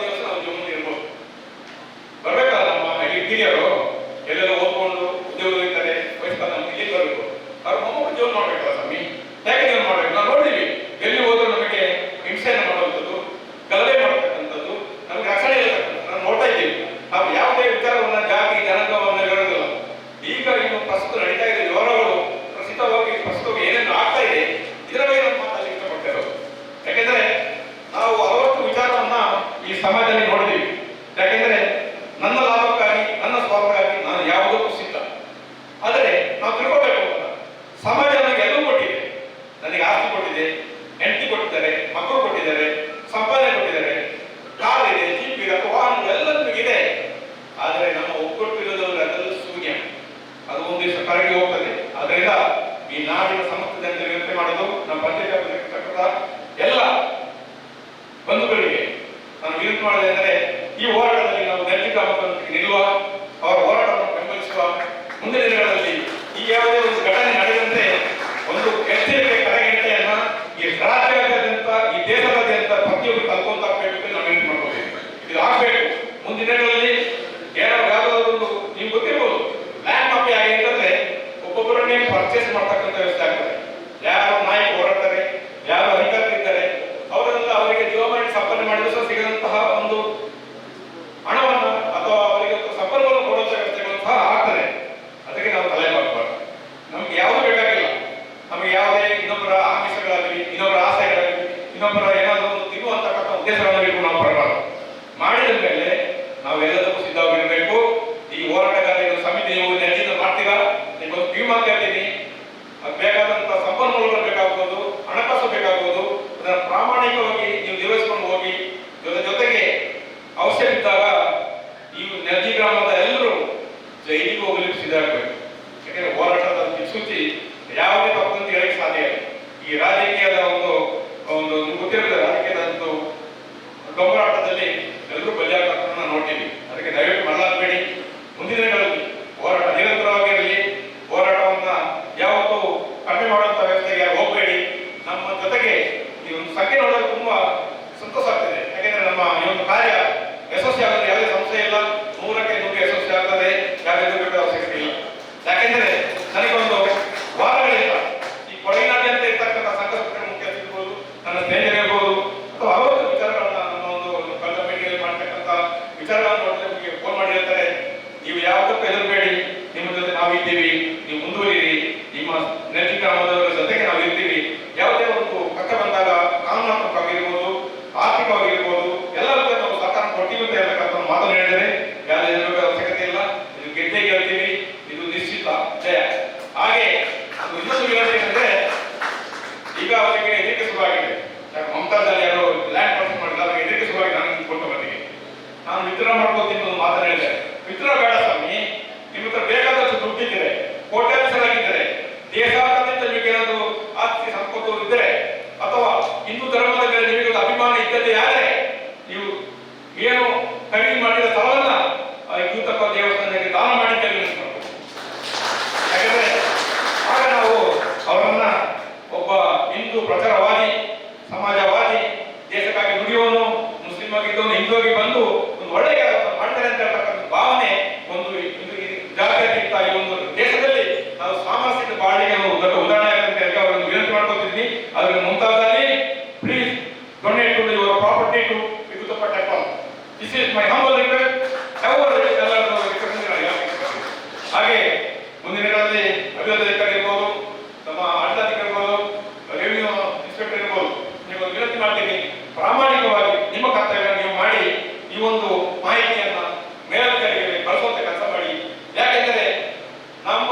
ನಮ್ಮ ಪಂಚಾಯತ್ ಎಲ್ಲ ಬಂಧುಗಳಿಗೆ ನಾನು ವಿನಂತಿ ಮಾಡೋದೇನೆಂದರೆ ಈ ಹೋರಾಟದಲ್ಲಿ ನಾವು ದಲಿತ ಗ್ರಾಮಕ್ಕೆ ನಿಲ್ಲುವ, ಅವರ ಹೋರಾಟವನ್ನು ಬೆಂಬಲಿಸುವ. ಮುಂದಿನ ದಿನಗಳಲ್ಲಿ ಈ ಯಾವುದೇ ಒಂದು ಘಟನೆ ನಡೆದಂತೆ ಒಂದು ಎಚ್ಚರಿಕೆ ಕರೆಗಂಟೆಯನ್ನ ಈ ರಾಜ್ಯಾದ್ಯಂತ, ಈ ದೇಶದಾದ್ಯಂತ ಪ್ರತಿಯೊಬ್ಬರು ತಲುಪುವಂತ ಆಗಬೇಕು ನಾವು ವಿನಂತಿ ಮಾಡ್ಕೋಬೇಕು. ಇದು ಆಗಬೇಕು. ಮುಂದಿನ ದಿನಗಳಲ್ಲಿ ಯಾವುದಾದ್ರು ನಿಮ್ಗೆ ಗೊತ್ತಿರ್ಬೋದು, ಲ್ಯಾಂಡ್ ಮಾಫಿಯಾ ಆಗಿ ಅಂತಂದ್ರೆ ಒಬ್ಬೊಬ್ಬರನ್ನೇ ಪರ್ಚೇಸ್ ಮಾಡ್ತಕ್ಕಂಥ ವ್ಯವಸ್ಥೆ ಆಗ್ತದೆ. ಯಾರು ನಾಯಕ ಹೋರಾಡ್ತಾರೆ, ಯಾರು ಅಧಿಕಾರಿಗಳಿದ್ದಾರೆ, ಅವರೆಲ್ಲ ಅವರಿಗೆ ಜೀವಮಾನ ಸಂಪಾದನೆ ಮಾಡಿದ್ರು ಸಹ ಸಿಗದಂತಹ ಒಂದು ಹಣವನ್ನ ಅಥವಾ ಅವರಿಗೆ ಸಂಪನ್ಮೂಲ ಕೊಡುವಂತಹ ವ್ಯವಸ್ಥೆಗಳು ಸಹ ಆಗ್ತದೆ. ಅದಕ್ಕೆ ನಾವು ತಲೆ ಬಾಗಬಾರ್ದು. ನಮ್ಗೆ ಯಾವುದು ಬೇಕಾಗಿಲ್ಲ. ನಮಗೆ ಯಾವುದೇ ಇನ್ನೊಬ್ಬರ ಆಮಿಷಗಳಾಗಲಿ, ಇನ್ನೊಬ್ಬರ ಆಸೆಗಳಾಗಲಿ, ಇನ್ನೊಬ್ಬರ ಏನಾದರೂ ಒಂದು ತಿನ್ನುವಂತಕ್ಕಂಥ ಉದ್ದೇಶಗಳನ್ನು ನಾವು ಬರಬಾರ್ದು. ಮಾಡಿದ ಮೇಲೆ ನಾವೆಲ್ಲದಕ್ಕೂ ಸಿದ್ಧವಾಗಿರಬೇಕು. ಈ ಹೋರಾಟಗಾರರ ಸಮಿತಿ ನೀವು ನೆಚ್ಚಿನ ಮಾಡ್ತೀರಾ, ನಿಮ್ಗೊಂದು ಟೀಮ್ ಹಾಕಿರ್ತೀನಿ. ಅದು ಬೇಕಾದಂತ ಸಂಪನ್ಮೂಲಗಳು ಬೇಕಾಗ್ಬೋದು, ಹಣಕಾಸು ಬೇಕಾಗ್ಬೋದು. ಅದನ್ನ ಪ್ರಾಮಾಣಿಕವಾಗಿ ನೀವು ನಿರ್ವಹಿಸಿಕೊಂಡು ಹೋಗಿ. ಜೊತೆಗೆ ಅವಶ್ಯ ಇದ್ದಾಗ ಈ ನೆಲಜಿ ಗ್ರಾಮದ ಎಲ್ಲರೂ ಜೈಲಿಗೆ ಹೋಗಲಿಕ್ಕೆ ಸಿದ್ಧರಾಗಬೇಕು. ಯಾಕಂದ್ರೆ ಹೋರಾಟದ ದಿಕ್ಸೂಚಿ ಯಾವುದೇ ತಪ್ಪಂತ ಹೇಳಕ್ಕೆ ಸಾಧ್ಯ ಇಲ್ಲ. ಈ ರಾಜಕೀಯದ ಒಂದು ಒಂದು ಗೊತ್ತಿರುತ್ತೆ, ರಾಜಕೀಯದ ಒಂದು ಡೊಂಬರಾಟದಲ್ಲಿ ಎಲ್ಲರೂ ಬಲಿಯಾಗತಕ್ಕಂಥ ನೋಡ್ತೀವಿ. ಅದಕ್ಕೆ ದಯವಿಟ್ಟು ಮರಳಾಗಬೇಡಿ. ಮುಂದಿನ ದಿನಗಳಲ್ಲಿ ಹೋರಾಟ ನಿರಂತರವಾಗಿರಲಿ. ಹೋರಾಟವನ್ನ ಯಾವತ್ತೂ ಕಡಿಮೆ ಮಾಡುವಂತ ವ್ಯವಸ್ಥೆಗೆ ಹೋಗಬೇಡಿ. ನಮ್ಮ ಜೊತೆಗೆ ಈ ಒಂದು ಸಂಖ್ಯೆ ನೋಡೋದು ತುಂಬಾ ಸಂತೋಷ ಆಗ್ತದೆ. ಯಾಕೆಂದ್ರೆ ನಮ್ಮ ಈ ಒಂದು ಕಾರ್ಯ ಯಶಸ್ವಿ ಆಗೋದು ಯಾವುದೇ ಸಂಶಯ ಇಲ್ಲ. 100ಕ್ಕೆ 100 ಯಶಸ್ವಿ ಆಗ್ತದೆ. ಯಾವುದೇ ದುಡ್ಡು ಅವಶ್ಯಕತೆ ಇಲ್ಲ. ಯಾಕೆಂದ್ರೆ ನನಗೊಂದು ವಾರಗಳಿಂದ ಈ ಕೊಡಗಿನಾದ್ಯಂತ ಇರ್ತಕ್ಕಂಥ ಸಂಘ ಸಂಸ್ಥೆ ಮುಖ್ಯಸ್ಥರಿರ್ಬೋದು, ನನ್ನ ಸ್ನೇಹಿತರಿರ್ಬೋದು, ಅಥವಾ ಅವತ್ತು ವಿಚಾರಗಳನ್ನ ನಮ್ಮ ಒಂದು ಕಳೆದ ಭೇಟಿಯಲ್ಲಿ ಮಾಡ್ತಕ್ಕಂಥ ವಿಚಾರಗಳನ್ನು ನೋಡಿದ್ರೆ ನಿಮಗೆ ಫೋನ್ ಮಾಡಿರ್ತಾರೆ. ನೀವು ಯಾವುದಕ್ಕೂ ಹೆದರಬೇಡಿ, ನಿಮ್ಮ ಜೊತೆ ನಾವಿದ್ದೀವಿ, ನೀವು ಮುಂದುವರಿಯಿರಿ. ನಿಮ್ಮ ನೆಲಜಿ ಗ್ರಾಮದವರ ಜೊತೆಗೆ ನಾವು ಇರ್ತೀವಿ. ಯಾವುದೇ ಒಂದು ಕಷ್ಟ ಬಂದಾಗ ಕಾನೂನಾತ್ಮಕವಾಗಿರ್ಬೋದು, ಆರ್ಥಿಕವಾಗಿರ್ಬೋದು, ಎಲ್ಲರಿಗೂ ನಾವು ಸಹಕಾರ ಕೊಡ್ತೀವಿ ಅಂತ ಹೇಳ್ತಕ್ಕಂಥ ಮಾತನ್ನು ಹೇಳಿದರೆ ಯಾವುದೇ ಹೆದರಬೇಕಾದ ಅವಶ್ಯಕತೆ ಇಲ್ಲ. ಇದು ಗೆದ್ದೇ ಗೆಲ್ತೀವಿ, ಇದು ನಿಶ್ಚಿತ ಜಯ. ಹಾಗೆ ಇನ್ನೊಂದು ವಿನಂತಿ ಏನಂದ್ರೆ, ಈಗ ಅವರಿಗೆ ಹೆದರಿಕೆ ಶುರುವಾಗಿದೆ. ಮಮತಾದಲ್ಲಿ ಯಾರು ಲ್ಯಾಂಡ್ ಪರ್ಚೇಸ್ ಮಾಡಿಲ್ಲ, ಅವರಿಗೆ ಹೆದರಿಕೆ ಶುರುವಾಗಿ ನಾನು ಕೊಟ್ಟು ಬಂದಿಗೆ ನಾನು ವಿತ್ಡ್ರಾ ಮಾಡ್ಕೋತೀನಿ ಒಂದು ಮಾತನ್ನು ಹೇಳಿದೆ. ವಿತ್ಡ್ರಾ ಬೇಡ ಸ್ವಾಮಿ, ನಿಮ್ಮ ಹತ್ರ ಬೇಕಾದಷ್ಟು ದುಡ್ಡಿದ್ದರೆ, ಕೋಟ್ಯಾಧೀಶರಾಗಿದ್ದರೆ, ದೇಶಾದ್ಯಂತ ನಿಮಗೇನಾದರೂ ಆಸ್ತಿ ಸಂಪತ್ತು ಇದ್ದರೆ, ಅಥವಾ ಹಿಂದೂ ಧರ್ಮದ ಮೇಲೆ ನಿಮಗೆ ಅಭಿಮಾನ ಇದ್ದದ್ದೇ ಆದರೆ ನೀವು ಏನು ಖರೀದಿ ಮಾಡಿದ ಸ್ಥಳವನ್ನ ಯೂತಪ್ಪ ದೇವಸ್ಥಾನಕ್ಕೆ ದಾನ ಮಾಡಿದ್ದೇವೆ. ಯಾಕಂದ್ರೆ ಆಗ ನಾವು ಅವರನ್ನ ಒಬ್ಬ ಹಿಂದೂ ಪ್ರಚಾರವಾದಿ, ಸಮಾಜವಾದಿ, ದೇಶಕ್ಕಾಗಿ ದುಡಿಯೋನು, ಮುಸ್ಲಿಂ ಆಗಿದ್ದವನು ಹಿಂದೂವಾಗಿ ಬಂದು ಒಂದು ಒಳ್ಳೆಯ ಕೆಲಸ ಮಾಡ್ತಾರೆ ಅಂತ ಹೇಳ್ತಕ್ಕಂಥ ಭಾವನೆ ಒಂದು ಜಾತ್ಯತೀತ ಈ ಒಂದು ದೇಶದಲ್ಲಿ ನಾವು ಸಾಮರಸ್ಯದ ಬಾಳಿಗೆ ದೊಡ್ಡ ಉದಾಹರಣೆ ಆಗುತ್ತೆ ಅಂತ ಅವರನ್ನು ವಿನಂತಿ ಮಾಡ್ಕೊತಿದ್ವಿ. ಅದನ್ನು ಮುಂತಾದಲ್ಲಿ please donate to your property to ಯೂತಪ್ಪ temple. This is my humble request. ಹಾಗೆ ಮುಂದಿನ ದಿನಗಳಲ್ಲಿ ಅಭಿವೃದ್ಧಿ ಅಧಿಕಾರಿ ಇರ್ಬೋದು, ನಮ್ಮ ಆಡಳಿತಾಧಿಕಾರಿ ಇರ್ಬೋದು, ರೆವಿನ್ಯೂ ಇನ್ಸ್ಪೆಕ್ಟರ್ ಇರ್ಬೋದು, ನೀವು ವಿನಂತಿ ಮಾಡ್ತೀನಿ, ಪ್ರಾಮಾಣಿಕವಾಗಿ ನಿಮ್ಮ ಕರ್ತವ್ಯ ನೀವು ಮಾಡಿ ಈ ಒಂದು ಮಾಹಿತಿಯನ್ನ ಮೇಲಧಿಕಾರಿಗಳಿಗೆ ಬಳಸುವಂತ ಕೆಲಸ ಮಾಡಿ. ಯಾಕೆಂದರೆ ನಮ್ಮ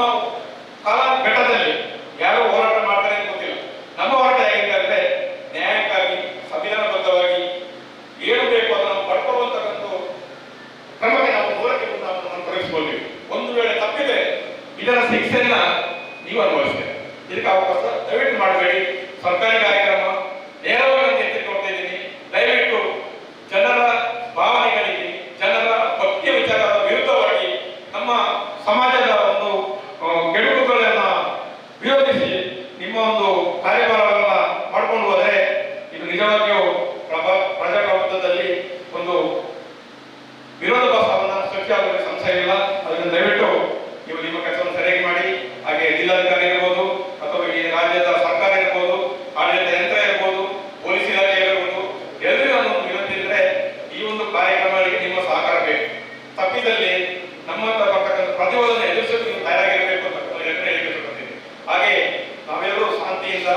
ಕಾಲ ಘಟ್ಟದಲ್ಲಿ ಯಾರು ಹೋರಾಟ ಮಾಡ್ತಾರೆ ಅಂತ ಗೊತ್ತಿಲ್ಲ. ನಮ್ಮ ಹೋರಾಟ ಹೇಗಿದೆ ಅಂದ್ರೆ ನ್ಯಾಯಕ್ಕಾಗಿ, ಸಂವಿಧಾನಬದ್ಧವಾಗಿ ಏನು ಬೇಕು ಅದನ್ನು ಪಡ್ಕೊಳ್ಳುವಂತಕ್ಕಂಥ ಕ್ರಮಕ್ಕೆ ನಾವು ನಾವು ತೊಡಗಿಸಿಕೊಳ್ತೀವಿ. ಒಂದು ವೇಳೆ ತಪ್ಪಿದ್ರೆ ಇದರ ಶಿಕ್ಷೆಯನ್ನ ನೀವು ಅನುಭವಿಸ್ತೇವೆ. ಇದಕ್ಕೆ ಅವಕಾಶ ದಯವಿಟ್ಟು ಮಾಡಬೇಡಿ. ಸರ್ಕಾರಿ ಕಾರ್ಯಕ್ರಮ ನೇರವಾಗಿ ಎತ್ತಿ ಕೊಡ್ತಾ ಇದ್ದೀನಿ. ದಯವಿಟ್ಟು ಜನರ ಭಾವನೆಗಳಿಗೆ, ಜನರ ಭಕ್ತಿಯ ವಿಚಾರದ ವಿರುದ್ಧವಾಗಿ ನಮ್ಮ ಸಮಾಜದ ಒಂದು ಕೆಡುಕುಗಳನ್ನ ವಿರೋಧಿಸಿ ನಿಮ್ಮ ಒಂದು ಕಾರ್ಯಭಾರವನ್ನ ಮಾಡ್ಕೊಂಡು ಹೋದರೆ ಇದು ನಿಜವಾಗಿಯೂ ಪ್ರಜಾಪ್ರಭುತ್ವದಲ್ಲಿ ಒಂದು ವಿರೋಧಾಭಾಸವನ್ನ ಸೃಷ್ಟಿಯಾಗುವ ಸಂಶಯ ಇಲ್ಲ. ಅದನ್ನು ದಯವಿಟ್ಟು ನೀವು ನಿಮ್ಮ ಕೆಲಸವನ್ನು ಸರಿಯಾಗಿ ಮಾಡಿ. ಹಾಗೆ ಜಿಲ್ಲಾಧಿಕಾರಿ ಇರ್ಬೋದು, ಅಥವಾ ಈ ರಾಜ್ಯದ ಸರ್ಕಾರ ಇರ್ಬೋದು, ಆಡಳಿತ ಯಂತ್ರ ಇರ್ಬೋದು, ಪೊಲೀಸ್ ಇಲಾಖೆ ಇರ್ಬೋದು, ಎಲ್ಲರಿಗೂ ಒಂದು ವಿನಂತಿ ಇದ್ರೆ ಈ ಒಂದು ಕಾರ್ಯಕ್ರಮಗಳಿಗೆ ನಿಮ್ಮ ಸಹಕಾರ ಬೇಕು. ತಪ್ಪಿದಲ್ಲಿ ನಮ್ಮಂತ ಬರ್ತಕ್ಕಂಥ ಪ್ರತಿವಾದನೆ ಎದುರಿಸಲು ನೀವು ತಯಾರಾಗಿರಬೇಕು ಅಂತ ಹೇಳಿಕೊಳ್ತೀನಿ. ಹಾಗೆ ನಾವೆಲ್ಲರೂ ಶಾಂತಿಯಿಂದ,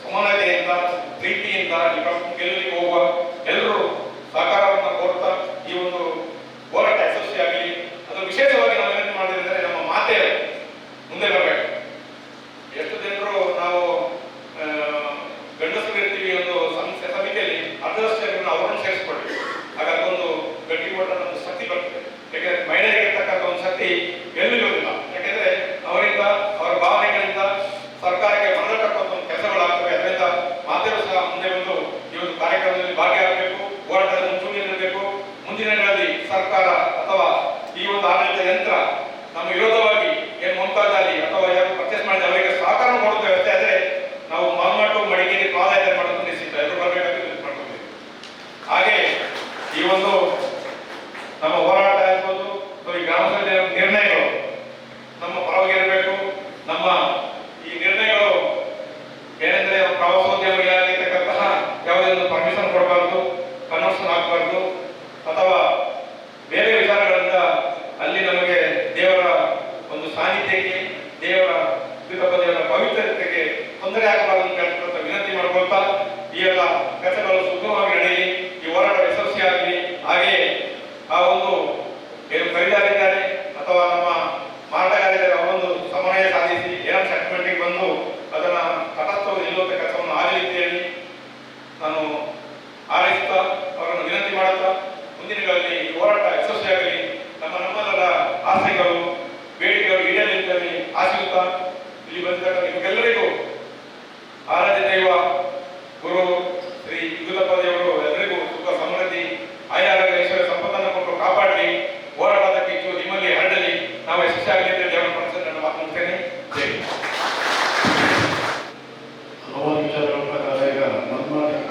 ಸಮಾನತೆಯಿಂದ, ಪ್ರೀತಿಯಿಂದ ಈ ಗೆಲ್ಲಲಿಕ್ಕೆ ಹೋಗುವ ಎಲ್ಲರೂ ಸಹಕಾರವನ್ನು ಕೋರ್ತಾ ಈ ಒಂದು ಹೋರಾಟ ಯಶಸ್ವಿಯಾಗಲಿ. ಅದು ವಿಶೇಷವಾಗಿ ನಾವು ವಿನಂತಿ ಮಾಡಿದ್ರೆ ನಮ್ಮ ಮಾತೆ ಮುಂದೆ ಬರಬೇಕು. ಎಷ್ಟು ಜನರು ನಾವು ಗಂಡಸರು ಇರ್ತೀವಿ ಒಂದು ಸಮಿತಿಯಲ್ಲಿ, ಅರ್ಧದಷ್ಟು ಅವರನ್ನು ಸೇರಿಸ್ಕೊಳ್ತೀವಿ. ಹಾಗಾಗಿ ಒಂದು ಗಟ್ಟಿ ಓಟದ ಒಂದು ಶಕ್ತಿ ಬರ್ತದೆ. ಯಾಕೆಂದ್ರೆ ಮಹಿಳೆಯರಿಗೆ ಇರ್ತಕ್ಕಂಥ ಒಂದು ಶಕ್ತಿ ಎಲ್ಲಿರುವುದಿಲ್ಲ. ಯಾಕೆಂದ್ರೆ ಅವರಿಂದ, ಅವರ ಭಾವನೆಗಳಿಂದ ಸರ್ಕಾರಕ್ಕೆ ಮನದಟ್ಟಕ್ಕಂಥ ಒಂದು ಕೆಲಸಗಳಾಗ್ತವೆ. ನಮ್ಮ ವಿರೋಧವಾಗಿ ಏನು ಮುಂತಾದಲ್ಲಿ ಅಥವಾ ಯಾರು ಪರ್ಚೇಸ್ ಮಾಡಿದ ಅವರಿಗೆ ಸಹಕಾರ ಕೊಡುವ ವ್ಯವಸ್ಥೆ ಆದರೆ ನಾವು ಮಾಲ್ಮಾಟು ಮಡಿಕೇರಿ ಪಾದಾಯ ಮಾಡೋದು ನಿಶ್ಚಿತ ಎಲ್ಲರೂ ಬರಬೇಕಾಗಿ ಮಾಡ್ಕೊತೀವಿ. ಹಾಗೆ ಈ ಒಂದು ನಮ್ಮ ಹೋರಾಟ ಇರ್ಬೋದು ಅಥವಾ ಈ ಗ್ರಾಮ ಸಭೆಯ ನಿರ್ಣಯಗಳು ನಮ್ಮ ಪರವಾಗಿರಬೇಕು. ನಮ್ಮ ಈ ನಿರ್ಣಯಗಳು ಏನೆಂದರೆ ಪ್ರವಾಸೋದ್ಯಮ ಇಲಾಖೆ ಇರ್ತಕ್ಕಂತಹ ಯಾವುದೇ ಒಂದು ಪರ್ಮಿಷನ್ ಕೊಡಬಾರ್ದು, ಕನ್ವರ್ಷನ್ ಆಗಬಾರ್ದು ಅಥವಾ ಬೇರೆ ವಿಚಾರಗಳಿಂದ ಅಲ್ಲಿ ನಮಗೆ ದೇವರ ಒಂದು ಸಾನ್ನಿಧ್ಯಕ್ಕೆ, ದೇವರ ದೇವರ ಪವಿತ್ರತೆಗೆ ತೊಂದರೆ ಆಗಬಾರದು ಅಂತ ವಿನಂತಿ ಮಾಡಿಕೊಳ್ತಾ ಈ ಎಲ್ಲ ಕೆಲಸಗಳು ಸುಗಮವಾಗಿ ನಡೆಯಲಿ, ಈ ಹೋರಾಟ ಯಶಸ್ವಿಯಾಗಲಿ. ಹಾಗೆಯೇ ಆ ಒಂದು ಏನು ಖರೀದಾರಿದ್ದಾರೆ ಅಥವಾ ನಮ್ಮ ಮಾರಾಟಗಾರಿದ್ದಾರೆ ಅವರೊಂದು ಸಮನ್ವಯ ಸಾಧಿಸಿ ಏನಾದ್ರು ಸೆಟ್ಲ್ಮೆಂಟ್ಗೆ ಬಂದು ಅದನ್ನ ತಟಸ್ಥವಾಗಿ ನಿಲ್ಲುವಂಥ ಕೆಲಸವನ್ನು ಆಗಲಿ ಅಂತೇಳಿ ನಾನು ಆರೈಸುತ್ತಾ ಅವರನ್ನು ವಿನಂತಿ ಮಾಡುತ್ತಾ ಮುಂದಿನ ದಿನಗಳಲ್ಲಿ ಈ ಹೋರಾಟ ಯಶಸ್ವಿಯಾಗಲಿ, ನಮ್ಮೆಲ್ಲರ ಆಸೆಗಳು ಬೇಡಿಕೆಗಳು ಈಡೇರಲಿ ಅಂತೇಳಿ ಆಶಿಸುತ್ತಾ ಇಲ್ಲಿ ಬಂದಿದ್ದಾಗ ನಿಮಗೆಲ್ಲರಿಗೂ ಆರಾಧ್ಯ ದೈವ ಗುರು ಶ್ರೀ ಯುಗದಪ್ಪ ದೇವರು ಎಲ್ಲರಿಗೂ ಸುಖ ಸಮೃದ್ಧಿ ಆಯಾರಾಗ ಈಶ್ವರ ಸಂಪತ್ತನ್ನು ಕೊಟ್ಟು ಕಾಪಾಡಲಿ, ಹೋರಾಟದ ಕಿಚ್ಚು ನಿಮ್ಮಲ್ಲಿ ಹರಡಲಿ, ನಾವು ಯಶಸ್ವಿಯಾಗಲಿ ಅಂತ ದೇವರ ಪಡಿಸಿ ನನ್ನ ಮಾತು ಮುಗಿಸ್ತೇನೆ. ಜೈ ಹಿಂದ್. ಹಲವಾರು ವಿಚಾರಗಳ ಪ್ರಕಾರ ಈಗ ಮನ್ಮಾಟಿಕ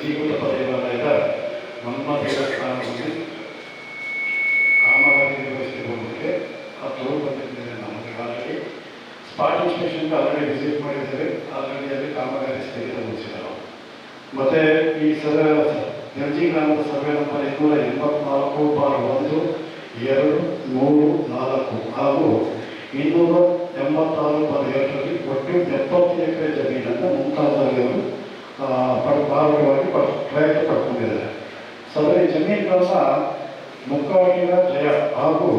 ಯುಗದಪ್ಪ ದೇವಾಲಯದ ಮನ್ಮಾಟಿಕ ಸ್ಥಾನದಲ್ಲಿ ಕಾಮಗಾರಿ ನಿರ್ವಹಿಸಿರುವುದಕ್ಕೆ ಆ ತೋರು ಬಂದಿದ್ದೇನೆ. ನಮಗೆ ಆಲ್ರೆಡಿ ಸ್ಪಾಟ್ ಇನ್ಸ್ಪೆಕ್ಷನ್ಗೆ ಆಲ್ರೆಡಿ ವಿಸಿಟ್ ಮಾಡಿದ್ದೇವೆ. ಆಲ್ರೆಡಿ ಅಲ್ಲಿ ಕಾಮಗಾರಿ ಸ್ಥಗಿತಗೊಳಿಸಿದರು. ಮತ್ತೆ ಈ ಎಲ್ಜಿ ಗ್ರಾಮದ ಸರ್ವೆ ನಂಬರ್ 284/1, 2, 3, 4 ಹಾಗೂ 286/2ರಲ್ಲಿ ಒಟ್ಟು 70 ಎಕರೆ ಜಮೀನನ್ನು ಮುಂತಾದವರು ಭಾಗವಾಗಿ ಪ್ರಯತ್ನ ಪಡ್ಕೊಂಡಿದ್ದಾರೆ. ಸದರಿ ಜಮೀನುಗಳನ್ನ ಮುಖವಾಗಿನ ಜಯ ಹಾಗೂ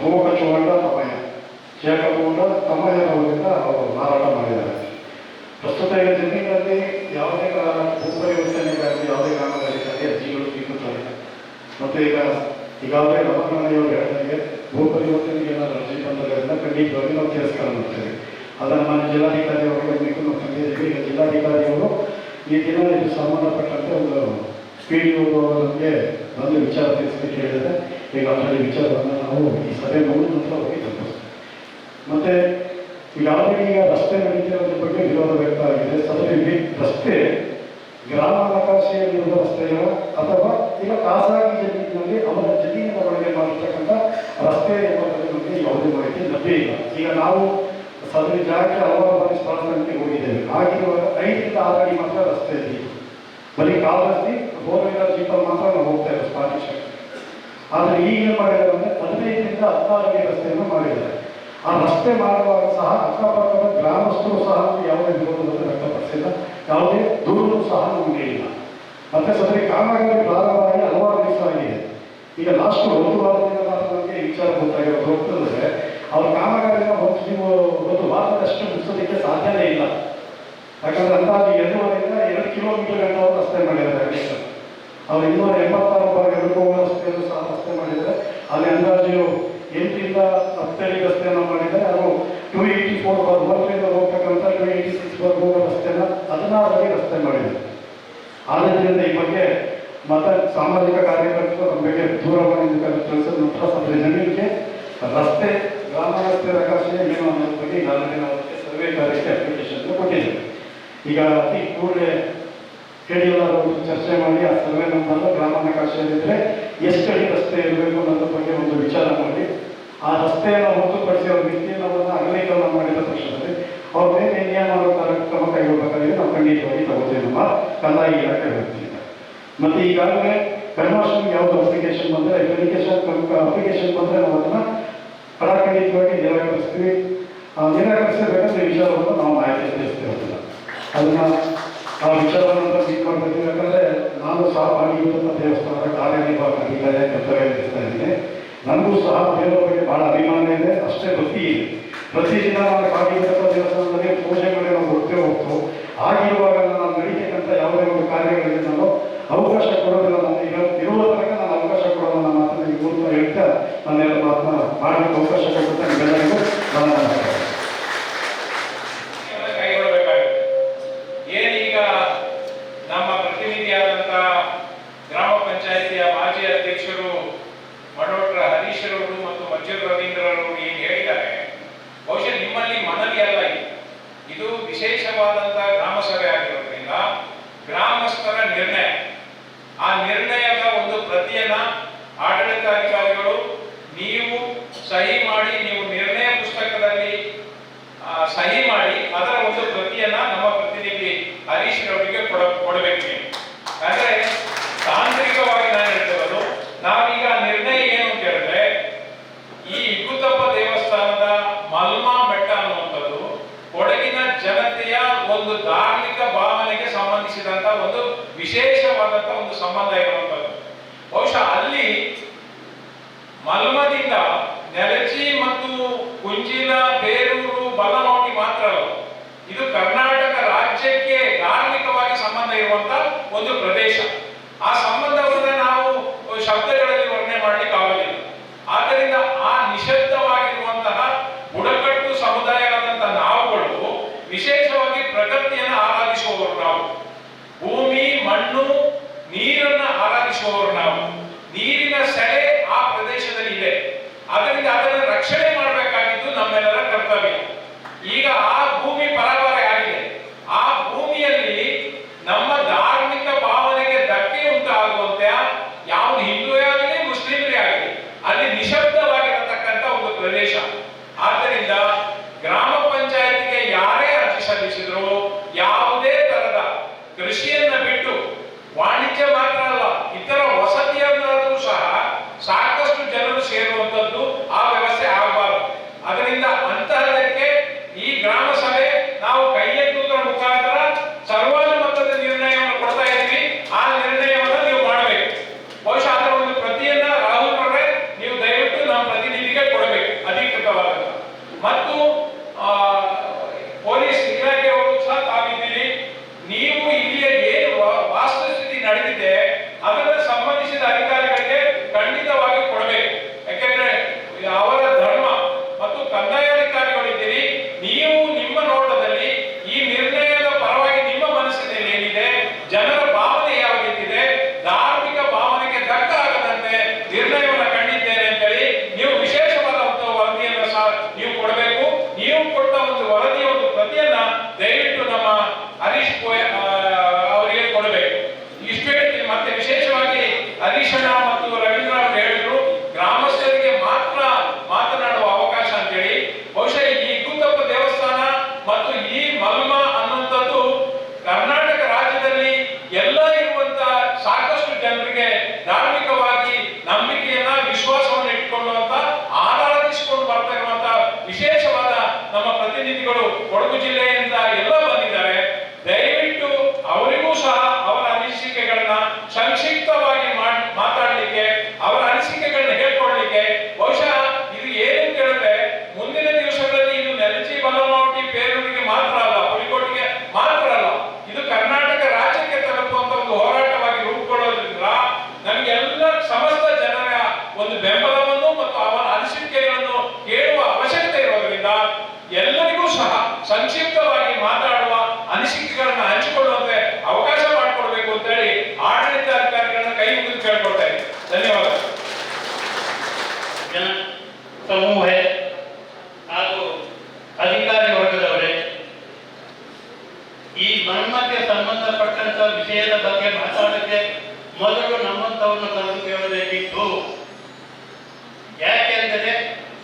ತೂಕ ಚೋಳ ತಮಯ ಜಯಕಪೂರ್ಣ ತಮಯನವರಿಂದ ಅವರು ಮಾರಾಟ ಮಾಡಿದ್ದಾರೆ. ಪ್ರಸ್ತುತ ಈ ಜಮೀನಲ್ಲಿ ಯಾವುದೇ ಭೂ ಪರಿವರ್ತನೆಗಾಗಿ ಯಾವುದೇ ಕಾಮಗಾರಿಗಾಗಿ ಅರ್ಜಿಗಳು ಸ್ವೀಕೃತವಿಲ್ಲ. ಮತ್ತು ಈಗಾಗಲೇ ರಮಣಯ್ಯವರು ಹೇಳಿದಂಗೆ ಭೂ ಪರಿವರ್ತನೆಗೆ ಏನಾದರೂ ಅರ್ಜಿ ಬಂದದರಿಂದ ಖಂಡಿತವಾಗಿ ನಾವು ತಿರಸ್ಕಾರ ಮಾಡ್ತೇವೆ. ಅದನ್ನು ನಾನು ಜಿಲ್ಲಾಧಿಕಾರಿಯವರಿಗೆ ಗಮನಕ್ಕೂ ನಾವು ತಂದಿದ್ದೀವಿ. ಈಗ ಜಿಲ್ಲಾಧಿಕಾರಿಯವರು ಈ ದಿನ ಇದು ಸಂಬಂಧಪಟ್ಟಂತೆ ಒಂದು PDO ನಮಗೆ ಬಂದು ವಿಚಾರ ತಿಳಿಸಲಿಕ್ಕೆ ಹೇಳಿದರೆ ಈಗ ಆಲ್ರೆಡಿ ವಿಚಾರವನ್ನು ನಾವು ಈ ಸಭೆ ಮುಗಿದ ನಂತರ ಹೋಗಿ ತಪ್ಪಿಸ್ತೀವಿ. ಮತ್ತು ಆಲ್ರೆಡಿ ಈಗ ರಸ್ತೆ ನಡೀತಿರೋದ್ರ ಬಗ್ಗೆ ವಿರೋಧ ವ್ಯಕ್ತ ಆಗಿದೆ. ಸದರಿ ರಸ್ತೆ ಗ್ರಾಮ ನಕಾಶೆಯಲ್ಲಿರುವ ರಸ್ತೆಗಳ ಅಥವಾ ಈಗ ಖಾಸಗಿ ಜಮೀನಿನಲ್ಲಿ ಅವರ ಜಮೀನಿನ ಒಳಗೆ ಮಾಡಿರ್ತಕ್ಕಂಥ ರಸ್ತೆ ಎಂಬುದರ ಬಗ್ಗೆ ಯಾವುದೇ ಮಾಹಿತಿ ಲಭ್ಯ ಇಲ್ಲ. ಈಗ ನಾವು ಸದರಿ ಜಾಗಕ್ಕೆ ಹಲವಾರು ಬಾರಿ ಸ್ಥಳಕ್ಕೆ ಹೋಗಿದ್ದೇವೆ. ಆಗಿರುವಾಗ 5 ರಿಂದ 6 ಅಡಿ ಮಾತ್ರ ರಸ್ತೆ ಇದೆ. ಬರೀ ಕಾಲದಲ್ಲಿ 4 ವೀಲರ್ ಜೀಪಲ್ಲಿ ಮಾತ್ರ ನಾವು ಹೋಗ್ತಾ ಇದ್ದೇವೆ ಸ್ಪಾಟಿಷನ್. ಆದರೆ ಈಗ ಏನು ಮಾಡಿದ್ದಾರೆ ಅಂದರೆ 15 ರಿಂದ 16 ಅಡಿ ರಸ್ತೆಯನ್ನು ಮಾಡಿದ್ದಾರೆ. ಆ ರಸ್ತೆ ಮಾಡುವಾಗ ಸಹ ಅಕ್ಕಪಕ್ಕದ ಗ್ರಾಮಸ್ಥರು ಸಹ ಯಾವುದೇ ವಿರೋಧವನ್ನು ವ್ಯಕ್ತಪಡಿಸಿಲ್ಲ, ಯಾವುದೇ ದೂರು ಸಹ ನಮಗೆ ಇಲ್ಲ. ಮತ್ತೆ ಸದರಿ ಕಾಮಗಾರಿ ಪ್ರಾರಂಭವಾಗಿ ಹಲವಾರು ದಿವಸ ಆಗಿದೆ. ಈಗ ಲಾಸ್ಟ್ 1 ವಾರದಿಂದ ಮಾತ್ರ ನಮಗೆ ವಿಚಾರ ಗೊತ್ತಾಗಿರೋದು ಹೋಗ್ತದೆ. ಅವ್ರ ಕಾಮಗಾರಿನ ಒಂದು ವಾರದಷ್ಟು ಮುಗಿಸೋದಕ್ಕೆ ಸಾಧ್ಯನೇ ಇಲ್ಲ. ಯಾಕಂದ್ರೆ ಅಂದಾಜು 2.5 ರಿಂದ 2 ಕಿಲೋಮೀಟರ್ ಗಂಟೆ ರಸ್ತೆ ಮಾಡಿದ್ದಾರೆ. ಅವ್ರು 286/2 ರಸ್ತೆಯನ್ನು ಸಹ ರಸ್ತೆ ಮಾಡಿದ್ದಾರೆ. ಅಲ್ಲಿ ಅಂದಾಜು 8 ರಿಂದ 10 ಅಡಿ ರಸ್ತೆಯನ್ನು ಮಾಡಿದ್ದಾರೆ. ಅದು 284/1 ಹೋಗ್ತಕ್ಕಂಥ 286/3 ರಸ್ತೆನ 16 ಅಡಿ ರಸ್ತೆ ಮಾಡಿದ್ದಾರೆ. ಆದ್ದರಿಂದ ಈ ಬಗ್ಗೆ ಮತ್ತೆ ಸಾಮಾಜಿಕ ಕಾರ್ಯಕರ್ತರು ನಮ್ಮ ಬಗ್ಗೆ ದೂರವಾಣಿ ಮುಖಾಂತರ ತಿಳಿಸಿದ ನಂತರ ಸ್ವಲ್ಪ ಜಮೀನಿಗೆ ರಸ್ತೆ ಗ್ರಾಮ ರಸ್ತೆ ನಕಾಶೆ ಏನು ಅನ್ನೋದ್ರ ಬಗ್ಗೆ ಈಗಾಗಲೇ ನಾವು ಸರ್ವೆ ಕಾರ್ಯಕ್ಕೆ ಅಪ್ಲಿಕೇಶನ್ ಕೊಟ್ಟಿದ್ದೇವೆ. ಈಗ ಅತಿ ಕೂಡಲೇ KDLR ಚರ್ಚೆ ಮಾಡಿ ಆ ಸರ್ವೆ ನಂಬರ್ ಗ್ರಾಮ ನಕಾಶೆಯಲ್ಲಿದ್ದರೆ ಎಷ್ಟು ಅಡಿ ರಸ್ತೆ ಇರಬೇಕು ಅನ್ನೋದ್ರ ಬಗ್ಗೆ ಒಂದು ವಿಚಾರ ಮಾಡಿ ಆ ರಸ್ತೆಯನ್ನು ಹೊರತುಪಡಿಸಿ ಅವ್ರ ವಿಸ್ತೀರ್ಣವನ್ನು ಅಗಲೀಕರಣ ಮಾಡಿದ ಪಕ್ಷದಲ್ಲಿ ಅವ್ರ ಮೇಲೆ ನಿಯಮ ಕ್ರಮ ಕೈಗೊಳ್ಳಬೇಕಾಗಿದೆ. ನಾವು ಖಂಡಿತವಾಗಿ ತಗೋತೀವಿ ನಮ್ಮ ಕಂದಾಯ ಇಲಾಖೆ ವ್ಯಕ್ತಿಯಿಂದ. ಮತ್ತು ಈಗಾಗಲೇ ಕನ್ವರ್ಷನ್ ಯಾವುದು ಅಪ್ಲಿಕೇಶನ್ ಬಂದರೆ ಅಪ್ಲಿಕೇಶನ್ ಬಂದರೆ ನಾವು ಅದನ್ನು ಕಡಾಖಂಡಿತವಾಗಿ ನಿರಾಕರಿಸ್ತೀವಿ. ನಿರಾಕರಿಸಬೇಕಂದ್ರೆ ವಿಚಾರವನ್ನು ನಾವು ಮಾಹಿತಿ ತಿಳಿಸ್ತೀವಿ. ಅದನ್ನು ಆ ವಿಚಾರವನ್ನು ಮೀಟ್ ಮಾಡಬೇಕು. ಯಾಕಂದರೆ ನಾನು ಸಹ ಯುಗದಪ್ಪ ದೇವಸ್ಥಾನದ ಕಾರ್ಯನಿರ್ವಾಹಕ ಅಧಿಕಾರಿಯ ಕರ್ತವ್ಯ ನಿರ್ವಹಿಸ್ತಾ ಇದ್ದೀನಿ. ನನಗೂ ಸಹ ದೇವರ ಬಗ್ಗೆ ಭಾಳ ಅಭಿಮಾನ ಇದೆ, ಅಷ್ಟೇ ಭಕ್ತಿ ಇದೆ. ಪ್ರತಿದಿನ ನಾನು ಯುಗದಪ್ಪ ದೇವಸ್ಥಾನದಲ್ಲಿ ಪೂಜೆ ಮಾಡಿ ನಾವು ಹೋಗ್ತು. ಆಗಿರುವಾಗ ನಾನು ನಡೀತಕ್ಕಂಥ ಯಾವುದೇ ಒಂದು ಕಾರ್ಯಗಳಿಗೆ ನಾನು ಅವಕಾಶ ಕೊಡೋದಿಲ್ಲ. ನಾನು ಈಗ ಇರುವ ತನಕ ನಾನು ಅವಕಾಶ ಕೊಡೋದು ನನ್ನ ಮಾತನ್ನು ಈ ಮೂಲಕ ಹೇಳ್ತಾ ನಾನೆಲ್ಲ ಮಾತನ್ನ ಮಾಡಲಿಕ್ಕೆ ಅವಕಾಶ ಕೊಡುತ್ತೆ. ನಿಮ್ಮೆಲ್ಲರಿಗೂ ಕೈಗೊಳ್ಳಬೇಕಾಗುತ್ತೆ. ಏನೀಗ ನಮ್ಮ ಪ್ರತಿನಿಧಿಯಾದಂಥ ಗ್ರಾಮ ಪಂಚಾಯಿತಿಯ ಮಾಜಿ ಅಧ್ಯಕ್ಷರು ಮಡೋಟ್ರ ಹರೀಶ್ ರವರು ಮತ್ತು ಇದು ವಿಶೇಷವಾದಂತಹ ಗ್ರಾಮ ಸಭೆ ಆಗಿರೋದ್ರಿಂದ ಗ್ರಾಮಸ್ಥರ ನಿರ್ಣಯ, ಆ ನಿರ್ಣಯದ ಒಂದು ಪ್ರತಿಯನ್ನ ಆಡಳಿತಾಧಿಕಾರಿಗಳು ನೀವು ಸಹಿ ಮಾಡಿ, ನೀವು ನಿರ್ಣಯ ಪುಸ್ತಕದಲ್ಲಿ ಸಹಿ ಮಾಡಿ ಅದರ ಒಂದು ಪ್ರತಿಯನ್ನ ನಮ್ಮ ಪ್ರತಿನಿಧಿ ಹರೀಶ್ ಅವರಿಗೆ ಕೊಡಬೇಕು ನೀವು. ಅಂದ್ರೆ ತಾಂತ್ರಿಕವಾಗಿ ನಾನು ಹೇಳ್ತಿರೋದು, ನಾವೀಗ ನಿರ್ಣಯ ಏನು ಅಂತ ಹೇಳಿದ್ರೆ, ಈ ಇಗ್ಗುತಪ್ಪ ದೇವಸ್ಥಾನದ ಮಲ್ಮಾ ಬೆಟ್ಟ ಅನ್ನುವಂಥದ್ದು ಕೊಡಗಿನ ಜನತೆಯ ಒಂದು ಧಾರ್ಮಿಕ ಭಾವನೆಗೆ ಸಂಬಂಧಿಸಿದಂತ ಒಂದು ವಿಶೇಷವಾದಂತ ಒಂದು ಸಂಬಂಧ ಇರುವಂತದ್ದು. ಬಹುಶಃ ಅಲ್ಲಿ ಮಲ್ಮದಿಂದ ನೆಲಚಿ ಮತ್ತು ಕುಂಜಿಲ, ಬೇರೂರು, ಬಲಮೌಟಿ ಮಾತ್ರ ಅಲ್ಲ, ಇದು ಕರ್ನಾಟಕ ರಾಜ್ಯಕ್ಕೆ ಧಾರ್ಮಿಕವಾಗಿ ಸಂಬಂಧ ಇರುವಂತ ಒಂದು ಪ್ರದೇಶ. ಆ ಸಂಬಂಧವನ್ನ ನಾವು ಶಬ್ದಗಳಲ್ಲಿ ವರ್ಣನೆ ಮಾಡ್ಲಿಕ್ಕೆ ಆಗೋದಿಲ್ಲ. ಆದ್ದರಿಂದ ಆ ನಿಷಿದ್ಧವಾಗಿರುವಂತಹ ಬುಡಕಟ್ಟು ಸಮುದಾಯವಾದಂತಹ ನಾವುಗಳು ವಿಶೇಷವಾಗಿ ಪ್ರಕೃತಿಯನ್ನು ಆರಾಧಿಸುವವರು ನಾವು. ಭೂಮಿ, ಮಣ್ಣು, ನೀರನ್ನ ಆರಾಧಿಸುವವರು ನಾವು. ನೀರಿನ ಸೆಳೆ ಆ ಪ್ರದೇಶದಲ್ಲಿ ಇದೆ. ಆದ್ದರಿಂದ ಅದನ್ನು ರಕ್ಷಣೆ ಮಾಡಬೇಕಾಗಿದ್ದು ನಮ್ಮೆಲ್ಲರ ಕರ್ತವ್ಯ. ಈಗ ಆ ಭೂಮಿ ಪರಾಬರ ಆಗಿದೆ. ಆ ಭೂಮಿಯಲ್ಲಿ ನಮ್ಮ ಧಾರ್ಮಿಕ ಭಾವನೆಗೆ ಧಕ್ಕೆ ಉಂಟಾಗುವಂತೆ ಯಾವುದು ಹಿಂದೂವೇ ಆಗಲಿ ಮುಸ್ಲಿಮರೇ ಆಗಲಿ ಅಲ್ಲಿ ನಿಶಬ್ದವಾಗಿರತಕ್ಕಂತ ಒಂದು ಪ್ರದೇಶ. ಆದ್ದರಿಂದ ಗ್ರಾಮ ಪಂಚಾಯತಿಗೆ ಯಾರೇ ಅರ್ಜಿ ಸಲ್ಲಿಸಿದ್ರು ಯಾವುದೇ ತರದ ಕೃಷಿಯನ್ನ ಬಿಟ್ಟು ವಾಣಿಜ್ಯ ಮಾತ್ರ ಅಲ್ಲ, ಇತರ ವಸತಿಯನ್ನಾದರೂ ಸಹ ಸಾಕಷ್ಟು ಜನರು ಸೇರುವಂತದ್ದು ಆ ವ್ಯವಸ್ಥೆ ಆಗಬಾರದು. ಅದರಿಂದ ಅಂತಹದಕ್ಕೆ ಈ ಗ್ರಾಮ ಸಭೆ ನಾವು ಕೈ ಎತ್ತುವುದರ ಮುಖಾಂತರ ಸರ್ವಾನುಮತದ ನಿರ್ಣಯವನ್ನು ಕೊಡ್ತಾ ಇದ್ವಿ. ಆ ನಿರ್ಣಯವನ್ನು ನೀವು ಮಾಡಬೇಕು. ಬಹುಶಃ ಅದರ ಒಂದು ಪ್ರತಿಯನ್ನ ರಾಹುಲ್ ಅವರೇ ನೀವು ದಯವಿಟ್ಟು ನಮ್ಮ ಪ್ರತಿನಿಧಿಗೆ ಕೊಡಬೇಕು ಅಧಿಕೃತವಾದ. ಮತ್ತು ಪೊಲೀಸ್ ಇಲಾಖೆಯವರು ಸಹ ತಾವಿದ್ದೀರಿ, ನೀವು ಇಲ್ಲಿಯ ಏನು ವಾಸ್ತುಸ್ಥಿತಿ ನಡೆದಿದೆ ಅದಕ್ಕೆ ಸಂಬಂಧಿಸಿದ ಅಧಿಕಾರಿಗಳಿಗೆ ಖಂಡಿತವಾಗಿ ಕೊಡಬೇಕು. ಯಾಕೆಂದ್ರೆ ಅವರ ಧರ್ಮ ಮತ್ತು ಕಂದಾಯ ಅಧಿಕಾರಿಗಳಿದ್ದೀರಿ, ನೀವು ನಿಮ್ಮ ನೋಟದಲ್ಲಿ ಈ ನಿರ್ಣಯದ ಪರವಾಗಿ ನಿಮ್ಮ ಮನಸ್ಸಿನಲ್ಲಿ ಏನಿದೆ, ಜನರ ಭಾವನೆ ಯಾವ ರೀತಿದೆ, ಧಾರ್ಮಿಕ ಭಾವನೆಗೆ ಧಕ್ಕ ಆಗದಂತೆ ನಿರ್ಣಯವನ್ನು ಕಂಡಿದ್ದೇನೆ ಅಂತೇಳಿ ನೀವು ವಿಶೇಷವಾದ ವರದಿಯನ್ನು ಸಹ ನೀವು ಕೊಡಬೇಕು. ನೀವು ಕೊಟ್ಟ ಒಂದು ವರದಿಯ ಒಂದು ಪ್ರತಿಯನ್ನ ದಯವಿಟ್ಟು ನಮ್ಮ ಹರೀಶ್ ಅವರಿಗೆ ಕೊಡಬೇಕು. ಇಷ್ಟು ಹೇಳ್ತೀನಿ. ಮತ್ತೆ ವಿಶೇಷವಾಗಿ ಹರೀಶಣ್ಣ ಮತ್ತು ರವೀಂದ್ರ ಅವರು ಹೇಳಿದ್ರು ಗ್ರಾಮಸ್ಥರಿಗೆ ಮಾತ್ರ ಮಾತನಾಡುವ ಅವಕಾಶ ಅಂತೇಳಿ. ಬಹುಶಃ ಈ ಇಗ್ಗುತಪ್ಪ ದೇವಸ್ಥಾನ ಮತ್ತು ಈ ಮಲ್ಮ ಅನ್ನುವಂಥದ್ದು ಕರ್ನಾಟಕ ರಾಜ್ಯದಲ್ಲಿ ಎಲ್ಲ ಇರುವಂತ ಸಾಕಷ್ಟು ಜನರಿಗೆ ಧಾರ್ಮಿಕವಾಗಿ ನಂಬಿಕೆಯನ್ನ, ವಿಶ್ವಾಸವನ್ನು ಇಟ್ಕೊಳ್ಳುವಂತ, ಆರಾಧಿಸಿಕೊಂಡು ಬರ್ತಾ ಇರುವಂತ ವಿಶೇಷವಾದ ನಮ್ಮ ಪ್ರತಿನಿಧಿಗಳು ಕೊಡಗು ಜಿಲ್ಲೆಯಿಂದ ಎಲ್ಲ ಬಂದಿದ್ದಾರೆ. ದಯವಿಟ್ಟು ಅವರಿಗೂ ಸಹ ಅವರ ಅನಿಸಿಕೆಗಳನ್ನ ಸಂಕ್ಷಿಪ್ತವಾಗಿ ಮಾತಾಡಲಿಕ್ಕೆ, ಅವರ ಅನಿಸಿಕೆಗಳನ್ನ ಹೇಳ್ಕೊಡ್ಲಿಕ್ಕೆ. ಬಹುಶಃ ಇದು ಏನು ಕೇಳಿದ್ರೆ ಮುಂದಿನ ದಿವಸಗಳಲ್ಲಿ ಇದು ನೆಲಚಿ, ಬಲಮೌಟಿ, ಬೇರೂರಿಗೆ ಮಾತ್ರ ಅಲ್ಲ, ಹುಲಿಕೋಟಿಗೆ ಮಾತ್ರ ಅಲ್ಲ, ಇದು ಕರ್ನಾಟಕ ರಾಜ್ಯಕ್ಕೆ ತಲುಪುವಂತ ಒಂದು ಹೋರಾಟವಾಗಿ ರೂಪುಗೊಳ್ಳೋದ್ರಿಂದ ನಮಗೆಲ್ಲ ಸಮಸ್ತ ಜನರ ಒಂದು ಬೆಂಬಲವನ್ನು ಮತ್ತು ಅವರ ಅನಿಸಿಕೆಗಳನ್ನು ಕೇಳುವ ಅವಶ್ಯಕತೆ ಇರೋದ್ರಿಂದ ಎಲ್ಲರಿಗೂ ಸಹ ಸಂಕ್ಷಿಪ್ತವಾಗಿ ಮಾತಾಡುವ, ಅನಿಸಿಕೆಗಳನ್ನ ಹಂಚಿಕೊಳ್ಳುವಂತೆ ಅವಕಾಶ ಮಾಡಿಕೊಡ್ಬೇಕು ಅಂತ ಹೇಳಿ ಆಡಳಿತಾಧಿಕಾರಿಗಳನ್ನ ಕೈ ಮುಗಿದು ಕೇಳ್ಕೊಳ್ತಾ ಇದ್ದೀನಿ. ಧನ್ಯವಾದ. ಜನ ಸಮೂಹ ಹಾಗೂ ಅಧಿಕಾರಿ ವರ್ಗದವರೇ, ಈ ಮರ್ಮಕ್ಕೆ ಸಂಬಂಧಪಟ್ಟಂತ ವಿಷಯದ ಬಗ್ಗೆ ಮಾತಾಡಕ್ಕೆ ಮೊದಲು ನಮ್ಮಂತವನ್ನು ಕರೆದು ಕೇಳಬೇಕಿತ್ತು. ಯಾಕೆಂದರೆ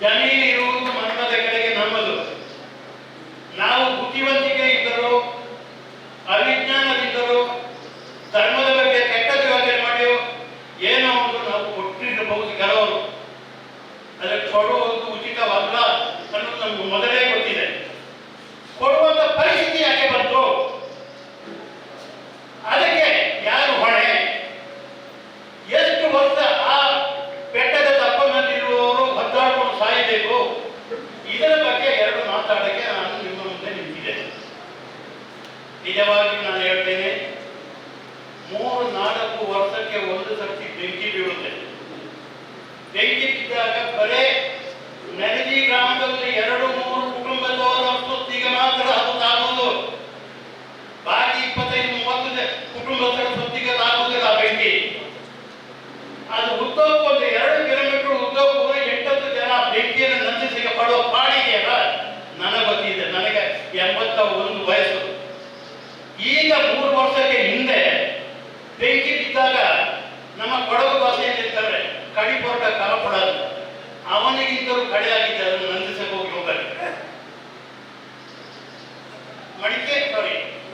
ಜಮೀನು ಇರುವುದು ಮರ್ಮದ ಕೆಳಗೆ ನಮ್ಮದು. ನಾವು ಬುದ್ಧಿವಂತಿಕೆ ಇದ್ದರು, ಅವಿಜ್ಞಾನವಿದ್ದರು, ಧರ್ಮದ ಬಗ್ಗೆ ಕೆಟ್ಟದ್ದು ಯೋಚನೆ ಮಾಡಿ ಏನೋ ಒಂದು ನಾವು ಕೊಟ್ಟಿರಬಹುದು ಕೆಲವರು. ಅದಕ್ಕೆ ಕೊಡುವುದು ಉಚಿತವಲ್ಲ ಅನ್ನೋದು ನಮ್ಗೆ ಮೊದಲೇ ಗೊತ್ತಿದೆ. ಕೊಡುವಂತ ಪರಿಸ್ಥಿತಿ ಯಾಕೆ ಬಂತು, ಅದಕ್ಕೆ ಯಾರು ಹೊಣೆ, ಎಷ್ಟು ವರ್ಷ ಆ ಬೆಟ್ಟದ ತಪ್ಪನಲ್ಲಿರುವವರು ಒದ್ದಾಡಿಕೊಂಡು ಸಾಯಬೇಕು, ಇದರ ಬಗ್ಗೆ ಎರಡು ಮಾತಾಡಕ್ಕೆ ನಾನು ನಿಮ್ಮ ಮುಂದೆ ನಿಂತಿದೆ. ನಿಜವಾಗಿ ನಾನು ಹೇಳ್ತೇನೆ, 3-4 ವರ್ಷಕ್ಕೆ ಒಂದು ಸರ್ತಿ ಬೆಂಕಿ ಬೀಳುತ್ತೆ. ಬೆಂಕಿ ಬಿದ್ದಾಗ ಬರೇ ನೆಲಜಿ ಗ್ರಾಮದಲ್ಲಿ 2-3 ಕುಟುಂಬದವರ ಸ್ವತ್ತಿಗೆ ಮಾತ್ರ ಅದು ತಾಗುವುದು. ಬಾಕಿ 25-30 ಕುಟುಂಬಸ್ಥರ ಸ್ವತ್ತಿಗೆ ತಾಗುವುದಿಲ್ಲ ಬೆಂಕಿ. ಅದು ಉದ್ದಕ್ಕೂ ಒಂದು 2 ಕಿಲೋಮೀಟರ್ ಉದ್ದಕ್ಕೂ 8 ಜನ ಬೆಂಕಿಯನ್ನು ನಂದಿಸಿಗೆ ಪಡುವ ಪಾಡಿಗೆ ಅಲ್ಲ. ನನಗೆ ಗೊತ್ತಿದೆ. ನನಗೆ 80 ಒಂದು ವಯಸ್ಸು. ಈಗ 3 ವರ್ಷಕ್ಕೆ ಹಿಂದೆ ಬೆಂಕಿ ಬಿದ್ದಾಗ ನಮ್ಮ ಕೊಡಗು ಭಾಷೆಯಲ್ಲಿ ಇರ್ತಾರೆ ಕಡಿ ಪೊರಟ ಕಲಪಡ, ಅವನಿಗಿಂತಲೂ ಕಡೆಯಾಗಿದೆ. ಅದನ್ನು ನಂದಿಸಕ್ಕೆ ಹೋಗಲಿ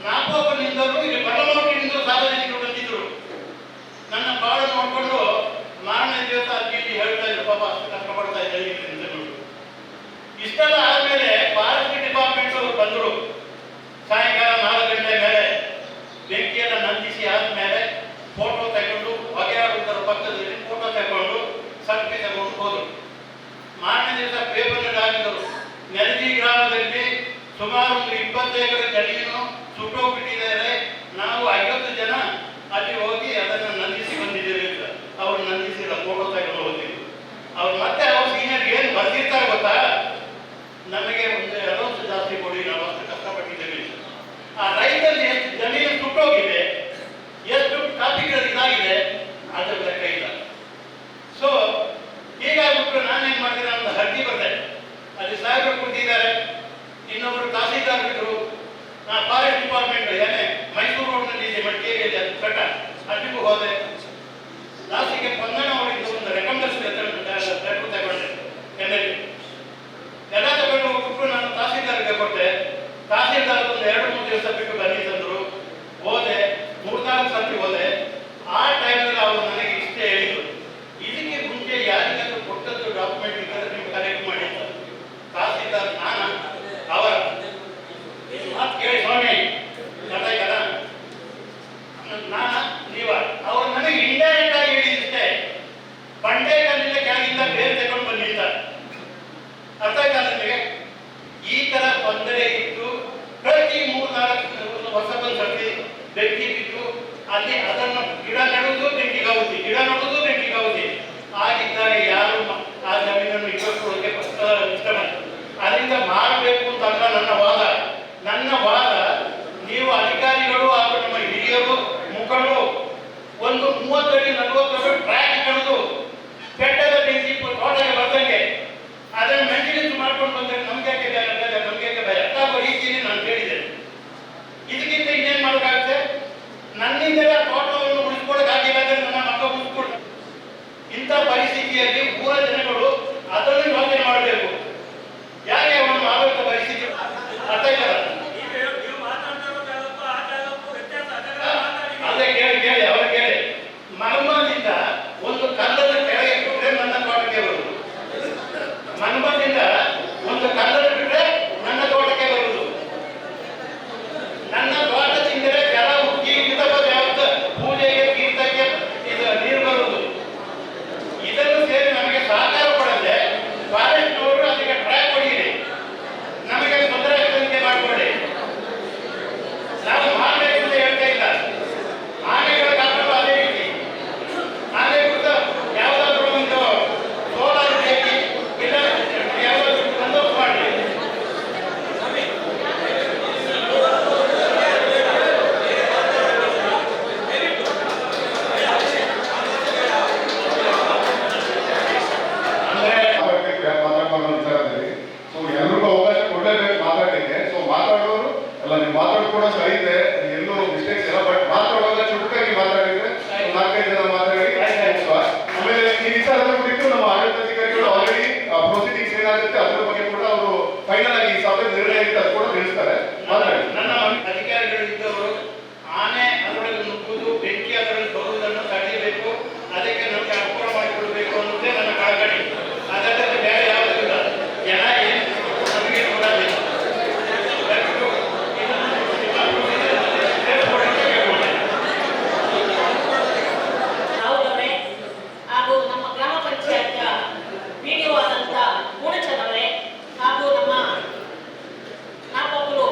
ನಾಪೋಪನಿಂದಲೂ ಇಲ್ಲಿ ಬರಲೋಟಿನಿಂದಲೂ ಸಾರ್ವಜನಿಕರು ಬಂದಿದ್ರು. ನನ್ನ ಬಾಳ ನೋಡ್ಕೊಂಡು ಮಾರನೇ ದಿವಸ ಅಲ್ಲಿ ಹೇಳ್ತಾ ಇದ್ರು, ಪಾಪ ಅಷ್ಟು ಕಷ್ಟಪಡ್ತಾ ಇದ್ದಾರೆ ಅಂತ. ಇಷ್ಟೆಲ್ಲ ಆದ್ಮೇಲೆ ಫಾರೆಸ್ಟ್ ಡಿಪಾರ್ಟ್ಮೆಂಟ್ ಅವರು ಬಂದರು. ಸಾಯಂಕಾಲ 4 ಗಂಟೆ ಮೇಲೆ ಬೆಂಕಿಯನ್ನು ನಂದಿಸಿ ಆದ್ಮೇಲೆ ಫೋಟೋ ತಗೊಂಡು ಹೊಗೆಯಾಡುವುದರ ಪಕ್ಕದಲ್ಲಿ ಫೋಟೋ ತಗೊಂಡು ಸಲ್ಫಿ ತಗೊಂಡು ಹೋದರು. ಮಾರನೇ ದಿವಸ ಪೇಪರ್ನಲ್ಲಿ ಹಾಕಿದರು, ನೆಲಜಿ ಗ್ರಾಮದಲ್ಲಿ ಸುಮಾರು 20 ಎಕರೆ ಜಮೀನು ಸುಟ್ಟೋಗ್ಬಿಟ್ಟಿದ್ದಾರೆ, ನಾವು 50 ಜನ ಅಲ್ಲಿ ಹೋಗಿ ಅದನ್ನು ನಂದಿಸಿ ಬಂದಿದ್ದೀವಿ ಅಂತ. ಅವ್ರು ನಂದಿಸಿಲ್ಲ, ಫೋಟೋ ತಗೊಂಡು ಹೋಗಿದ್ರು. ಅವ್ರು ಮತ್ತೆ ಅವ್ರ ಸೀನಿಯರ್ ಏನು ಬರ್ತಿರ್ತಾರೆ ಗೊತ್ತಾ, ನಮಗೆ ಒಂದು ಅಲೋನ್ಸ್ ಜಾಸ್ತಿ ಕೊಡಿ, ನಾವು ಅಷ್ಟು ಕಷ್ಟಪಟ್ಟಿದ್ದೇವೆ. ಆ ರೈತಲ್ಲಿ ಎಷ್ಟು ಜಮೀನು ಸುಟ್ಟೋಗಿದೆ, ಎಷ್ಟು ಕಾಪಿಗಳು ಇದಾಗಿದೆ, ಅದರ ಲೆಕ್ಕ ಇಲ್ಲ. ಸೊ ಹೀಗಾಗ್ಬಿಟ್ಟು ನಾನೇನ್ ಮಾಡಿದ್ರೆ ಒಂದು ಅರ್ಜಿ ಬರ್ದೆ, ಅಲ್ಲಿ ಸಾಹೇಬರು ಕೂತಿದ್ದಾರೆ, ಇನ್ನೊಬ್ರು ತಹಸೀಲ್ದಾರ್ ಇದ್ರು, ನಾ ಫಾರೆಸ್ಟ್ ಡಿಪಾರ್ಟ್ಮೆಂಟ್ ಏನೇ ಮೈಸೂರು ರೋಡ್ನಲ್ಲಿ ಇದೆ ಮಡಿಕೇರಿಯಲ್ಲಿ ಅದು ಕಟ್ಟ, ಅಲ್ಲಿಗೂ ಹೋದೆ. ಲಾಸ್ಟಿಗೆ ಪಂಗಣ ಅವರಿಂದ ಒಂದು ರೆಕಮೆಂಡೇಶನ್ ಲೆಟರ್ ತಗೊಂಡೆ. ಎಲ್ಲ ತಗೊಂಡು ಹೋಗ್ಬಿಟ್ಟು ನಾನು ತಹಸೀಲ್ದಾರ್ಗೆ ಕೊಟ್ಟೆ. ತಹಸೀಲ್ದಾರ್ ಒಂದು 2-3 ದಿವಸ ಬಿಟ್ಟು ಬನ್ನಿ ತಂದ್ರು. ಹೋದೆ, 3-4 ಸರ್ತಿ ಹೋದೆ. ಆ ಟೈಮಲ್ಲಿ ಅವರು ನನಗೆ ಇಷ್ಟೇ ಹೇಳಿದ್ರು, ಇದಕ್ಕೆ ಮುಂಚೆ ಯಾರಿಗಾದ್ರೂ ಕೊಟ್ಟದ್ದು ಡಾಕ್ಯುಮೆಂಟ್ ಇದ್ದರೆ ನೀವು ಕಲೆಕ್ಟ್ ಮಾಡಿ ಅಂತ. ತಹಸೀಲ್ದಾರ್ ನಾನ ಅವರ ಮಾತು ಕೇಳಿ ಸ್ವಾಮಿ ಗೊತ್ತಾಯ್ತಲ್ಲ, ನಾನ ನೀವ ಅವ್ರು ನನಗೆ ಇಂಡೈರೆಕ್ಟ್ ಆಗಿ ಹೇಳಿದಿಷ್ಟೇ, ಬಂಡೆ ಕಲ್ಲಿಂದ ಕೆಳಗಿಂದ ಬೇರೆ ತಗೊಂಡು ಬನ್ನಿ ಅಂತ. ಅರ್ಥ ಆಯ್ತಾ ನಿಮಗೆ? ಈ ತರ ತೊಂದರೆ ಇತ್ತು. ಪ್ರತಿ 3-4 ವರ್ಷಕ್ಕೊಂದು ಸರ್ತಿ ಬೆಂಕಿ ಬಿದ್ದು ಅಲ್ಲಿ ಅದನ್ನು ಗಿಡ ನೆಡುವುದು ಬೆಂಕಿಗಾವುದಿ, ಗಿಡ ನೆಡುವುದು ಬೆಂಕಿಗಾವುದಿ ಆಗಿದ್ದಾಗ ಯಾರು ಆ ಜಮೀನನ್ನು ಇಟ್ಟುಕೊಳ್ಳೋಕೆ ಇಷ್ಟಪಡ. ಅದರಿಂದ ಮಾಡಬೇಕು ಅಂತ ಅಲ್ಲ ನನ್ನ ವಾದ. ನನ್ನ ವಾದ, ನೀವು ಅಧಿಕಾರಿಗಳು ಹಾಗೂ ನಮ್ಮ ಹಿರಿಯರು ಮುಖಂಡರು ಒಂದು 30 ಅಡಿ 40 ಅಡಿ ಟ್ರ್ಯಾಕ್ ಕಡಿದು ಬೆಟ್ಟದ ಬೆಂಕಿ ತೋಟಕ್ಕೆ ಬರ್ದಂಗೆ ಅದನ್ನು ಮೇಂಟೆನೆನ್ಸ್ ಮಾಡ್ಕೊಂಡು ಬಂದರೆ ನಮ್ಗೆ ಭಯ ಆಗೋ ರೀತಿಯಲ್ಲಿ ನಾನು ಹೇಳಿದೆ. ಇದಕ್ಕಿಂತ ಇನ್ನೇನು ಮಾಡೋಕ್ಕಾಗುತ್ತೆ? ನನ್ನಿಂದಲೇ ತೋಟವನ್ನು ಉಳಿಸ್ಕೊಳ್ಳೋಕ್ಕಾಗಿಲ್ಲ ಅಂದರೆ ನನ್ನ ಮಕ್ಕ ಉಳಿಸ್ಕೊಳ್ತಾರೆ. ಇಂಥ ಪರಿಸ್ಥಿತಿಯಲ್ಲಿ ಊರ ಜನಗಳು ಅದನ್ನು ಯೋಚನೆ ಮಾಡಬೇಕು. ಯಾಕೆ ಅವನು ಆರೋಗ್ಯ ಪರಿಸ್ಥಿತಿ ಅರ್ಥ ಇಲ್ಲ. ಅದೇ ಕೇಳಿ ಅವ್ರು ಕೇಳಿ, ಮನ್ಮದಿಂದ ಒಂದು ಕಲ್ಲದ ಕೆಳಗೆ ಬಿಟ್ಟರೆ ನನ್ನ ತೋಟಕ್ಕೆ ಬರುವುದು, ಮನ್ಮದಿಂದ ಒಂದು ಕಲ್ಲದ ಬಿಟ್ಟರೆ ನನ್ನ ತೋಟಕ್ಕೆ ಬರುವುದು. ನನ್ನ ತೋಟ ತಿಂದರೆ ಜಲ ಉಕ್ಕಿ ಪೂಜೆಗೆ ತೀರ್ಥಕ್ಕೆ ನೀರು ಬರುವುದು. ಇದನ್ನು ಸೇರಿ ನಮಗೆ ಸಹಕಾರ ಕೊಡದೆ ಫಾರೆಸ್ಟ್ ಅವರು ಅದಕ್ಕೆ ಟ್ರ್ಯಾಕ್ ಹೊಡೆಯಿರಿ, ನಮಗೆ ತೊಂದರೆ ಆಗದಂತೆ ಮಾಡಿಕೊಳ್ಳಿ. ನಾವು ಮಾಡಬೇಕು ಅಂತ ಹೇಳ್ತಾ ಇಲ್ಲ. ಆನೆಗಳ ಕಾಪಾಡು ಅದೇ ರೀತಿ. ಆನೆ ಕೂಡ ಯಾವುದಾದ್ರೂ ಒಂದು ಸೋಲಾರ್ ಹಾಕಿ ಇಲ್ಲ ಯಾವುದಾದ್ರೂ ಬಂದೋಬಸ್ತ್ ಮಾಡಿ. ಮಾತಾಡ್ಕೊಳ್ಳೋ ವಿಚಾರದಲ್ಲಿ ಸೊ ಎಲ್ರಿಗೂ ಅವಕಾಶ ಕೊಡಲೇಬೇಕು ಮಾತಾಡಲಿಕ್ಕೆ. ಸೊ ಮಾತಾಡೋರು ಎಲ್ಲ ನೀವು ಮಾತಾಡೋದು ಕೂಡ ಸರಿ ಇದೆ, ಎಲ್ಲೂ ಮಿಸ್ಟೇಕ್ಸ್ ಇಲ್ಲ. ಬಟ್ ಮಾತಾಡುವಾಗ ಚುರುಕಾಗಿ ಮಾತಾಡಿದ್ರೆ 4-5 ಜನ ಮಾತಾಡಿ. ಆಮೇಲೆ ಈ ವಿಚಾರದ ಕುರಿತು ನಮ್ಮ ಆಡಳಿತಾಧಿಕಾರಿಗಳು ಆಲ್ರೆಡಿ ಪ್ರೊಸೀಡಿಂಗ್ಸ್ ಏನಾಗುತ್ತೆ ಅದರ ಬಗ್ಗೆ ಕೂಡ ಅವರು ಫೈನಲ್ ಆಗಿ ಈ ಸಭೆ ನಿರ್ಣಯ ಇರುತ್ತೆ ಅದು ಕೂಡ ತಿಳಿಸ್ತಾರೆ. ಮಾತಾಡಿ. ನನ್ನ ಅಧಿಕಾರಿಗಳು ಇದ್ದವರು ಆನೆ ಅದರೊಳಗೆ ನುಗ್ಗುವುದು, ಬೆಂಕಿ ಅದರಲ್ಲಿ ಬರುವುದನ್ನು ತಡೆಯಬೇಕು, ಅದಕ್ಕೆ ನಮಗೆ ಅನುಕೂಲ ಮಾಡಿಕೊಡಬೇಕು ಅನ್ನೋದೇ ನನ್ನ ಕಳಕಳಿ. ಅದಕ್ಕೆ ಬೇರೆ ಯಾವುದಿಲ್ಲ. ಜನ ಏನು ನಮಗೆ ಕೊಡಬೇಕು. ನಾವುಗಳೇ ಹಾಗೂ ನಮ್ಮ ಗ್ರಾಮ ಪಂಚಾಯತ್ PDO ಆದಂತ ಪೂರ್ಣಚಂದ್ರ ಅವರೇ ಹಾಗೂ ನಮ್ಮ ನಾಪೋಕಲು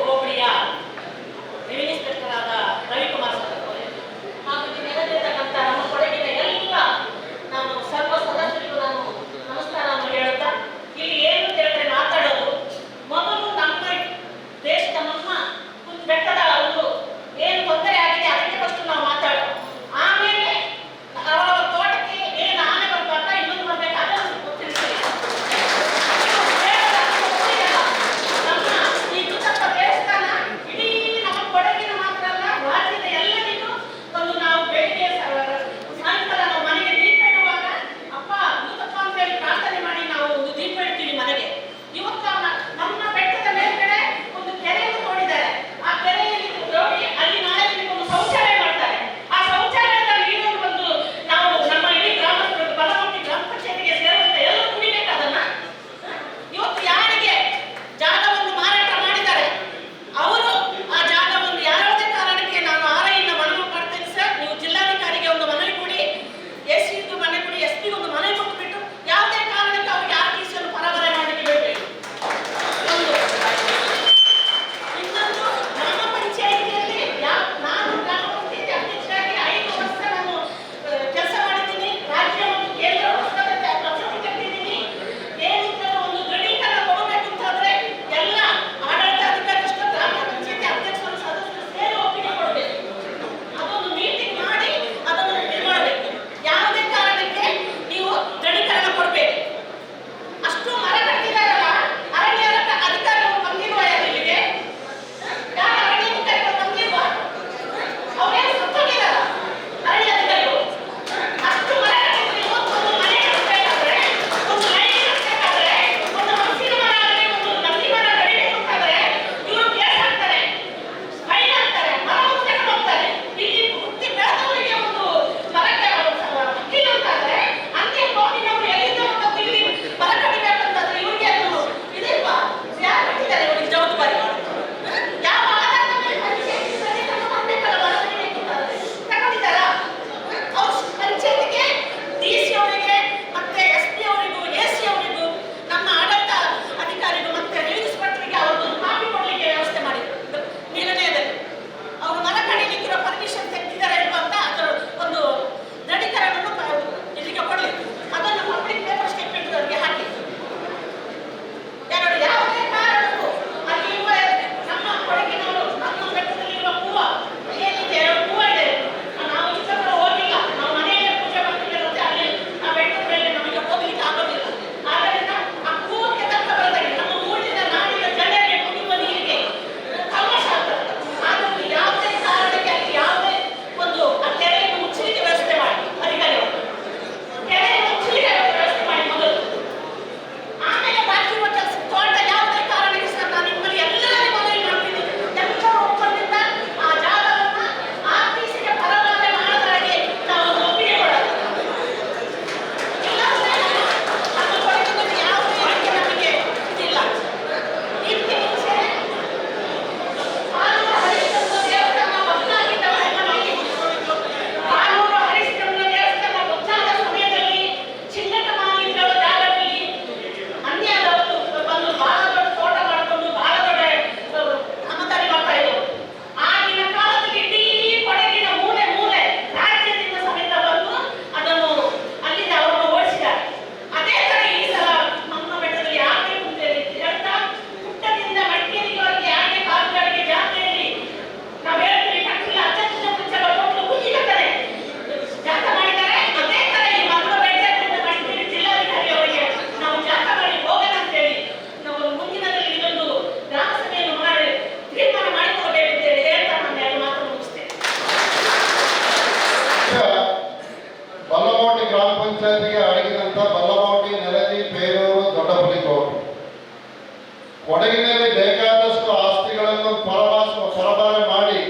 ಕೊಡಗಿನಲ್ಲಿ ಬೇಕಾದಷ್ಟು ಆಸ್ತಿಗಳನ್ನು ಪರಭಾರೆ ಮಾಡಿ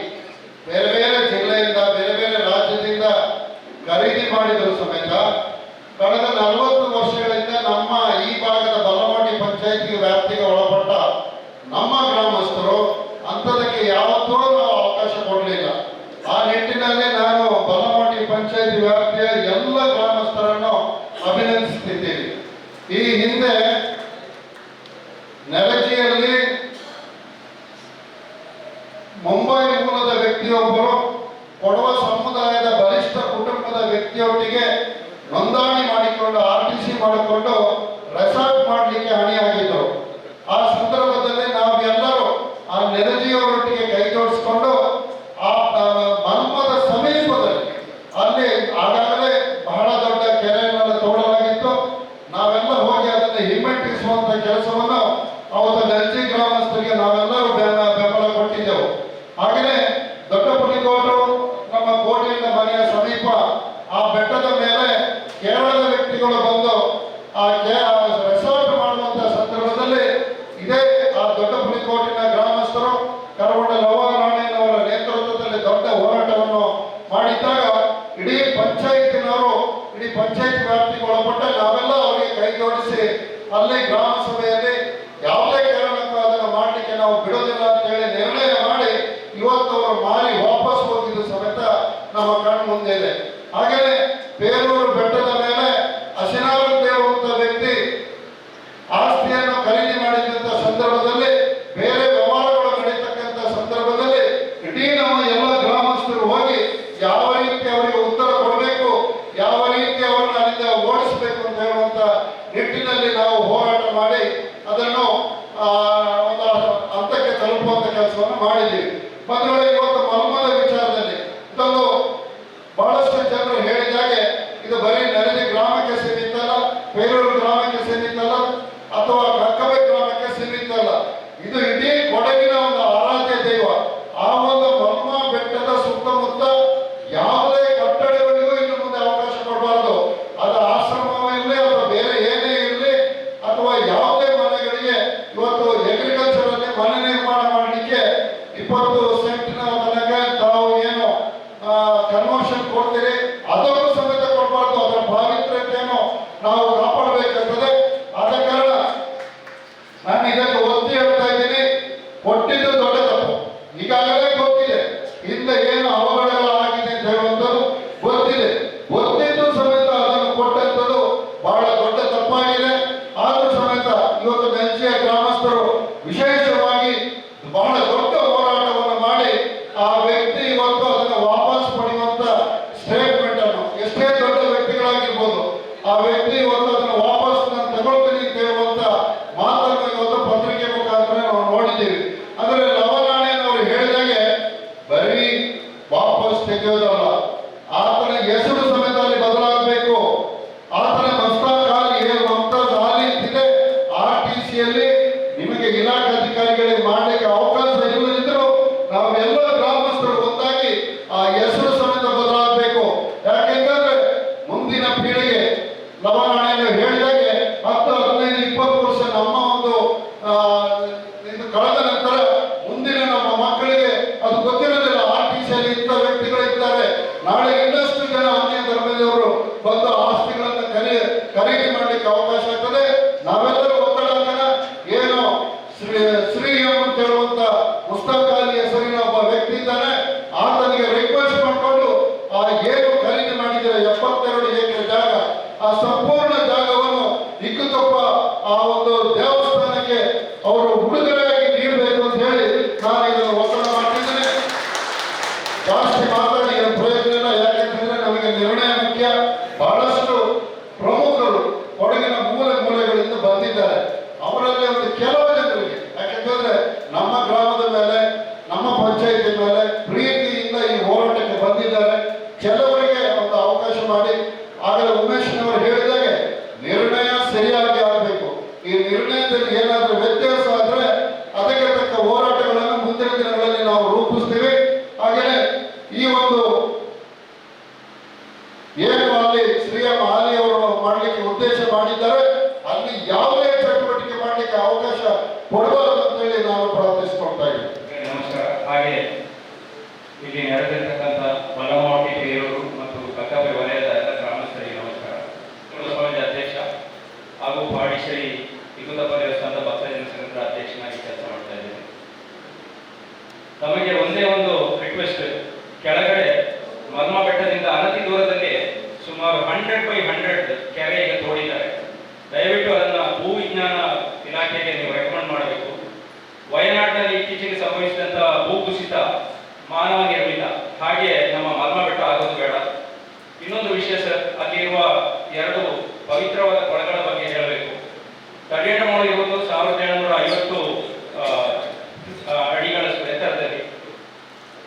ಬೇರೆ ಬೇರೆ ಜಿಲ್ಲೆಯಿಂದ ಬೇರೆ ಬೇರೆ ರಾಜ್ಯದಿಂದ ಖರೀದಿ ಮಾಡಿದರೂ ಸಮೇತ ಕಳೆದ 40 ವರ್ಷಗಳಿಂದ ನಮ್ಮ ಈ ಭಾಗದ ಬಲ್ಲಮೋಟಿ ಪಂಚಾಯಿತಿ ವ್ಯಾಪ್ತಿಗೆ ಒಳಪಟ್ಟ ನಮ್ಮ ಗ್ರಾಮಸ್ಥರು ಅಂಥದಕ್ಕೆ ಯಾವತ್ತೂ ನಾವು ಅವಕಾಶ ಕೊಡಲಿಲ್ಲ. ಆ ನಿಟ್ಟಿನಲ್ಲಿ ನಾನು ಬಲ್ಲಮೋಟಿ ಪಂಚಾಯಿತಿ ವ್ಯಾಪ್ತಿಯ ಎಲ್ಲ ಗ್ರಾಮಸ್ಥರನ್ನು ಅಭಿನಂದಿಸುತ್ತಿದ್ದೇನೆ. ಈ ಹಿಂದೆ ನೆಲಜಿಯಲ್ಲಿ ಮುಂಬೈ ಮೂಲದ ವ್ಯಕ್ತಿಯೊಬ್ಬರು ಕೊಡವ ಸಮುದಾಯದ ಬಲಿಷ್ಠ ಕುಟುಂಬದ ವ್ಯಕ್ತಿಯೊಟ್ಟಿಗೆ ನೋಂದಣಿ ಮಾಡಿಕೊಂಡು RTC ಮಾಡಿಕೊಂಡು ರೆಸಾರ್ಟ್ ಮಾಡಲಿಕ್ಕೆ ಹಣಿಯಾಗಿದ್ದರು. ಆ ಸಂದರ್ಭದಲ್ಲಿ ನಾವೆಲ್ಲರೂ ಆ ನೆಲಜಿಯವರೊಟ್ಟಿಗೆ ಕೈ ಜೋಡಿಸಿಕೊಂಡು ಆ ಮನ್ಮದ ಸಮೀಪದಲ್ಲಿ ಅಲ್ಲಿ ಆಗಾಗಲೇ ಬಹಳ ದೊಡ್ಡ ಕೆರೆಯನ್ನೆಲ್ಲ ತೋಡಲಾಗಿತ್ತು. ನಾವೆಲ್ಲ ಹೋಗಿ ಅದನ್ನು ಹಿಮ್ಮೆಟ್ಟಿಸುವಂತ ಕೆಲಸವನ್ನು ಅವತ್ತು ನೆಲಜಿ ಗ್ರಾಮಸ್ಥರಿಗೆ ನಾವೆಲ್ಲರೂ ಬೆಂಬಲ ಕೊಟ್ಟಿದ್ದೆವು. ಹಾಗೆಯೇ ದೊಡ್ಡ ಪುಲಿಗೋಡು ನಮ್ಮ ಕೋಟೆಯಿಂದ ಮನೆಯ ಸಮೀಪ ಆ ಬೆಟ್ಟದ ಮೇಲೆ ಕೇರಳದ ವ್ಯಕ್ತಿಗಳು ಬಂದು ಆ ರೆಸಾರ್ಟ್ ಮಾಡುವಂತ ಸಂದರ್ಭದಲ್ಲಿ ಇದೇ ಆ ದೊಡ್ಡ ಪುಲಿಕೋಟಿನ ಗ್ರಾಮಸ್ಥರು ಕರವಂಡ ಲವರಾಣಿಯವರ ನೇತೃತ್ವದಲ್ಲಿ ದೊಡ್ಡ ಹೋರಾಟವನ್ನು ಮಾಡಿದ್ದಾಗ ಇಡೀ ಪಂಚಾಯತಿನವರು ಇಡೀ ಪಂಚಾಯತ್ ವ್ಯಾಪ್ತಿಗೆ ಒಳಪಟ್ಟ ನಾವೆಲ್ಲ ಅವರಿಗೆ ಕೈ ಜೋಡಿಸಿ ಅಲ್ಲಿ ಗ್ರಾಮ ಸಭೆಯಲ್ಲಿ ಯಾವುದೇ ಕಾರಣಕ್ಕೂ ಅದನ್ನು ಮಾಡಲಿಕ್ಕೆ ನಾವು ಬಿಡೋದಿಲ್ಲ ಅಂತ ಹೇಳಿ ನಿರ್ಣಯ ಮಾಡಿ ಇವತ್ತು ಅವರು ಮಾರಿ ವಾಪಸ್ ಹೋಗಿದ್ದು ಸಮೇತ ನಮ್ಮ ಕಣ್ಣು ಮುಂದೆ ಇದೆ. ಹಾಗೆಯೇ ಬೇಲೂರು ಬೆಟ್ಟದ ಮೇಲೆ ಅಶಿನಾವೃತ್ತೇವ್ ಅಂತ ವ್ಯಕ್ತಿ ಆಸ್ತಿಯನ್ನು ಖರೀದಿ ಮಾಡಿದಂತ ಸಂದರ್ಭದಲ್ಲಿ ಬೇರೆ ವ್ಯವಹಾರಗಳು ನಡೀತಕ್ಕಂಥ ಸಂದರ್ಭದಲ್ಲಿ ಇಡೀ ನಮ್ಮ ಎಲ್ಲ ಗ್ರಾಮಸ್ಥರು ಹೋಗಿ ಯಾವ ರೀತಿ ಅವರಿಗೆ ಉತ್ತರ ಕೊಡಬೇಕು, ಯಾವ ರೀತಿ ಅವರನ್ನು ಅಲ್ಲಿಂದ ಓಡಿಸಬೇಕು ಅಂತ ಹೇಳುವಂತ ನಿಟ್ಟಿನಲ್ಲಿ ನಾವು ಹೋರಾಟ ಮಾಡಿ ಅದನ್ನು ಒಂದು ಹಂತಕ್ಕೆ ತಲುಪುವಂತ ಕೆಲಸವನ್ನು ಮಾಡಿದ್ದೀವಿ. ಬಂಧುಗಳೇ, ಇವತ್ತು ಮಲ್ಮದ ವಿಚಾರದಲ್ಲಿ ಇದೊಂದು ಬಹಳಷ್ಟು ಜನರು ಹೇಳಿದಾಗೆ ಇದು ಬರೀ ನೆಲಜಿ ಗ್ರಾಮಕ್ಕೆ ಸೀಮಿತ ಅಲ್ಲ, ಬೇಲೂರು ಗ್ರಾಮಕ್ಕೆ ಸೀಮಿತ ಅಲ್ಲ, ಅಥವಾ ಕಕ್ಕಬೆ ಗ್ರಾಮಕ್ಕೆ ಸೀಮಿತ ಅಲ್ಲ. ಇದು ಇಡೀ ಕೊಡಗಿನ ಒಂದು ಆರಾಧ್ಯ ದೈವ. ಆ ಒಂದು ಮಲ್ಮ ಬೆಟ್ಟದ ಸುತ್ತಮುತ್ತ ಯಾವುದೇ ಕಟ್ಟಡಗಳಿಗೂ ಇನ್ನು ಮುಂದೆ ಅವಕಾಶ ಕೊಡಬಾರದು. ಅದು ಆಶ್ರಮವೇ ಇರಲಿ ಅಥವಾ ಬೇರೆ ಏನೇ ಇರಲಿ ಅಥವಾ ಯಾವುದೇ ಮನೆಗಳಿಗೆ ಇವತ್ತು ಅಗ್ರಿಕಲ್ಚರ್ ಅಲ್ಲಿ ಮನೆ ನಿರ್ಮಾಣ ಮಾಡಲಿಕ್ಕೆ 20 ಸೆಂಟಿನ ತನಕ ತಾವು ಏನು ಕನ್ವರ್ಷನ್ ಕೊಡ್ತೀರಿ ಅದಕ್ಕೂ ಸಮೇತ ಕೊಡಬಾರ್ದು. ಅದರ ಪಾವಿತ್ರ್ಯತೆಯನ್ನು ನಾವು ಕಾಪಾಡಬೇಕಾಗ್ತದೆ. ಆದ ಕಾರಣ ನಾನು ಇದಕ್ಕೆ ಒತ್ತಿ ಹೇಳ್ತಾ ಇದ್ದೀನಿ, ಕೊಟ್ಟಿದ್ದು ದೊಡ್ಡ ತಪ್ಪು. ಈಗಾಗಲೇ ಗೊತ್ತಿದೆ ಹಿಂದೆ ಏನು ಅವಘಡಗಳಾಗಿದೆ ಅಂತ ಹೇಳುವಂಥದ್ದು ಗೊತ್ತಿದೆ. ಗೊತ್ತಿದ್ದು ಸಮೇತ ಅದನ್ನು ಕೊಟ್ಟಂಥದ್ದು ಬಹಳ ದೊಡ್ಡ ತಪ್ಪಾಗಿದೆ. ಆದರೂ ಸಮೇತ ಇವತ್ತು ನೆಲಜಿಯ ಗ್ರಾಮಸ್ಥರು ವಿಶೇಷವಾಗಿ ಬಹಳ ದೊಡ್ಡ ಹೋರಾಟವನ್ನು ಮಾಡಿ ಆ ವ್ಯಕ್ತಿ ಇವತ್ತು ಅದನ್ನು ವಾಪಸ್ ಪಡೆಯುವಂತ ಸ್ಟೇಟ್ಮೆಂಟ್ ಅನ್ನು, ಎಷ್ಟೇ ದೊಡ್ಡ ವ್ಯಕ್ತಿಗಳಾಗಿರ್ಬೋದು, ಆ ವ್ಯಕ್ತಿ ಇವತ್ತು ಅದನ್ನು ವಾಪಸ್ ನಾನು ತಗೊಳ್ತೀನಿ ಅಂತ ಹೇಳುವಂತ ಮಾತನ್ನು ಇವತ್ತು ಪತ್ರಿಕೆ ಮುಖಾಂತರ ನಾವು ನೋಡಿದ್ದೀವಿ. ಆದರೆ ಲವನಾಣೆಯವರು ಹೇಳಿದಾಗೆ ಬರೀ ವಾಪಸ್ ತೆಗೆಯೋದಲ್ಲ, ಆತನ ಹೆಸರು ಸಮೇತ ಅಲ್ಲಿ ಬದಲಾಗಬೇಕು. ಆತನ ಮಸ್ತಾಕ್ ಅಲಿ ಏನು ಮಮ್ತಾಜ್ ಅಲಿ ಅಂತಿದೆ RTCಯಲ್ಲಿ ನಿಮಗೆ ಇಲಾಖಾಧಿಕಾರಿಗಳಿಗೆ ಮಾಡಲಿಕ್ಕೆ ಅವಕಾಶ ಇಲ್ಲದಿದ್ದರೂ ನಾವೆಲ್ಲ ಗ್ರಾಮಸ್ಥರು ಒಂದಾಗಿ ಆ ಹೆಸರು ಸಮೇತ ಬದಲಾಗಬೇಕು. ಯಾಕೆಂದ್ರೆ ಮುಂದಿನ ಪೀಳಿಗೆ ಲವನಾಣೆಯನ್ನು ಹೇಳಿದಾಗೆ 10, 15, 20 ವರ್ಷ ನಮ್ಮ ಒಂದು ಇದು ಕಳೆದ ನಂತರ ಮುಂದಿನ ನಮ್ಮ ಮಕ್ಕಳಿಗೆ ಅದು ಗೊತ್ತಿರೋದಿಲ್ಲ. RTCಯಲ್ಲಿ ಇಂಥ ವ್ಯಕ್ತಿಗಳು ಇದ್ದಾರೆ, ನಾಳೆ ಇನ್ನಷ್ಟು ಜನ ಅನ್ಯ ಧರ್ಮದವರು ಬಂದು ಆಸ್ತಿಗಳನ್ನು ಖರೀದಿ ಮಾಡಲಿಕ್ಕೆ ಅವಕಾಶ ಆಗ್ತದೆ. ನಾವೆಲ್ಲರೂ ಒತ್ತಡ ಹಾಕೋಣ. ಏನು ಶ್ರೀ ಎಂ ಅಂತ ಹೇಳುವಂತ ಮುಸ್ತಾಕ್ ಅಲಿ ಹೆಸರಿನ ಒಬ್ಬ ವ್ಯಕ್ತಿ ಇದ್ದಾನೆ, ಆತನಿಗೆ ರಿಕ್ವೆಸ್ಟ್ ಮಾಡಿಕೊಂಡು ಆ ಏನು ಖರೀದಿ ಮಾಡಿದರೆ 72 ಎಕರೆ ಜಾಗ, ಆ ಸಂಪೂರ್ಣ ಜಾಗವನ್ನು ಇಕ್ಕುತೊಪ್ಪ ಆ ಒಂದು ದೇವಸ್ಥಾನಕ್ಕೆ ಅವರು ಉಡುಗೊರೆಯಾಗಿ ನೀಡಬೇಕು ಅಂತ ಹೇಳಿ ನಾನು ಇದನ್ನು ಒತ್ತಡ ಮಾಡ್ತಿದ್ದೇನೆ. ಜಾಸ್ತಿ ಮಾತಾಡಿ ಪ್ರಯೋಜನ ಇಲ್ಲ. ಯಾಕೆಂತಂದ್ರೆ ನಮಗೆ ನಿರ್ಣಯ ಮುಖ್ಯ. ಬಹಳಷ್ಟು ಪ್ರಮುಖರು ಕೊಡಗಿನ ಮೂಲೆಗಳಿಂದ ಬಂದಿದ್ದಾರೆ. ಅವರಲ್ಲಿ ಒಂದು ಕೆಲವು ಜನರಿಗೆ, ಯಾಕೆಂತಂದ್ರೆ ನಮ್ಮ ಗ್ರಾಮದ ಮೇಲೆ ನಮ್ಮ ಪಂಚಾಯಿತಿ ಮೇಲೆ ಪ್ರೀತಿಯಿಂದ ಈ ಹೋರಾಟಕ್ಕೆ ಬಂದಿದ್ದಾರೆ. ಕೆಲವರಿಗೆ ಒಂದು ಅವಕಾಶ ಮಾಡಿ, ಆಗಲೇ ಉಮೇಶ್ನವರು ಹೇಳಿದಾಗೆ ನಿರ್ಣಯ ಸರಿಯಾಗಿ ಆಗಬೇಕು. ಈ ನಿರ್ಣಯದಲ್ಲಿ ಏನಾದರೂ ವ್ಯತ್ಯಾಸ ಆದರೆ ಅದಕ್ಕೆ ತಕ್ಕ ಹೋರಾಟಗಳನ್ನು ಮುಂದಿನ ದಿನಗಳಲ್ಲಿ ನಾವು ರೂಪಿಸ್ತೀವಿ. ಹಾಗೆಯೇ ಈ ಒಂದು ಏನು ಅಲ್ಲಿ ಶ್ರೀ ಎಂ ಆಲಿ ಅವರು ಮಾಡಲಿಕ್ಕೆ ಉದ್ದೇಶ ಮಾಡಿದ್ದಾರೆ, ಅಲ್ಲಿ ಯಾವುದೇ ಚಟುವಟಿಕೆ ಮಾಡಲಿಕ್ಕೆ ಅವಕಾಶ ಕೊಡಬಾರದು ಇಲ್ಲಿ ನೆರೆದಿರ್ತಕ್ಕಂಥ ಬಲಮಾವಟಿ ಹಿರಿಯರು ಮತ್ತು ಕಕ್ಕಬೆ ವಲಯದ ಎಲ್ಲ ಗ್ರಾಮಸ್ಥರಿಗೆ ನಮಸ್ಕಾರ. ಸಮಾಜ ಅಧ್ಯಕ್ಷ ಹಾಗೂ ಪಾಡಿಶ್ರೀ ಇಗುದಪ್ಪ ದೇವಸ್ಥಾನದ ಭಕ್ತಜನ ಸಂಘದ ಅಧ್ಯಕ್ಷನಾಗಿ ಕೆಲಸ ಮಾಡ್ತಾ ಇದ್ದೇನೆ. ತಮಗೆ ಒಂದೇ ಒಂದು ರಿಕ್ವೆಸ್ಟ್, ಕೆಳಗಡೆ ಮಲ್ಮ ಬೆಟ್ಟದಿಂದ ಅನತಿ ದೂರದಲ್ಲಿ ಸುಮಾರು 100x100 ಕೆರೆ ಈಗ ತೋಡಿದ್ದಾರೆ. ದಯವಿಟ್ಟು ಅದನ್ನು ಭೂವಿಜ್ಞಾನ ಇಲಾಖೆಗೆ ನೀವು ರೆಕಮೆಂಡ್ ಮಾಡಬೇಕು. ವಯನಾಡಿನಲ್ಲಿ ಇತ್ತೀಚೆಗೆ ಸಂಭವಿಸಿದಂತಹ ಭೂಕುಸಿತ ಮಾನವ ನಿರ್ಮಿತ, ಹಾಗೆ ನಮ್ಮ ಮಲ್ಮ ಬೆಟ್ಟ ಆಗೋದು ಬೇಡ. ಇನ್ನೊಂದು ವಿಷಯ ಸರ್, ಅಲ್ಲಿರುವ 2 ಪವಿತ್ರವಾದ ಕೊಳಗಳ ಬಗ್ಗೆ ಹೇಳಬೇಕು. ತಡೆಯಣಮೂಲ ಇರುವುದು 1750 ಅಡಿಗಳಷ್ಟು ಎತ್ತರದಲ್ಲಿ,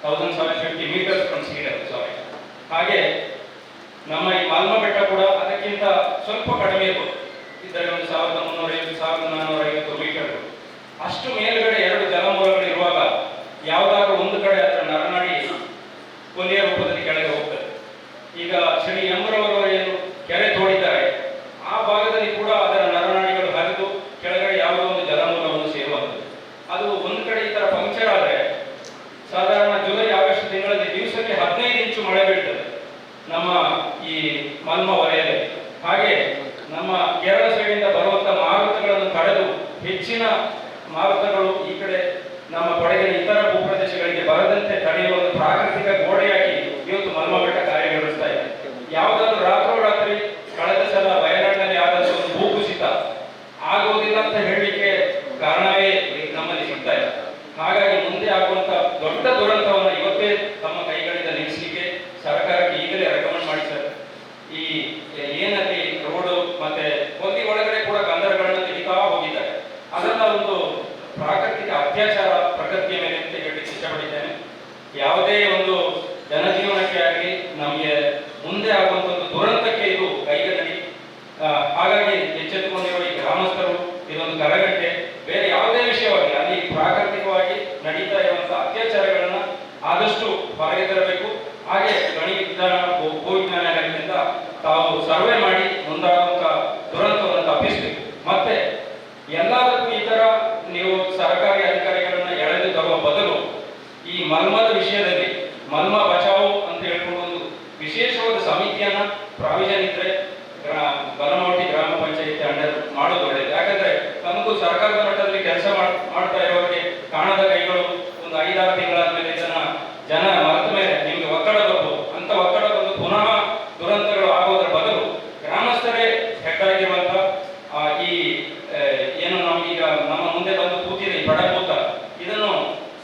1750 ಮೀಟರ್ಸ್ ಫ್ರಮ್ ಸೀ ಲೆವೆಲ್, ಸಾರಿ. ಹಾಗೆ ನಮ್ಮ ಈ ಮಲ್ಮ ಬೆಟ್ಟ ಕೂಡ ಅದಕ್ಕಿಂತ ಸ್ವಲ್ಪ ಕಡಿಮೆ ಇರ್ಬೋದು, ಇದ್ದರೆ ಒಂದು 1350-1450 ಮೀಟರ್. ಅಷ್ಟು ಮೇಲ್ಗಡೆ 2 ಜಲಮೂಲಗಳು ಇರುವಾಗ ಯಾವುದಾದ್ರೂ ಒಂದು ಕಡೆ ಅದರ ನರನಾಡಿ ಕೊನೆಯ ರೂಪದಲ್ಲಿ ಕೆಳಗೆ ಹೋಗ್ತದೆ. ಈಗ ಶ್ರೀ ಎಂಬರವರು ಏನು ಕೆರೆ ತೋಡಿದ್ದಾರೆ, ಆ ಭಾಗದಲ್ಲಿ ಕೂಡ ಅದರ ನರನಾಡಿಗಳು ಹರಿದು ಕೆಳಗಡೆ ಯಾವುದೋ ಒಂದು ಜಲಮೂಲವನ್ನು ಸೇರುವಂಥದ್ದು. ಅದು ಒಂದು ಕಡೆ ಈ ತರ ಪಂಕ್ಚರ್ ಆದರೆ ಸಾಧಾರಣ ಜುಲೈ ಆಗಸ್ಟ್ ತಿಂಗಳಲ್ಲಿ ದಿವಸಕ್ಕೆ 15 ಇಂಚು ಮಳೆ ಬೀಳ್ತದೆ ನಮ್ಮ ಈ ಮಲ್ಮ ವಲಯದಲ್ಲಿ. ಹಾಗೆ ನಮ್ಮ ಕೇರಳ ಸೈಡಿಂದ ಬರುವಂತ ಮಾರುತಗಳನ್ನು ತಡೆದು ಹೆಚ್ಚಿನ ಮಾರುತಗಳು ಈ ಕಡೆ ನಮ್ಮ ಕೊಡಗಿನ ಇತರ ಭೂಪ್ರದೇಶಗಳಿಗೆ ಬರದಂತೆ ತಡೆಯುವ ಒಂದು ಪ್ರಾಕೃತಿಕ ಗೋಡೆಯಾಗಿ ಇವತ್ತು ಮಲ್ಮ ಬೆಟ್ಟ ಕಾರ್ಯನಿರ್ವಹಿಸ್ತಾ ಇದೆ. ಯಾವುದಾದ್ರೂ ರಾತ್ರೋರಾತ್ರಿ ಕಳೆದ ಸಲ ವಯನಾಡಿನಲ್ಲಿ ಆದಂತ ಒಂದು ಭೂಕುಸಿತ ಆಗುವುದಿಲ್ಲ ಅಂತ ಹೇಳಲಿಕ್ಕೆ ಕಾರಣವೇ ನಮ್ಮಲ್ಲಿ ಸಿಗ್ತಾ ಇದೆ. ಹಾಗಾಗಿ ಮುಂದೆ ಆಗುವಂತ ದೊಡ್ಡ ದುರಂತವನ್ನು ಇವತ್ತೇ ತಮ್ಮ ಕೈಗಳಿಂದ ನಿಲ್ಲಿಸಲಿಕ್ಕೆ ಸರ್ಕಾರಕ್ಕೆ ಈಗಲೇ ರೆಕಮೆಂಡ್ ಮಾಡಿ ಸರ್. ಈ ಏನಲ್ಲಿ ರೋಡು ಮತ್ತೆ ಹೊಂದಿ ಒಳಗಡೆ ಕೂಡ ಕಂದರಗಳನ್ನು ತೆಗಿತಾ ಹೋಗಿದ್ದಾರೆ. ಅದನ್ನ ಒಂದು ಪ್ರಾಕೃತಿಕ ಅತ್ಯಾಚಾರ ಪ್ರಕೃತಿಯ ಮೇಲೆ ಅಂತ ಹೇಳಲಿಕ್ಕೆ ಇಷ್ಟಪಟ್ಟಿದ್ದೇನೆ. ಯಾವುದೇ ಒಂದು ಜನಜೀವನಕ್ಕೆ ಆಗಲಿ ನಮಗೆ ಮುಂದೆ ಆಗುವಂತ ಒಂದು ದುರಂತಕ್ಕೆ ಇದು ಕೈಗನ್ನಡಿ. ಹಾಗಾಗಿ ಎಚ್ಚೆತ್ತುಕೊಂಡಿರುವ ಈ ಗ್ರಾಮಸ್ಥರು ಇದೊಂದು ಕರಗಂಟೆ, ಬೇರೆ ಯಾವುದೇ ವಿಷಯವಾಗಿ ಅಲ್ಲಿ ಪ್ರಾಕೃತಿಕವಾಗಿ ನಡೀತಾ ಇರುವಂತಹ ಅತ್ಯಾಚಾರಗಳನ್ನ ಆದಷ್ಟು ಹೊರಗೆ ತರಬೇಕು. ಹಾಗೆ ಗಣಿ ವಿಜ್ಞಾನ ಭೂವಿಜ್ಞಾನ ಇಲಾಖೆಯಿಂದ ತಾವು ಸರ್ವೆ ಮಾಡಿ ಮುಂದಾಗುವಂತ ದುರಂತವನ್ನು ತಪ್ಪಿಸಬೇಕು. ಮತ್ತೆ ಎಲ್ಲದಕ್ಕೂ ಈ ತರ ನೀವು ಸರ್ಕಾರಿ ಅಧಿಕಾರಿಗಳನ್ನ ಎಳೆದು ತರುವ ಬದಲು ಈ ಮಲ್ಮದ ವಿಷಯದಲ್ಲಿ ಮಲ್ಮ ಬಚಾವು ಅಂತ ಹೇಳ್ಕೊಂಡು ಒಂದು ವಿಶೇಷವಾದ ಸಮಿತಿಯನ್ನ ಪ್ರಾವಿಷನ್ ಇದ್ರೆ ಬಲಮಾವಟಿ ಗ್ರಾಮ ಪಂಚಾಯಿತಿ ಅಂಡರ್ ಮಾಡೋದು ಒಳ್ಳೆಯದು. ಯಾಕಂದ್ರೆ ನಮಗೂ ಸರ್ಕಾರದ ಮಟ್ಟದಲ್ಲಿ ಕೆಲಸ ಮಾಡ್ತಾ ಇರೋರಿಗೆ ಕಾಣದ ಕೈಗಳು ಒಂದು 5-6 ತಿಂಗಳಾದ್ಮೇಲೆ ಜನ ಮರೆತ ಮೇಲೆ ನಿಮ್ಗೆ ಒತ್ತಡ ಬರ್ಬೋದು. ಅಂತ ಒತ್ತಡ ಬಂದು ಪುನಃ ದುರಂತಗಳು ಆಗೋದ್ರ ಬದಲು ಗ್ರಾಮಸ್ಥರೇ ಹೆಡ್ಡಾಗಿರುವಂತ ಈ ಏನು ನಮಗೀಗ ನಮ್ಮ ಮುಂದೆ ಬಂದು ಕೂತಿದೆ ಈ ಬಡಭೂತ, ಇದನ್ನು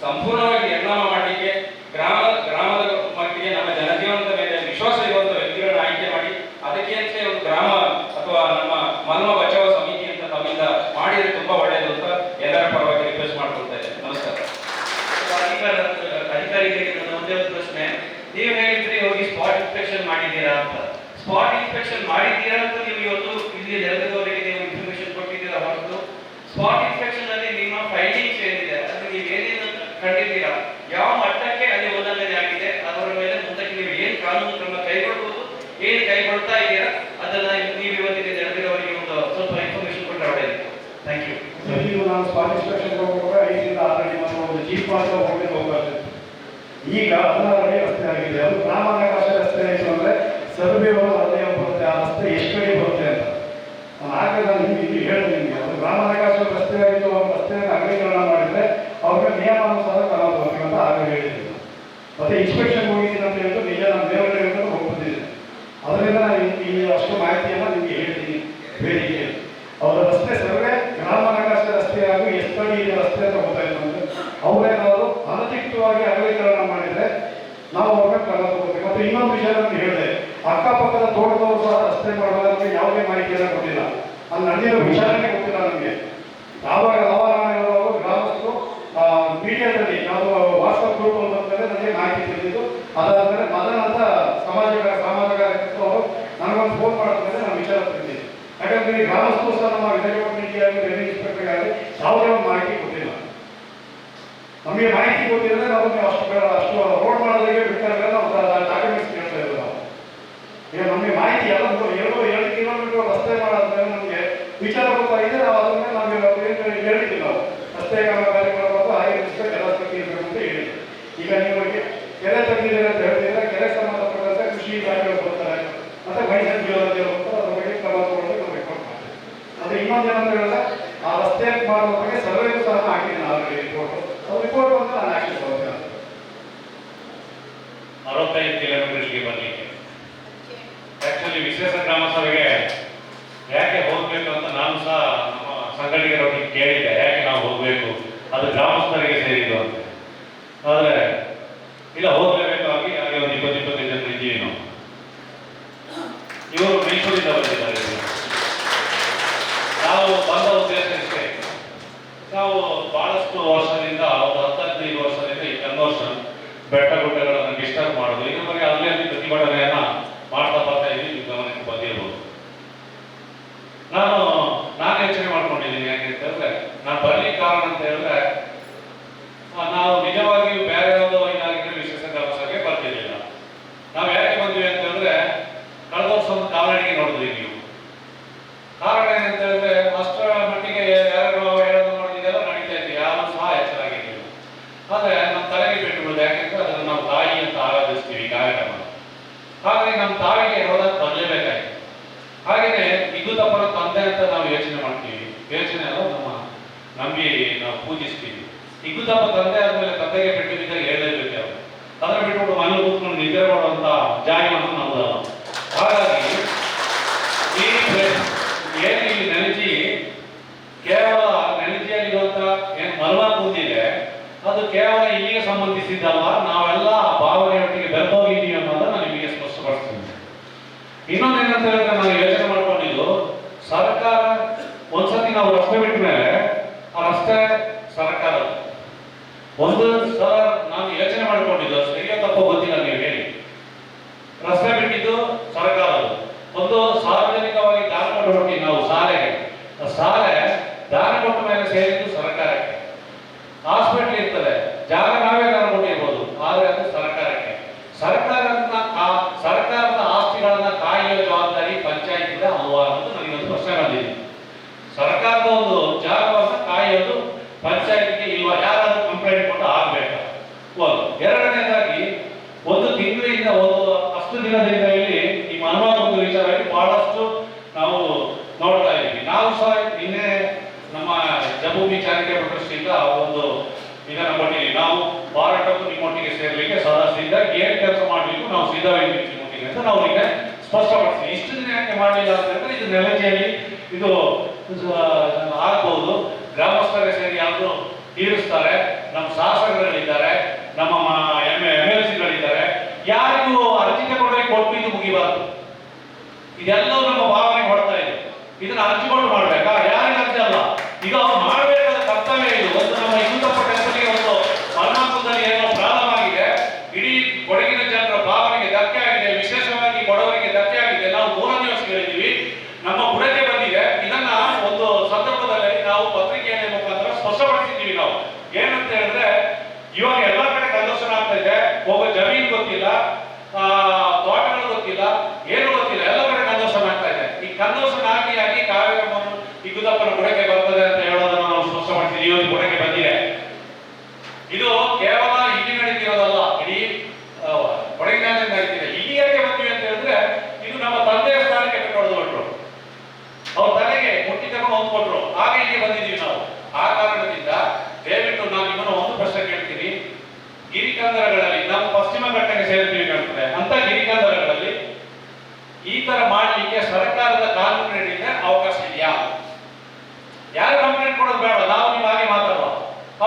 ಸಂಪೂರ್ಣವಾಗಿ ನಿರ್ನಾಮ ಮಾಡಲಿಕ್ಕೆ ಗ್ರಾಮದ ಮಟ್ಟಿಗೆ ನಮ್ಮ ಜನಜೀವನದ ಮೇಲೆ ವಿಶ್ವಾಸ ಇರುವಂತ ವ್ಯಕ್ತಿಗಳನ್ನ ಆಯ್ಕೆ ಮಾಡಿ ಅದಕ್ಕೆ ಅಂತ ಒಂದು ಗ್ರಾಮ ಅಥವಾ ನಮ್ಮ ಮಲ್ಮ ಬಚಾವ್ ಸಮಿತಿ ಅಂತ ತಮ್ಮಿಂದ ಮಾಡಿದ್ರೆ ತುಂಬಾ ಒಳ್ಳೆಯದು ಅಂತ ಎಲ್ಲರ ಪರವಾಗಿ ರಿಕ್ವೆಸ್ಟ್ ಮಾಡ್ಕೊಳ್ತಾ ಇದ್ದೇನೆ. ನಮಸ್ಕಾರ. ಅಧಿಕಾರಿಗಳಿಗೆ ನನ್ನ ಒಂದೇ ಒಂದು ಪ್ರಶ್ನೆ, ನೀವು ಹೇಳಿದ್ರಿ ಹೋಗಿ ಸ್ಪಾಟ್ ಇನ್ಸ್ಪೆಕ್ಷನ್ ಮಾಡಿದ್ದೀರಾ ಅಂತ. ಸ್ಪಾಟ್ ಇನ್ಸ್ಪೆಕ್ಷನ್ ಮಾಡಿದ್ದೀರಾ ಅಂತ ನೀವು ಇವತ್ತು ಇಲ್ಲಿ ನೆರೆದವರಿಗೆ ನೀವು ಇನ್ಫಾರ್ಮೇಶನ್ ಕೊಟ್ಟಿದ್ದೀರಾ ಹೊರತು ಸ್ಪಾಟ್ ಇನ್ಸ್ಪೆಕ್ಷನ್ ಅಲ್ಲಿ ನಿಮ್ಮ ಫೈಂಡಿಂಗ್ಸ್ ಏನಿದೆ ಅದು ನೀವು ಏನೇನು ಕಂಡಿದ್ದೀರಾ, ಯಾವ ಮಟ್ಟಕ್ಕೆ ಅಲ್ಲಿ ಉಲ್ಲಂಘನೆ ಆಗಿದೆ, ಅದರ ಮೇಲೆ ಮುಂದಕ್ಕೆ ನೀವು ಏನು ಕಾನೂನು ಕ್ರಮ ಕೈಗೊಳ್ಬಹುದು, ಏನು ಕೈಗೊಳ್ತಾ ಇದ್ದೀರಾ, ಅದನ್ನ ನೀವು ಇವತ್ತಿಗೆ ನೆರೆದಿರೋರಿಗೆ ಒಂದು ಸ್ವಲ್ಪ ಇನ್ಫಾರ್ಮೇಶನ್ ಕೊಟ್ಟರೆ ಒಳ್ಳೆಯದಿತ್ತು. Thank you. ಈಗ ನಾನು ಸ್ಪಾಟ್ ಇನ್ಸ್ಪೆಕ್ಷನ್ ಹೋಗುವಾಗ 5ರಿಂದ 6 ಅಡಿ ಮತ್ತು ಒಂದು ಜೀಪ್ ಮಾತ್ರ ಹೋಗಬಾರ್ದು. ಈಗ 16 ಅಡಿ ರಸ್ತೆ ಆಗಿದೆ. ಅದು ಗ್ರಾಮಾನಕಾಶ ರಸ್ತೆ ಆಯಿತು ಅಂದರೆ ಸರ್ವೆ ಅವರು ಅದೇ ಬರುತ್ತೆ, ಆ ರಸ್ತೆ ಎಷ್ಟು ಅಡಿ ಬರುತ್ತೆ ಅಂತ. ನಾನು ನಿಮ್ಗೆ ಇಲ್ಲಿ ಹೇಳಿದೆ ನಿಮಗೆ, ಅದು ಗ್ರಾಮಾನಕಾಶ ರಸ್ತೆ ಆಗಿತ್ತು, ಅವ್ರ ರಸ್ತೆಯನ್ನು ಅಗಲೀಕರಣ ಮಾಡಿದರೆ ಅವ್ರಿಗೆ ನಿಯಮಾನುಸಾರ ಕ್ರಮ ತಗೋಬೇಕು ಅಂತ ಆಗ ಹೇಳಿದ್ದೀನಿ. ಮತ್ತೆ ಇನ್ಸ್ಪೆಕ್ಷನ್ ಹೋಗಿದ್ದೀನಿ ಅಂತ ಹೇಳಿದ್ರು ನಿಜ, ನಾನು ಬೇರೆ ಹೋಗ್ಬಂದಿದ್ದೀನಿ. ಅದರಿಂದ ನಾನು ಈ ಅಷ್ಟು ಮಾಹಿತಿಯನ್ನು ನಿಮಗೆ ಹೇಳ್ತೀನಿ. ಬೇಡಿಕೆ ಅವರ ರಸ್ತೆ ಸರ್ವೆ ಗ್ರಾಮಾನಕಾಶ ರಸ್ತೆ ಹಾಗೂ ಎಷ್ಟು ಅಡಿ ಇದೆ ರಸ್ತೆ ಅಂತ ಗೊತ್ತಾಯಿತು ಅಂದರೆ ಅವರೇನಾದ್ರು ಅನಧಿಕೃತವಾಗಿ ಅಗಲೀಕರಣ ಮಾಡಿದರೆ ನಾವು ಅವ್ರಿಗೆ ಕ್ರಮ ತಗೋಬೇಕು. ಮತ್ತು ಇನ್ನೊಂದು ವಿಷಯ ನಾನು ಹೇಳಿದೆ, ಅಕ್ಕಪಕ್ಕದ ತೋಟದವರು ಸಹ ರಸ್ತೆ ಮಾಡೋದಕ್ಕೆ ಯಾವುದೇ ಮಾಹಿತಿಯನ್ನು ಕೊಟ್ಟಿಲ್ಲ. ಅಲ್ಲಿ ನಡೆದಿರೋ ವಿಚಾರಣೆ ಗೊತ್ತಿಲ್ಲ ನಮಗೆ. ಯಾವಾಗ ಅವರು ಗ್ರಾಮಸ್ಥರು ಮೀಡಿಯಾದಲ್ಲಿ ನಾವು ವಾಟ್ಸಪ್ ಗ್ರೂಪ್ ಅಂತಂದರೆ ನನಗೆ ಮಾಹಿತಿ ತಿಳಿದಿದ್ದು. ಅದಾದಮೇಲೆ ಮದನಂತ ಸಮಾಜ ಕಾರ್ಯಕರ್ತರು ಅವರು ನನಗೊಂದು ಫೋನ್ ಮಾಡಿದ್ಮೇಲೆ ನಾನು ವಿಚಾರ ತಿಳಿದಿದ್ದೆ. ಯಾಕಂದರೆ ಗ್ರಾಮಸ್ಥರು ಸಹ ನಮ್ಮ ವಿಧಾನಸಭೆ ಆಗಲಿ ರೆವಿನ್ಯೂ ಇನ್ಸ್ಪೆಕ್ಟರ್ ಆಗಲಿ ಯಾವುದೇ ಒಂದು ಮಾಹಿತಿ ಕೊಟ್ಟಿಲ್ಲ. ನಮಗೆ ಮಾಹಿತಿ ಕೊಟ್ಟಿದ್ರೆ ನಾವು ಅಷ್ಟು ರೋಡ್ ಮಾಡೋದಕ್ಕೆ ಬಿಡ್ತಾರೆ, ನಾವು ಡಾಕ್ಯುಮೆಂಟ್ಸ್ ಕೇಳ್ತಾ ಇರೋದು. ನಾವು ಈಗ ನಮಗೆ ಮಾಹಿತಿ ಎಲ್ಲ 2 ಕಿಲೋಮೀಟರ್ ರಸ್ತೆ ಮಾಡೋದ್ಮೇಲೆ ನಮಗೆ ವಿಚಾರ ಗೊತ್ತಾಗಿದೆ. ನಾವು ಅದನ್ನ ನಾವು ಹೇಳಿದ್ವಿ, ನಾವು ರಸ್ತೆ ಕಾಮಗಾರಿ ಮಾಡಬೇಕು, ಹಾಗೆ ಎಲ್ಲ ಇರಬೇಕು ಅಂತ ಹೇಳಿದ್ವಿ. ಈಗ ನಿಮಗೆ ಕೆರೆ ಹೇಳಿದ್ರೆ ಆ ರಸ್ತೆ ಮಾಡುವ ಬಗ್ಗೆ ಸರ್ವೆಗೂ ಸಹ ಹಾಕಿದ್ದೀನಿ ಆಲ್ರೆಡಿ ರಿಪೋರ್ಟ್. ಅದು ರಿಪೋರ್ಟ್ ಬಂದು ನಾನು ಆಕ್ಷನ್ ತಗೋತೀನಿ. 65 ಕಿಲೋಮೀಟರ್ಗೆ ಬರಲಿಕ್ಕೆ ಆಕ್ಚುಲಿ ವಿಶೇಷ ಗ್ರಾಮ ಸಭೆಗೆ ಯಾಕೆ ಹೋಗ್ಬೇಕು ಅಂತ ನಾನು ಸಹ ನಮ್ಮ ಸಂಘಟಕರೊಟ್ಟಿಗೆ ಕೇಳಿದ್ದೆ, ಯಾಕೆ ನಾವು ಹೋಗ್ಬೇಕು, ಅದು ಗ್ರಾಮಸ್ಥರಿಗೆ ಸೇರಿದ್ದು ಅಂತ. ಆದರೆ ಇಲ್ಲ, ಹೋಗ್ಲೇಬೇಕಾಗಿ ಹಾಗೆ ಒಂದು 20-25 ಜನ ಇದ್ದೀವಿ ನಾವು. ಇವರು ಮೈಸೂರಿಂದ ಬಂದಿದ್ದಾರೆ. ನಾವು ಬಂದ ಉದ್ದೇಶ ಇಷ್ಟೇ, ನಾವು ಬಹಳಷ್ಟು ವರ್ಷದಿಂದ, ಒಂದು 10-15 ವರ್ಷದಿಂದ ಈ ಕನ್ವರ್ಷನ್ ಬೆಟ್ಟ ಗುಡ್ಡಗಳನ್ನು ಡಿಸ್ಟರ್ಬ್ ಮಾಡೋದು, ಇದ್ರ ಬಗ್ಗೆ ಅಲ್ಲೇ ಪ್ರತಿಭಟನೆಯನ್ನ ಮಾಡ್ತಾ ಬರ್ತಾ ಇದ್ದೀವಿ. ನೀವು ಗಮನಕ್ಕೆ ಬಂದಿರ್ಬೋದು. ನಾನು ಯೋಚನೆ ಮಾಡ್ಕೊಂಡಿದ್ದೀನಿ ಯಾಕೆ ಅಂತ ಹೇಳಿದ್ರೆ, ನಾನು ಬರ್ಲಿಕ್ಕೆ ಕಾರಣ ಅಂತ ಹೇಳಿದ್ರೆ, ನಾವು ನಿಜವಾಗಿಯೂ ಬೇರೆ ಯಾವುದೋ ಇದಾಗಿದ್ರೆ ವಿಶೇಷ ಗ್ರಾಮ ಸಭೆಗೆ ಬರ್ತಿರ್ಲಿಲ್ಲ. ನಾವು ಯಾಕೆ ಬಂದ್ವಿ ಅಂತ ಹೇಳಿದ್ರೆ, ಕಳೆದ ವರ್ಷ ಒಂದು ಕಾಲಡಿಗೆ ನೋಡಿದ್ವಿ ನೀವು. ಕಾರಣ ಏನಂತ ಹೇಳಿದ್ರೆ, ಅಷ್ಟರ ಮಟ್ಟಿಗೆ ಯಾರು ಹೇಳೋದು ಮಾಡೋದಿದೆಲ್ಲ ನಡೀತಾ ಇತ್ತು, ಯಾರು ಸಹ ಎಚ್ಚರಾಗಿರ್ಲಿಲ್ಲ. ಆದ್ರೆ ನಮ್ಮ ತಲೆಗೆ ಬಿಟ್ಟುಬಿಡೋದು, ಯಾಕೆಂದ್ರೆ ಅದನ್ನು ನಾವು ತಾಯಿ ಅಂತ ಆರಾಧಿಸ್ತೀವಿ ಕಾರ್ಯಕ್ರಮ. ಹಾಗಾಗಿ ನಮ್ಮ ತಾಯಿಗೆ ಹೋದಾಗ ಬರಲೇಬೇಕಾಯ್ತು. ಹಾಗೇನೆ ಇಗುತ್ತಪ್ಪನ ತಂದೆ ಅಂತ ನಾವು ಯೋಚನೆ ಮಾಡ್ತೀವಿ, ಯೋಚನೆ ಅಲ್ಲ, ನಂಬಿ ನಾವು ಪೂಜಿಸ್ತೀವಿ. ಇಗುತ್ತಪ್ಪ ತಂದೆ ಆದ್ಮೇಲೆ ತಂದೆಗೆ ಬಿಟ್ಟು ಬಿದ್ದಾಗ ಹೇಳಲೇಬೇಕು ಅವರು. ಅದನ್ನ ಬಿಟ್ಬಿಟ್ಟು ಮನೆ ಕೂತ್ಕೊಂಡು ನಿದ್ರೆ ಮಾಡುವಂತ ಜಾಗವನ್ನು ನಮ್ಮದಲ್ಲ. ಹಾಗಾಗಿ ಏನು ಇಲ್ಲಿ ನೆಲಜಿ, ಕೇವಲ ನೆಲಜಿಯಲ್ಲಿರುವಂತ ಏನು ಮರ್ಮ ಕೂತಿದೆ ಅದು ಕೇವಲ ಇಲ್ಲಿಗೆ ಸಂಬಂಧಿಸಿದ್ದಲ್ಲ, ನಾವೆಲ್ಲ ಭಾವನೆಯೊಟ್ಟಿಗೆ ಬೆರೆತೋಗಿದ್ದೀವಿ ಅನ್ನೋದನ್ನ ನಾನು ನಿಮಗೆ ಸ್ಪಷ್ಟಪಡಿಸ್ತೀನಿ. ಇನ್ನೊಂದೇನಂತ ಹೇಳಿದ್ರೆ, ನಾನು ಯೋಚನೆ ಮಾಡ್ಕೊಂಡಿದ್ದು, ಸರ್ಕಾರ ಒಂದ್ಸತಿ ನಾವು ರಸ್ತೆ ಬಿಟ್ಟ ಮೇಲೆ ಆ ರಸ್ತೆ ಸರ್ಕಾರ ಒಂದು ಸಲ ನಾನು ಯೋಚನೆ ಮಾಡ್ಕೊಂಡಿದ್ದು, ಸರಿಯೋ ತಪ್ಪೋ ಗೊತ್ತಿಲ್ಲ, ನೀವು ಹೇಳಿ. ರಸ್ತೆ ಬಿಟ್ಟಿದ್ದು ಸರ್ಕಾರ, ಒಂದು ಸಾರ್ವಜನಿಕವಾಗಿ ದಾನ ಕೊಟ್ಟು ನಾವು ಶಾಲೆ ದಾನ ಕೊಟ್ಟ ಮೇಲೆ ಸೇರಿದ್ದು ಸರ್ಕಾರಕ್ಕೆ. ಹಾಸ್ಪಿಟಲ್ ಇರ್ತದೆ, ಜಾಗ ನಾವೇ ದಾನ ಕೊಟ್ಟಿರ್ಬೋದು, ಆದ್ರೆ ಅದು ಸರ್ಕಾರಕ್ಕೆ. ಸರ್ಕಾರದ ಆಸ್ತಿಗಳನ್ನ ಕಾಯುವ ಜವಾಬ್ದಾರಿ ಪಂಚಾಯತ್ ಅಲ್ವಾ ಅನ್ನೋದು ನನಗೊಂದು ಪ್ರಶ್ನೆ ಬಂದಿದೆ. ಸರ್ಕಾರದ ಒಂದು ಜಾಗವನ್ನು ಕಾಯೋದು ಪಂಚಾಯತ್ಗೆ ಇಲ್ವಾ? ಯಾರಾದ್ರೂ ಕಂಪ್ಲೇಂಟ್ ಕೊಟ್ಟು ಆಗ್ಬೇಕಾ? ಒಂದು. ಎರಡನೇದಾಗಿ, ಒಂದು ತಿಂಗಳಿಂದ ಅಷ್ಟು ದಿನದಿಂದ ಇಲ್ಲಿ ಈ ಮನವಾದ ಒಂದು ವಿಚಾರವಾಗಿ ಬಹಳಷ್ಟು ನಾವು ನೋಡ್ತಾ ಇದ್ದೀವಿ. ನಾವು ಸಹ ನಿನ್ನೆ ನಮ್ಮ ಜಮೂಮಿ ಚಾರಿಟೇಬಲ್ ಟ್ರಸ್ಟಿಂದ ಒಂದು ಇದನ್ನ ಕೊಟ್ಟಿದ್ದೀವಿ. ನಾವು ಹೋರಾಟಕ್ಕೂ ನಿಮ್ಮೊಟ್ಟಿಗೆ ಸೇರ್ಲಿಕ್ಕೆ ಸದಾ ಸಿದ್ಧ, ಏನ್ ಕೆಲಸ ಮಾಡ್ಲಿಕ್ಕೂ ನಾವು ಸಿದ್ಧವಾಗಿದ್ದೀವಿ ನಿಮ್ಮೊಟ್ಟಿಗೆ ಅಂತ ನಾವು ಈಗ ಸ್ಪಷ್ಟಪಡಿಸ್ತೀವಿ. ಇಷ್ಟು ದಿನ ಯಾಕೆ ಮಾಡಲಿಲ್ಲ ಅಂತ ಹೇಳಿದ್ರೆ, ಇದು ನೆಲಜಿಯಲ್ಲಿ ಇದು ಆಗ್ಬಹುದು. ಗ್ರಾಮಸ್ಥರೇ ಸೇರಿ ಯಾರು ತೀರಿಸ್ತಾರೆ, ನಮ್ಮ ಶಾಸಕರುಗಳಿದ್ದಾರೆ, ನಮ್ಮ MLCಗಳಿದ್ದಾರೆ, ಯಾರಿಗೂ ಅರ್ಜಿ ತಗೊಂಡೋಗಿ ಕೊಟ್ಟಿದ್ದು ಮುಗಿಬಾರ್ದು. ಇದೆಲ್ಲವೂ ನಮ್ಮ ಭಾವನೆಗೆ ಹೊಡ್ತಾ ಇದೆ. ಇದನ್ನ ಅರ್ಜಿಕೊಂಡು ಮಾಡ್ಬೇಕಾ? ಯಾರಿಗೆ ಅರ್ಜಿ ಅಲ್ಲ, ಈಗ ಅವ್ರು ಮಾಡಬೇಕಾದ ಕರ್ತವ್ಯ ಇದು. ಒಂದು ನಮ್ಮ ಹಿಂದೂತಪ್ಪ ಟೆಂಪಲ್ಗೆ ಒಂದು ಮಲ್ಮಾಕುಂದಲ್ಲಿ ಏನೋ ಪ್ರಾರಂಭ ಆಗಿದೆ, ಇಡೀ ಕೊಡಗಿನ ಜನರ ಭಾವನೆಗೆ ಧಕ್ಕೆ ಆಗಿದೆ, ವಿಶೇಷವಾಗಿ ಕೊಡವರಿಗೆ ಧಕ್ಕೆ ಆಗಿದೆ. ನಾವು 3 ದಿವಸಗಳಿದ್ದೀವಿ, ನಮ್ಮ ಬುಡಕ್ಕೆ ಬಂದಿದೆ. ಇದನ್ನ ಒಂದು ಸಂದರ್ಭದಲ್ಲಿ ನಾವು ಪತ್ರಿಕೆಯ ಮುಖಾಂತರ ಸ್ಪಷ್ಟಪಡಿಸಿದ್ದೀವಿ. ನಾವು ಏನಂತ ಹೇಳಿದ್ರೆ, ಇವಾಗ ಎಲ್ಲಾ ಕಡೆ ಕನ್ವರ್ಷನ್ ಆಗ್ತಾ ಇದೆ, ಹೋಗೋ ಜಮೀನು ಗೊತ್ತಿಲ್ಲ, ತೋಟಗಳು ಗೊತ್ತಿಲ್ಲ, ಏನು ಗೊತ್ತಿಲ್ಲ, ಎಲ್ಲ ಕಡೆ ಕನ್ವರ್ಷನ್ ಆಗ್ತಾ ಇದೆ. ಈ ಕನ್ವರ್ಷನ್ ಆಗಿ ಕಾರ್ಯಕ್ರಮವನ್ನು ಈ ಗುದ್ದಪ್ಪನ ಬುಡಕ್ಕೆ ಬರ್ತದೆ ಅಂತ ಹೇಳೋದನ್ನ ನಾವು ಸ್ಪಷ್ಟಪಡಿಸಿದ್ದೀವಿ. ಇವತ್ತು ಬುಡಕ್ಕೆ ಬಂದಿದೆ. ಇದು ಕೇವಲ ಇಲ್ಲಿ ನಡೀತಿರೋದಲ್ಲ, ಇಡೀ ಕೊಡಗಿನಲ್ಲಿ ನಡೀತಿದೆ. ಇಲ್ಲಿ ಯಾಕೆ ಬಂದಿವೆ ಅಂತ ಹೇಳಿದ್ರೆ, ಇದು ನಮ್ಮ ತಂದೆಯ ಸ್ಥಾನಕ್ಕೆ ಬಿಟ್ಟುಕೊಡ್ದು ಅವ್ರ ತಲೆಗೆ ಮುಟ್ಟಿ ತಗೊಂಡು ಹೊಂದ್ಕೊಟ್ರು, ಹಾಗೆ ಇಲ್ಲಿ ಬಂದಿದ್ದೀವಿ ನಾವು. ಆ ಕಾರಣದಿಂದ ದಯವಿಟ್ಟು ನಾನು ನಿಮ್ಮನ್ನು ಒಂದು ಪ್ರಶ್ನೆ ಕೇಳ್ತೀನಿ. ಗಿರಿಕಂದರಗಳಲ್ಲಿ ನಾವು ಪಶ್ಚಿಮ ಘಟ್ಟಕ್ಕೆ ಸೇರ್ತೀವಿ ಕಾಣ್ತದೆ, ಅಂತ ಗಿರಿಕಂದರಗಳಲ್ಲಿ ಈ ತರ ಮಾಡಲಿಕ್ಕೆ ಸರ್ಕಾರದ ಕಾನೂನಿನ ಅವಕಾಶ ಇದೆಯಾ? ಯಾರು ಕಂಪ್ಲೇಂಟ್ ಕೊಡೋದು ಬೇಡ, ನಾವು ನೀವು ಹಾಗೆ ಮಾತಾಡುವ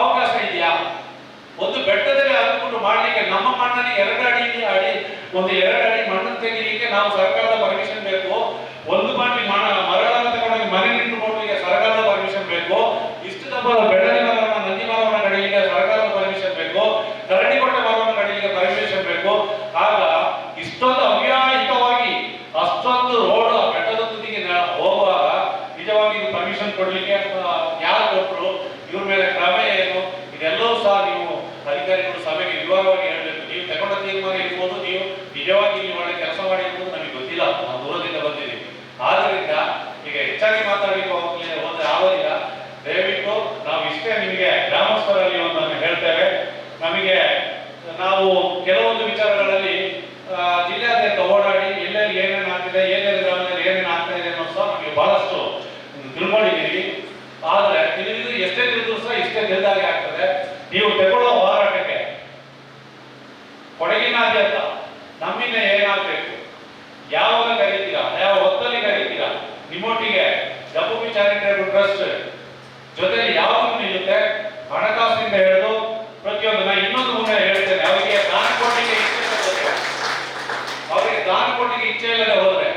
ಅವಕಾಶ ಇದೆಯಾ? ಒಂದು ಬೆಟ್ಟದಲ್ಲಿ ಅದ್ಕೊಂಡು ಮಾಡ್ಲಿಕ್ಕೆ ನಮ್ಮ ಮಣ್ಣಲ್ಲಿ 2 ಅಡಿ ಮಣ್ಣನ್ನು ತೆಗಿಲಿಕ್ಕೆ ನಾವು ಸರ್ಕಾರದ ಪರ್ಮಿಷನ್ ಬೇಕು. ಒಂದು ಬಾಟ್ಲಿ ಮರಗಳನ್ನು ತಗೊಂಡೋಗಿ ಮನೆ ನಿಂತುಕೊಳ್ಳಲಿಕ್ಕೆ ಸರ್ಕಾರದ ಪರ್ಮಿಷನ್ ಬೇಕು. ಇಷ್ಟು ದಪ್ಪ ಬೆಳ್ಳನೆ ಮರವನ್ನು, ನಂದಿ ಮರವನ್ನು ಕಡಿಲಿಕ್ಕೆ ಸರ್ಕಾರದ ಪರ್ಮಿಷನ್ ಬೇಕು. ಕರಡಿಕೊಟ್ಟೆ ಮರವನ್ನು ಕಡಿಲಿಕ್ಕೆ ಪರ್ಮಿಷನ್ ಬೇಕು. ಆಗ ಇಷ್ಟೊಂದು ಅವ್ಯಾಹಿತವಾಗಿ ಅಷ್ಟೊಂದು ರೋಡ್ ಬೆಟ್ಟದ ತುದಿಗೆ ಹೋಗುವಾಗ ನಿಜವಾಗಿ ಇದು ಪರ್ಮಿಷನ್ ಕೊಡ್ಲಿಕ್ಕೆ ಯಾರು ಕೊಟ್ಟರು, ಇವ್ರ ಮೇಲೆ ಕ್ರಮ ಏನು, ಇದೆಲ್ಲವೂ ಸಹ ನೀವು ಅಧಿಕಾರಿಗಳು ಸಭೆಗೆ ವಿವರವಾಗಿ ಹೇಳಬೇಕು. ನೀವು ತಗೊಂಡ ತೀರ್ಮಾನ ಇರ್ಬೋದು, ನೀವು ನಿಜವಾಗಿ ಇಲ್ಲಿ ಒಳ್ಳೆ ಕೆಲಸ ಮಾಡಿರ್ಬೋದು, ನಮಗೆ ಗೊತ್ತಿಲ್ಲ, ನಾವು ದೂರದಿಂದ ಬಂದಿದ್ದೀವಿ. ಆದ್ರಿಂದ ಈಗ ಹೆಚ್ಚಾಗಿ ಮಾತಾಡಲಿಕ್ಕೆ ಹೋದ್ರೆ ಆಗೋದಿಲ್ಲ. ದಯವಿಟ್ಟು ನಾವು ಇಷ್ಟೇ ನಿಮಗೆ ಗ್ರಾಮಸ್ಥರಲ್ಲಿ ಒಂದನ್ನು ಹೇಳ್ತೇವೆ. ನಮಗೆ ನಾವು ಕೆಲವೊಂದು ವಿಚಾರಗಳಲ್ಲಿ ಜಿಲ್ಲೆಯಾದ್ಯಂತ ಓಡಾಡಿ ಎಲ್ಲೆಲ್ಲಿ ಏನೇನು ಆಗ್ತಿದೆ, ಏನೇನು ಗ್ರಾಮದಲ್ಲಿ ಏನೇನು ಆಗ್ತಾ ಇದೆ ಅನ್ನೋದು ಸಹ ನಮಗೆ ಬಹಳಷ್ಟು ತಿಳ್ಕೊಂಡಿದ್ದೀವಿ. ಮಾಡಬೇಕು. ಯಾವಾಗ ಕರೀತೀರಾ, ಯಾವ ಹೊತ್ತಲ್ಲಿ ಕರೀತೀರಾ, ನಿಮ್ಮೊಟ್ಟಿಗೆ ಜಬ್ಬು ಚಾರಿಟೇಬಲ್ ಟ್ರಸ್ಟ್ ಜೊತೆಲಿ ಯಾವಾಗ ನಿಲ್ಲುತ್ತೆ, ಹಣಕಾಸಿನಿಂದ ಹಿಡಿದು ಪ್ರತಿಯೊಂದು. ನಾನು ಇನ್ನೊಂದು ಮುಂದೆ ಹೇಳ್ತೇನೆ, ಅವರಿಗೆ ದಾನ ಕೊಟ್ಟಿಗೆ ಇಚ್ಛೆ ಇಲ್ಲದೆ ಹೋದ್ರೆ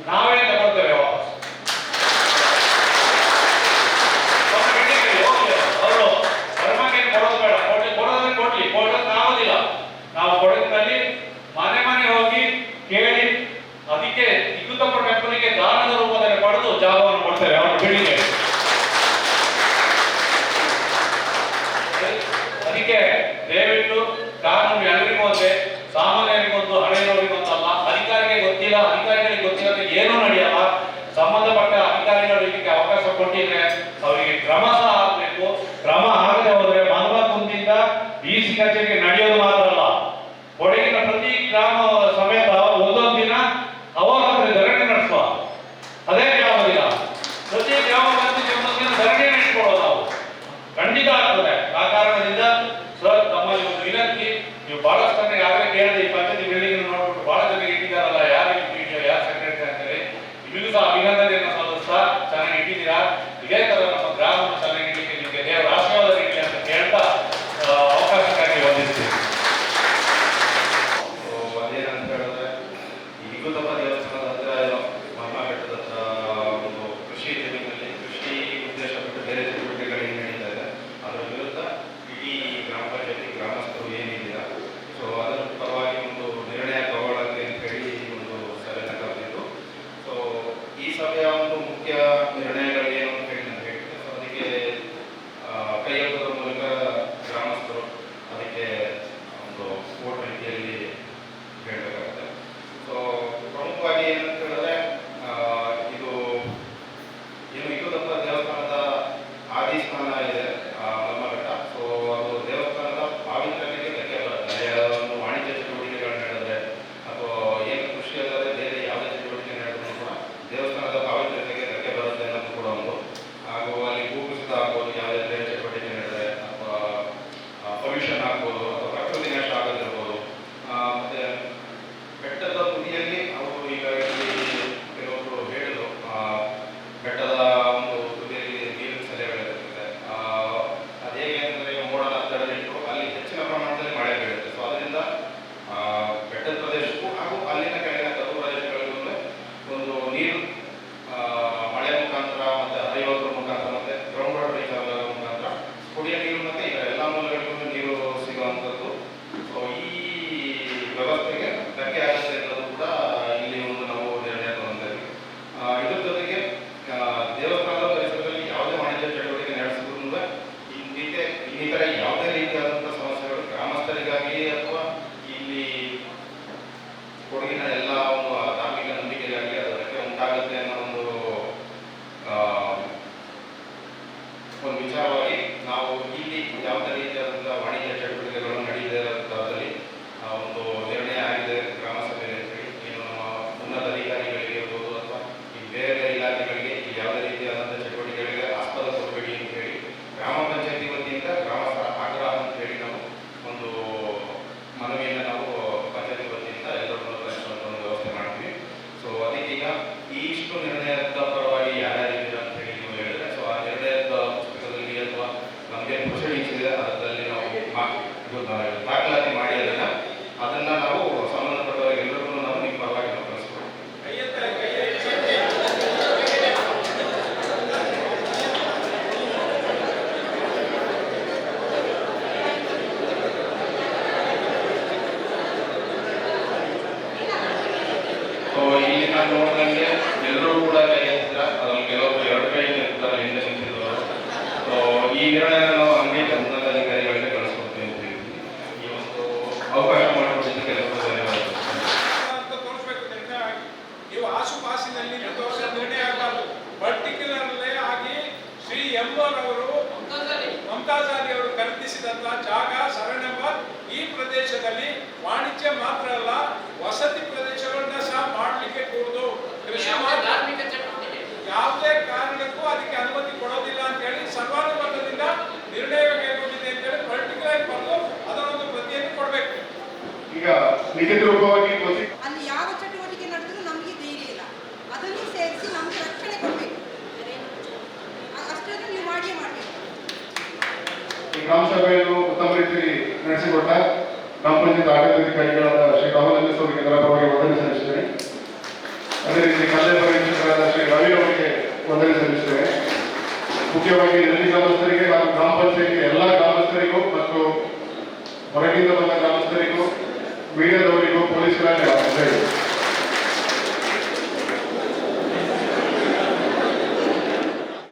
ನಾವೇ ತಗೊಳ್ತೇವೆ ವಾಪಸ್. ಅವರು ಧರ್ಮಕ್ಕೆ ಕೊಡೋದು ಬೇಡ, ಕೊಡೋದ್ರೆ ಕೊಡೋದು ನಾವುದಿಲ್ಲ. ನಾವು ಕೊಡೋದ್ರಲ್ಲಿ ಮನೆ ಹೋಗಿ ಕೇಳಿ ಅದಕ್ಕೆ ಇಗುತ್ತಪ್ಪ ಟೆಂಪಲ್ಗೆ ದಾನದ ರೂಪದಲ್ಲಿ ಪಡೆದು ಜಾಗವನ್ನು ಕೊಡ್ತೇವೆ ಅವರ ಬಿಲ್ಡಿಂಗ್. ಅದಕ್ಕೆ ದಯವಿಟ್ಟು ಕಾನೂನು ಎಲ್ಲರಿಗೂ ಒಂದೇ, ಸಾಮಾನ್ಯರಿಗೊಂದು ಹಳೆಯವರಿಗೊಂದಲ್ಲ. ಅಧಿಕಾರಿಗಳಿಗೆ ಗೊತ್ತಿಲ್ಲ ಏನೂ ನಡೆಯಲ್ಲ. ಸಂಬಂಧಪಟ್ಟ ಅಧಿಕಾರಿಗಳು ಇದಕ್ಕೆ ಅವಕಾಶ ಕೊಟ್ಟಿದ್ರೆ ಅವರಿಗೆ ಕ್ರಮ ಸಹ ಆಗಬೇಕು. ಕ್ರಮ ಆಗದೆ ಹೋದ್ರೆ ಮನವ ಕುಂದಿಂದ ಡಿಸಿ ಕಚೇರಿಗೆ ನಡೆಯೋದು ಮಾತ್ರ ಅಲ್ಲ, ಕೊಡಗಿನ ಪ್ರತಿ ಗ್ರಾಮ ಸಮೇತ ಒಂದೊಂದು ದಿನ ಅವಾಗಂದ್ರೆ ಧರಣಿ ನಡೆಸುವ. ಅದೇ ಗ್ರಾಮದಿಲ್ಲ, ಪ್ರತಿ ಗ್ರಾಮ ಪಂಚಾಯತಿ ಒಂದೊಂದು ದಿನ ಧರಣಿ ನಡೆಸಿಕೊಳ್ಳೋದು ನಾವು ಖಂಡಿತ ಆಗ್ತದೆ. ಆ ಕಾರಣದಿಂದ ಸರ್ ತಮ್ಮಲ್ಲಿ ಒಂದು ವಿನಂತಿ, ನೀವು ಬಹಳಷ್ಟು ಜನ ಯಾರೇ ಕೇಳಿದೆ ಈ ಪಂಚಾಯತಿ ಬಿಲ್ಡಿಂಗ್ ನೋಡ್ಬಿಟ್ಟು ಬಹಳ ಜನ ಇಟ್ಟಿದ್ದಾರಲ್ಲ, ಯಾರು ವಿಡಿಯೋ ಯಾರು ಸೆಕ್ರೆಟರಿ ಅಂತೇಳಿ, ನಿಮಗೂ ಸಹ ಅಭಿನಂದನೆಯನ್ನು ಸಲ್ಲಿಸ್ತಾ ಚೆನ್ನಾಗಿ ಇಟ್ಟಿದ್ದೀರಾ. ಇದೇ ತರ ನಮ್ಮ ಗ್ರಾಮವನ್ನು ಚೆನ್ನಾಗಿ ಇಡಲಿಕ್ಕೆ ನಿಮಗೆ ದೇವರ ಆಶೀರ್ವಾದ ನೀಡಲಿ ಅಂತ ಕೇಳ್ತಾ ಅವಕಾಶಕ್ಕಾಗಿ ವಂದಿಸ್ತೀನಿ. ಅದೇನಂತ ಹೇಳಿದ್ರೆ, ಈ ಇಗುತ್ತಪ್ಪ ದೇವಸ್ಥಾನದ ಹತ್ರ ಮಹಾ ಬೆಟ್ಟದ ಹತ್ರ ಒಂದು ಕೃಷಿ ಜಮೀನಲ್ಲಿ ಕೃಷಿ ಉದ್ದೇಶ ಬಿಟ್ಟು ಬೇರೆ ಚಟುವಟಿಕೆಗಳು ಏನು ನಡೀತಾ ಇದೆ ಅದರ ವಿರುದ್ಧ ಇಡೀ ಗ್ರಾಮ ಪಂಚಾಯತಿ ಗ್ರಾಮಸ್ಥರು ಏನಿದ್ದೀರಾ, ಸೊ ಅದರ ಪರವಾಗಿ ಒಂದು ನಿರ್ಣಯ ತಗೊಳ್ಳೋಕೆ ಅಂತ ಹೇಳಿ ಒಂದು ಸಭೆಯನ್ನು ಕರೆದಿದ್ದು. ಸೊ ಈ ಸಭೆಯ ಒಂದು ಮುಖ್ಯ ನಿರ್ಣಯಗಳು ಏನು ಅಂತ ಹೇಳಿ ನಾನು ಹೇಳ್ತೀನಿ. ಸೊ ಅದಕ್ಕೆ ಕೈ ಹಾಕೋದ್ರ ಮೂಲಕ ಗ್ರಾಮಸ್ಥರು ಅದಕ್ಕೆ ಒಂದು ಓಟ್ ರೀತಿಯಲ್ಲಿ ಹೇಳಬೇಕಾಗುತ್ತೆ. ಸೊ ಪ್ರಮುಖವಾಗಿ ಏನಂತ ಹೇಳಿದ್ರೆ, ಇದು ಏನು ಇಗುತ್ತಪ್ಪ ದೇವಸ್ಥಾನದ ಆದಿಸ್ಥಾನ ಇದೆ ಮಲ್ಮಘಟ್ಟ. ಸೊ ಅದು ದೇವಸ್ಥಾನದ ಪಾವಿತ್ರ್ಯತೆಗೆ ಧಕ್ಕೆ ಬರುತ್ತೆ. ಒಂದು ವಾಣಿಜ್ಯ ಚಟುವಟಿಕೆಗಳು ನಡೆದ್ರೆ ಅಥವಾ ಏನು ಕೃಷಿ ಅಲ್ಲದೆ ಬೇರೆ ಯಾವುದೇ ಚಟುವಟಿಕೆ ನಡೆದ್ರು ಕೂಡ ದೇವಸ್ಥಾನದ ಪಾವಿತ್ರ್ಯತೆಗೆ ಧಕ್ಕೆ ಬರುತ್ತೆ ಅನ್ನೋದು ಕೂಡ ಒಂದು. ಹಾಗೂ ಅಲ್ಲಿ ಭೂಕುಸಿತ ಆಗ್ಬೋದು, ಯಾವುದೇ ಬೇರೆ ಚಟುವಟಿಕೆ ನಡೆದ್ರೆ, ಅಥವಾ ಪೊಲ್ಯೂಷನ್ ಆಗ್ಬೋದು, ಅಥವಾ ಪ್ರಕೃತಿ ನಾಶ ಆಗೋದಿರ್ಬೋದು. ಮತ್ತೆ ಬೆಟ್ಟದ ತುದಿಯಲ್ಲಿ ಅವರು ಈಗ ಕೆಲವೊಬ್ಬರು ಹೇಳಿದ್ರು, ಬೆಟ್ಟದ ಒಂದು ತುದಿಯಲ್ಲಿ ನೀರಿನ ಸೆಲೆಗಳಿರ್ತದೆ. ಅದು ಹೇಗೆ ಅಂದರೆ ಮೋಡನ ತಡೆದಿಟ್ಟು ಅಲ್ಲಿ ಹೆಚ್ಚಿನ ಪ್ರಮಾಣದಲ್ಲಿ ಮಳೆ ಬೀಳುತ್ತೆ. ಸೊ ಅದರಿಂದ ಬೆಟ್ಟದ ಪ್ರದೇಶಕ್ಕೂ ಹಾಗೂ ಅಲ್ಲಿನ ಕೆಳಗಿನ ತಗ್ಗು ಪ್ರದೇಶಗಳಿಗೂ ಒಂದು ನೀರು ಮಳೆ ಮುಖಾಂತರ ಮತ್ತು ಹರಿಯೋದ್ರ ಮುಖಾಂತರ ಮತ್ತು ಗ್ರೌಂಡ್ ವಾಟರ್ ರೀಚ್ ಆಗೋದ್ರ ಮುಖಾಂತರ ಕುಡಿಯೋ ನೀರು ಮತ್ತು ಈಗ ಎಲ್ಲ ಮೂಲಗಳಿಗೂ ನೀರು ಸಿಗುವಂಥದ್ದು. ಸೊ ಈ ವ್ಯವಸ್ಥೆಗೆ ಧಕ್ಕೆ ಆಗುತ್ತೆ ಅನ್ನೋದು ಕೂಡ ಇಲ್ಲಿ ಒಂದು ನಾವು ನಿರ್ಣಯ ತಗೊಂಡಿದ್ದೀವಿ. ಇದ್ರ ಜೊತೆಗೆ ದೇವಸ್ಥಾನದ ಪರಿಸರದಲ್ಲಿ ಯಾವುದೇ ವಾಣಿಜ್ಯ ಚಟುವಟಿಕೆ ನಡೆಸಿದ್ರು ಇನ್ನಿತರ ಯಾವುದೇ ರೀತಿಯಾದಂಥ ಸಮಸ್ಯೆಗಳು ಗ್ರಾಮಸ್ಥರಿಗಾಗಿ ಅಥವಾ ಇಲ್ಲಿ ಕೊಡಗಿನ ಎಲ್ಲ ಒಂದು ಧಾರ್ಮಿಕ ನಂಬಿಕೆಗಾಗಿ ಅದಕ್ಕೆ ಉಂಟಾಗುತ್ತೆ ಅನ್ನೋ ಒಂದು ವಿಚಾರವಾಗಿ ನಾವು ಇಲ್ಲಿ ಯಾವುದೇ ರೀತಿಯಾದಂಥ ವಾಣಿಜ್ಯ ಚಟುವಟಿಕೆಗಳು ನಡೆಯದೇ ಇರೋ ಥರದಲ್ಲಿ ಒಂದು ನಿರ್ಣಯ ಆಗಿದೆ ಗ್ರಾಮ ಸಭೆಯಲ್ಲಿ ಅಂತ ಹೇಳಿ. ಏನು ನಮ್ಮ ಉನ್ನತ ಅಧಿಕಾರಿಗಳಿಗೆ ಇರ್ಬೋದು ಅಥವಾ ಈ ಬೇರೆ ಇಲಾಖೆಗಳಿಗೆ ಇಲ್ಲಿ ಯಾವುದೇ ರೀತಿಯಾದಂಥ ಚಟುವಟಿಕೆಗಳಿಗೆ ಆಸ್ಪದ ಕೊಡಬೇಡಿ ಅಂತ ಹೇಳಿ ಗ್ರಾಮ ಪಂಚಾಯತಿ ವತಿಯಿಂದ ಗ್ರಾಮಸ್ಥರ ಆಗ್ರಹ ಅಂತ ಹೇಳಿ ನಾವು ಒಂದು ಮನವಿಯನ್ನು ನಾವು ಪಂಚಾಯತಿ ವತಿಯಿಂದ ಎಲ್ಲರನ್ನೂ ಕಳಿಸುವಂಥ ಒಂದು ವ್ಯವಸ್ಥೆ ಮಾಡ್ತೀವಿ. ಸೊ ಅದಕ್ಕೀಗ ಇಷ್ಟು ನಿರ್ಣಯದ ಪರವಾಗಿ ಯಾರ್ಯಾರಿದ್ದೀರ ಅಂತ ಹೇಳಿ ನೀವು ಹೇಳಿದ್ರೆ, ಸೊ ಆ ನಿರ್ಣಯದ ಪುಸ್ತಕದಲ್ಲಿ ಅಥವಾ ನಮಗೆ ಪ್ರೊಸೀಡಿಂಗ್ಸ್ ಇದೆ ಅದರಲ್ಲಿ ನಾವು ದಾಖಲಾತಿ ಮಾಡಿ ಅದನ್ನ ನಾವು ಸಂಬಂಧಪಟ್ಟವರಿಗೆ ಎಲ್ಲರಿಗೂ ನಾವು ನಿಮ್ಮ ಪರವಾಗಿ ನಾವು ಕಳಿಸ್ಕೊಡ್ತೀವಿ. ಸೊ ಇಲ್ಲಿ ನಾನು ನೋಡಿದಂಗೆ ಎಲ್ಲರೂ ಕೂಡ ಕೈ ಎತ್ತಿದ್ರ, ಅದ್ರಲ್ಲಿ ಕೆಲವೊಬ್ರು ಎರಡು ಕೈ ಎತ್ತಿದ್ದಾರೆ, ಹಿಂದೆ ನಿಂತಿದ್ದವರು. ಸೊ ಈ ನಿರ್ಣಯ ನಾವು ಹಂಗೆ ಉನ್ನತ ಅಧಿಕಾರಿಗಳಿಗೆ ಕಳಿಸ್ಕೊಡ್ತೀವಿ ಅಂತ ಹೇಳ್ತೀವಿ. ಈ ಒಂದು ಅವಕಾಶ ಮಾಡಿಕೊಟ್ಟಿದ್ದಕ್ಕೆ ಎಲ್ಲರೂ ಧನ್ಯವಾದಗಳು. ನೀವು ಆಸುಪಾಸಿನಲ್ಲಿ ನಿರ್ಣಯ ಆಗಬಾರ್ದು. ಪರ್ಟಿಕ್ಯುಲರ್ಲಿ ಆಗಿ ಶ್ರೀ ಎಂಬರವರು ಮಮತಾಜಾರಿ ಅವರು ಖರೀದಿಸಿದಂತಹ ಜಾಗ ಸರಣೆಂಬರ್ ಈ ಪ್ರದೇಶದಲ್ಲಿ ವಾಣಿಜ್ಯ ಮಾತ್ರ ಅಲ್ಲ ವಸತಿ ಪ್ರದೇಶಗಳನ್ನ ಸಹ ಮಾಡಲಿಕ್ಕೆ ಕೂಡದು. ಕೃಷಿ ಧಾರ್ಮಿಕ ಚಟುವಟಿಕೆ ಯಾವುದೇ ಕಾರಣಕ್ಕೂ ಅದಕ್ಕೆ ಅನುಮತಿ ಕೊಡೋದಿಲ್ಲ ಅಂತ ಹೇಳಿ ಸರ್ವಾನುಮತದಿಂದ ನಿರ್ಣಯ ಕೈಗೊಂಡಿದೆ ಅಂತ ಹೇಳಿ ಪರ್ಟಿಕ್ಯುಲರ್ ಬಂದು ಅದರ ಒಂದು ಪ್ರತಿಯನ್ನು ಕೊಡಬೇಕು. ಈಗ ಲಿಖಿತ ರೂಪವಾಗಿ ಅಲ್ಲಿ ಯಾವ ಈ ಗ್ರಾಮ ಸಭೆಯನ್ನು ಉತ್ತಮ ರೀತಿಯಲ್ಲಿ ನಡೆಸಿಕೊಟ್ಟ ಗ್ರಾಮ ಪಂಚಾಯತ್ ಆಡಳಿತಾಧಿಕಾರಿಗಳಾದ ಶ್ರೀ ರಾಹುಲ್ ಎಸ್ ಅವರಿಗೆ ಇದರ ಪರವಾಗಿ ವಂದನೆ ಸಲ್ಲಿಸುತ್ತೇನೆ. ಅದೇ ರೀತಿ ಕಂದಾಯ ಪರಿವೀಕ್ಷಕರಾದ ಶ್ರೀ ರವಿ ಅವರಿಗೆ ವಂದನೆ ಸಲ್ಲಿಸುತ್ತೇನೆ. ಮುಖ್ಯವಾಗಿ ನೆಲ್ಲಿ ಗ್ರಾಮಸ್ಥರಿಗೆ ಹಾಗೂ ಗ್ರಾಮ ಪಂಚಾಯತಿ ಎಲ್ಲ ಗ್ರಾಮಸ್ಥರಿಗೂ ಮತ್ತು ಹೊರಗಿಂದ ಬಂದ ಗ್ರಾಮಸ್ಥರಿಗೂ ಮೀಡಿಯಾದವರಿಗೂ ಪೊಲೀಸ್ ಇಲಾಖೆ